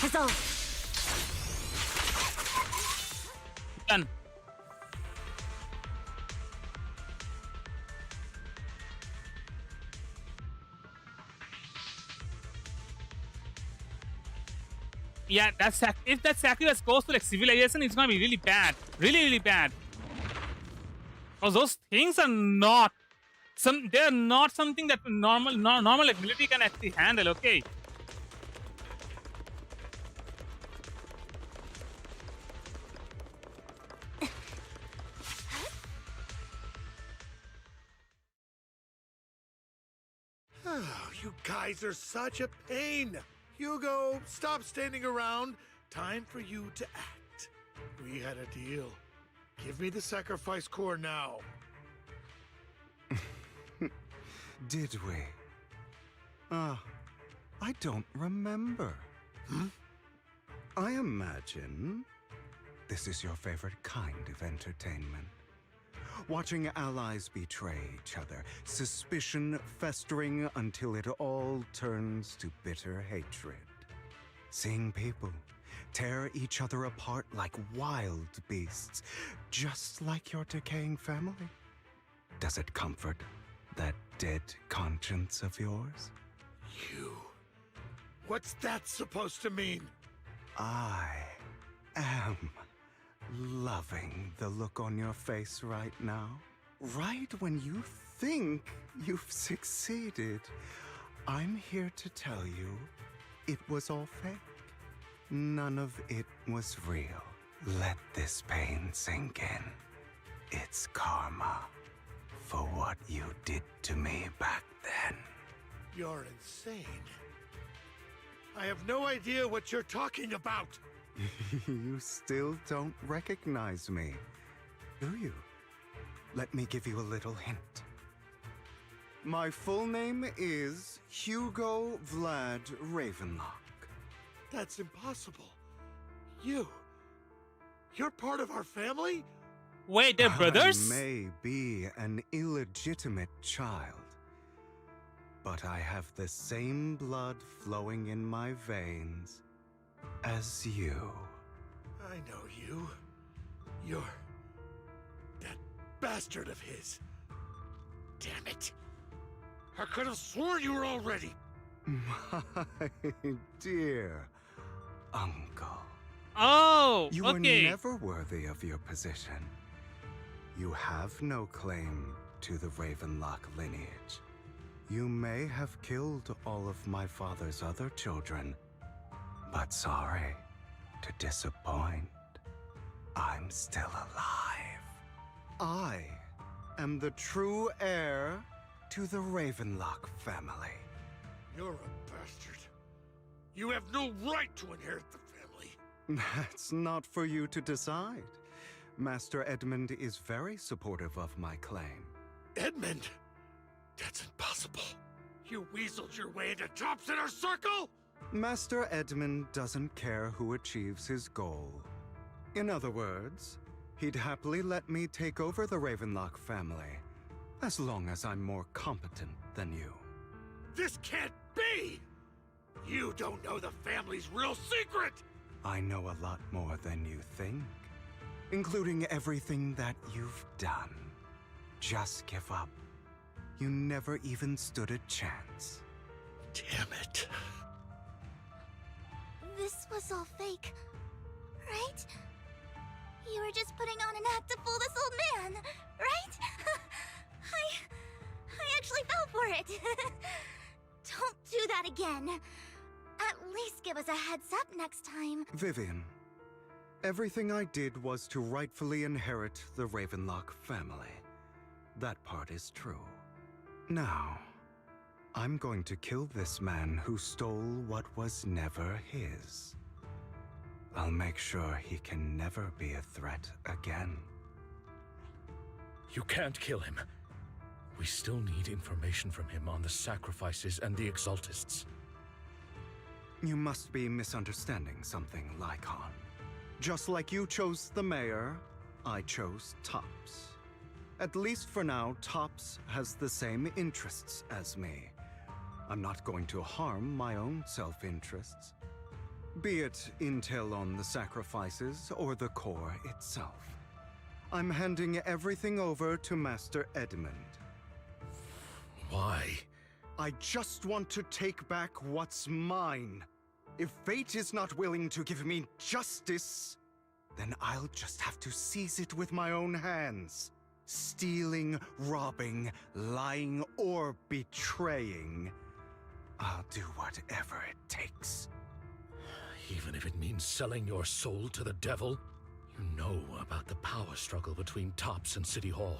Resolve. Done. Yeah, if that sacrifice goes to like civilization, it's gonna be really bad. Really bad. Because those things are not they're not something that normal like military can actually handle, okay? You guys are such a pain. Hugo, stop standing around. Time for you to act. We had a deal. Give me the sacrifice core now. Did we? I don't remember. I imagine this is your favorite kind of entertainment. Watching allies betray each other, suspicion festering until it all turns to bitter hatred. Seeing people tear each other apart like wild beasts, just like your decaying family. Does it comfort that dead conscience of yours? You... What's that supposed to mean? I am loving the look on your face right now. Right when you think you've succeeded, I'm here to tell you it was all fake. None of it was real. Let this pain sink in. It's karma for what you did to me back then. You're insane. I have no idea what you're talking about. You still don't recognize me, do you? Let me give you a little hint. My full name is Hugo Vlad Ravenlock. That's impossible. You're part of our family? Wait, they're brothers? I may be an illegitimate child, but I have the same blood flowing in my veins as you. I know you. You're that bastard of his. Damn it. I could have sworn you were already. My dear uncle. Oh, You okay. are never worthy of your position. You have no claim to the Ravenlock lineage. You may have killed all of my father's other children, but sorry to disappoint. I'm still alive. I am the true heir to the Ravenlock family. You're a bastard. You have no right to inherit the family. That's not for you to decide. Master Edmund is very supportive of my claim. Edmund? That's impossible. You weaseled your way into Top's inner circle? Master Edmund doesn't care who achieves his goal. In other words, he'd happily let me take over the Ravenlock family, as long as I'm more competent than you. This can't be! You don't know the family's real secret! I know a lot more than you think, including everything that you've done. Just give up. You never even stood a chance. Damn it. This was all fake, right? You were just putting on an act to fool this old man, right? I actually fell for it. Don't do that again. At least give us a heads up next time. Vivian, everything I did was to rightfully inherit the Ravenlock family. That part is true. Now, I'm going to kill this man who stole what was never his. I'll make sure he can never be a threat again. You can't kill him. We still need information from him on the sacrifices and the Exaltists. You must be misunderstanding something, Lycaon. Just like you chose the mayor, I chose Tops. At least for now, Tops has the same interests as me. I'm not going to harm my own self-interests. Be it intel on the sacrifices or the core itself. I'm handing everything over to Master Edmund. Why? I just want to take back what's mine. If fate is not willing to give me justice, then I'll just have to seize it with my own hands. Stealing, robbing, lying, or betraying. I'll do whatever it takes. Even if it means selling your soul to the devil? You know about the power struggle between Tops and City Hall.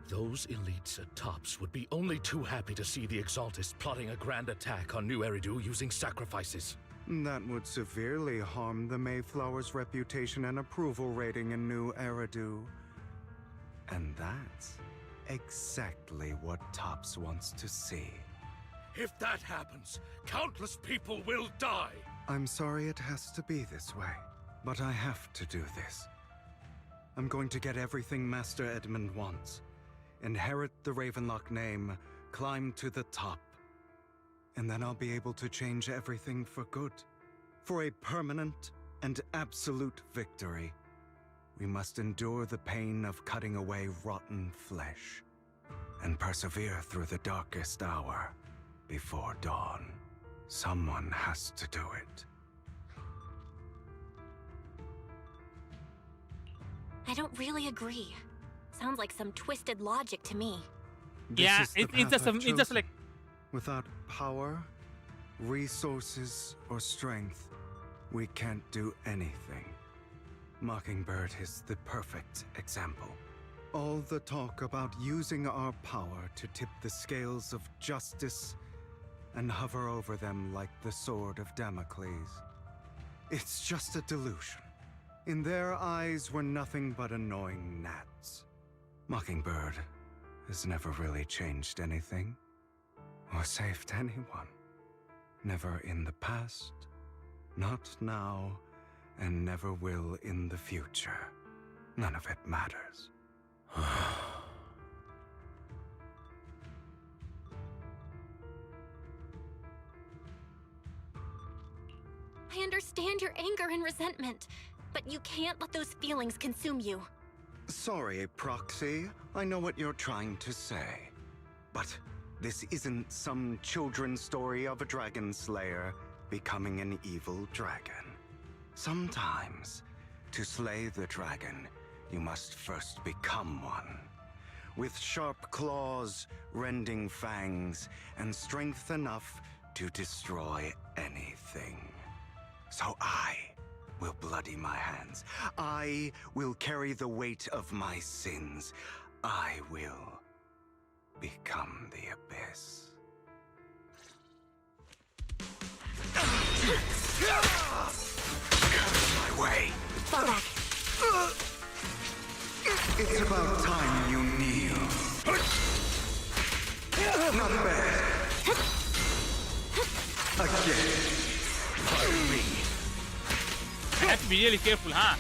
Those elites at Tops would be only too happy to see the Exaltists plotting a grand attack on New Eridu using sacrifices. That would severely harm the Mayflower's reputation and approval rating in New Eridu. And that's exactly what Tops wants to see. If that happens, countless people will die! I'm sorry it has to be this way, but I have to do this. I'm going to get everything Master Edmund wants. Inherit the Ravenlock name, climb to the top. And then I'll be able to change everything for good. For a permanent and absolute victory. We must endure the pain of cutting away rotten flesh. And persevere through the darkest hour before dawn. Someone has to do it. I don't really agree. Sounds like some twisted logic to me. Yeah, This is the it's path I've just chosen. like Without power, resources, or strength, we can't do anything. Mockingbird is the perfect example. All the talk about using our power to tip the scales of justice and hover over them like the sword of Damocles. It's just a delusion. In their eyes, we're nothing but annoying gnats. Mockingbird has never really changed anything, or saved anyone. Never in the past, not now, and never will in the future. None of it matters. I understand your anger and resentment, but you can't let those feelings consume you. Sorry, Proxy. I know what you're trying to say. But This isn't some children's story of a dragon slayer becoming an evil dragon. Sometimes, to slay the dragon, you must first become one. With sharp claws, rending fangs, and strength enough to destroy anything. So I will bloody my hands. I will carry the weight of my sins. I will become the abyss. My way. Fall back. It's about time you kneel. Not bad. Again. Pardon me. I have to be really careful, huh?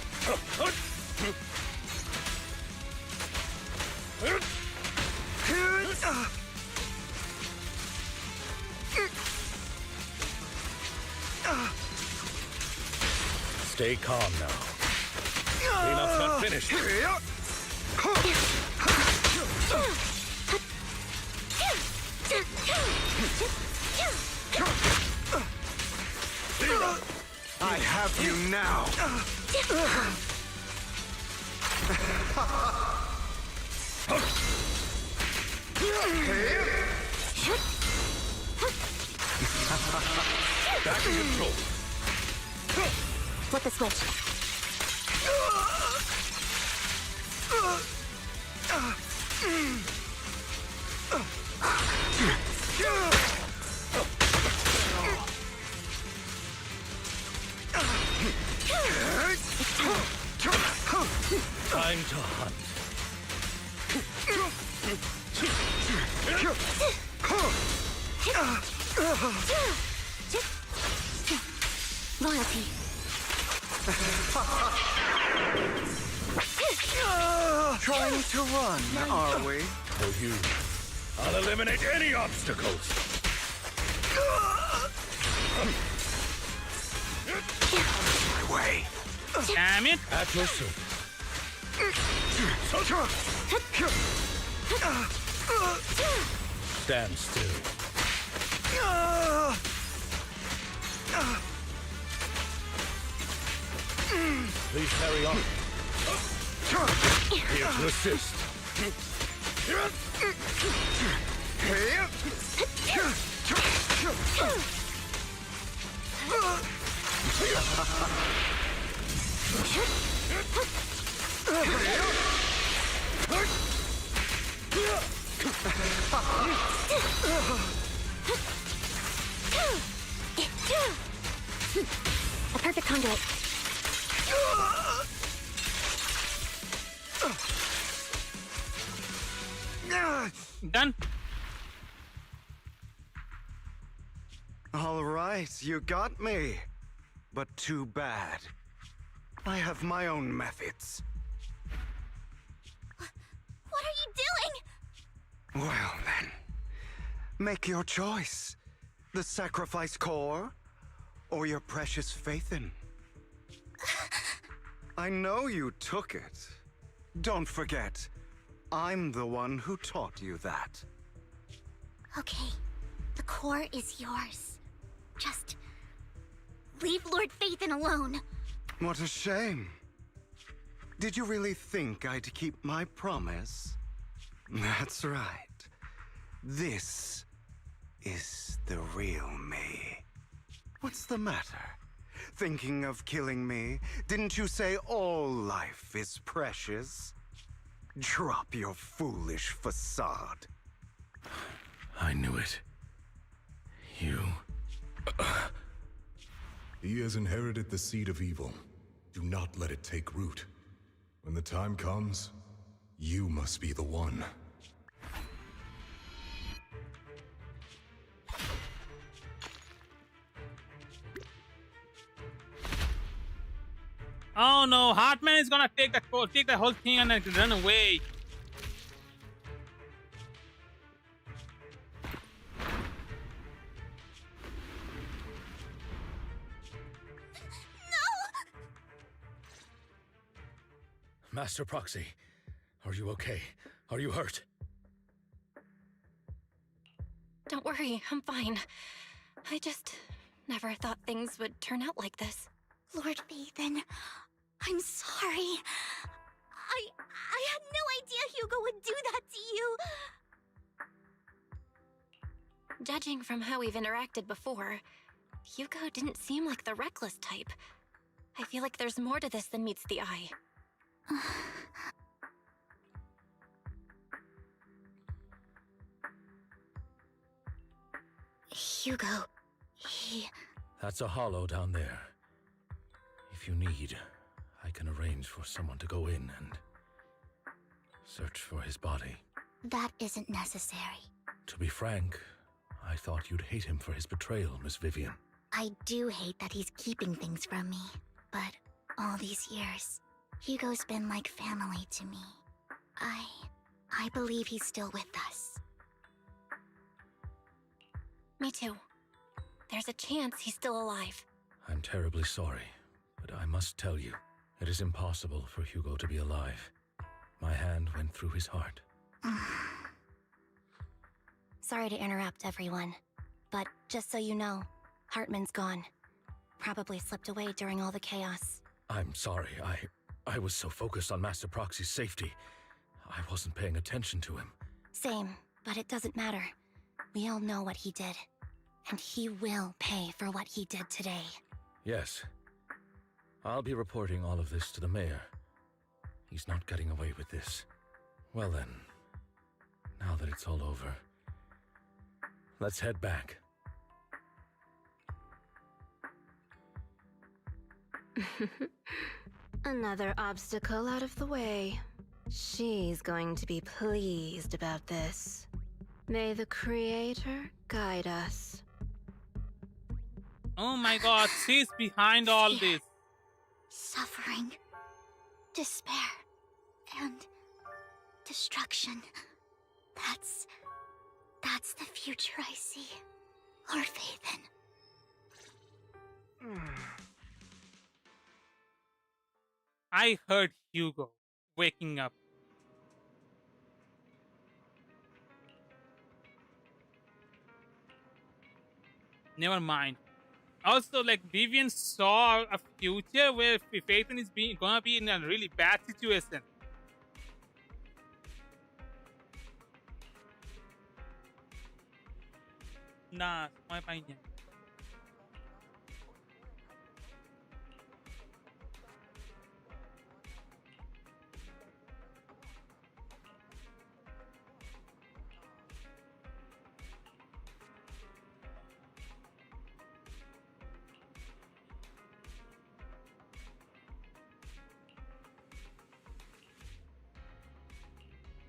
Stay calm now. Cleanup's not finished. I have you now. Back in control. Flip the switch. Time to hunt. Loyalty. Trying to run, are we? For you, I'll eliminate any obstacles. My way. Damn it! At your service. Stand still. Please carry on. Here to assist. A perfect conduit. Done. All right, you got me. But too bad. I have my own methods. What are you doing? Well then, make your choice. The sacrifice core, or your precious Phaethon. I know you took it. Don't forget, I'm the one who taught you that. Okay, the core is yours. Just leave Lord Phaethon alone. What a shame. Did you really think I'd keep my promise? That's right. This is the real me. What's the matter? Thinking of killing me? Didn't you say all life is precious? Drop your foolish facade. I knew it. You... He has inherited the seed of evil. Do not let it take root. When the time comes, you must be the one. Oh no, Hartman is gonna take the whole thing and then run away. Master Proxy, are you okay? Are you hurt? Don't worry, I'm fine. I just never thought things would turn out like this. Lord Phaethon, I'm sorry. I had no idea Hugo would do that to you. Judging from how we've interacted before, Hugo didn't seem like the reckless type. I feel like there's more to this than meets the eye. Hugo, That's a hollow down there. If you need, I can arrange for someone to go in and search for his body. that isn't necessary. To be frank, I thought you'd hate him for his betrayal, Miss Vivian. I do hate that he's keeping things from me, but all these years, Hugo's been like family to me. I believe he's still with us. Me too. There's a chance he's still alive. I'm terribly sorry, but I must tell you, it is impossible for Hugo to be alive. My hand went through his heart. Sorry to interrupt, everyone. But just so you know, Hartman's gone. Probably slipped away during all the chaos. I'm sorry, I was so focused on Master Proxy's safety, I wasn't paying attention to him. Same, but it doesn't matter. We all know what he did. And he will pay for what he did today. Yes. I'll be reporting all of this to the mayor. He's not getting away with this. Well then, now that it's all over, let's head back. Another obstacle out of the way. She's going to be pleased about this. May the Creator guide us. Oh my god, she's behind all this. Suffering, despair, and destruction. That's the future I see. Lord Phaethon. I heard Hugo waking up. Never mind. Also, like, Vivian saw a future where Phaethon is gonna be in a really bad situation. Nah, my opinion.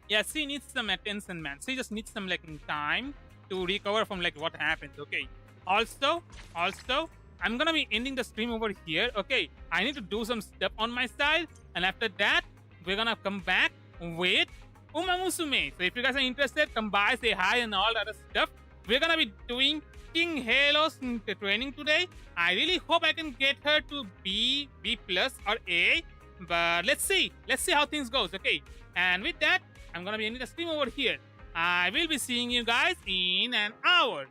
Yeah, she needs some attention, man. She just needs some like time to recover from like what happened. Okay. Also, I'm gonna be ending the stream over here. Okay. I need to do some stuff on my side, and after that, we're gonna come back with Uma Musume. So if you guys are interested, come by, say hi, and all that other stuff. We're gonna be doing King Halo's training today. I really hope I can get her to B plus or A. But let's see how things goes. Okay. And with that, I'm gonna be ending the stream over here. I will be seeing you guys in an hour.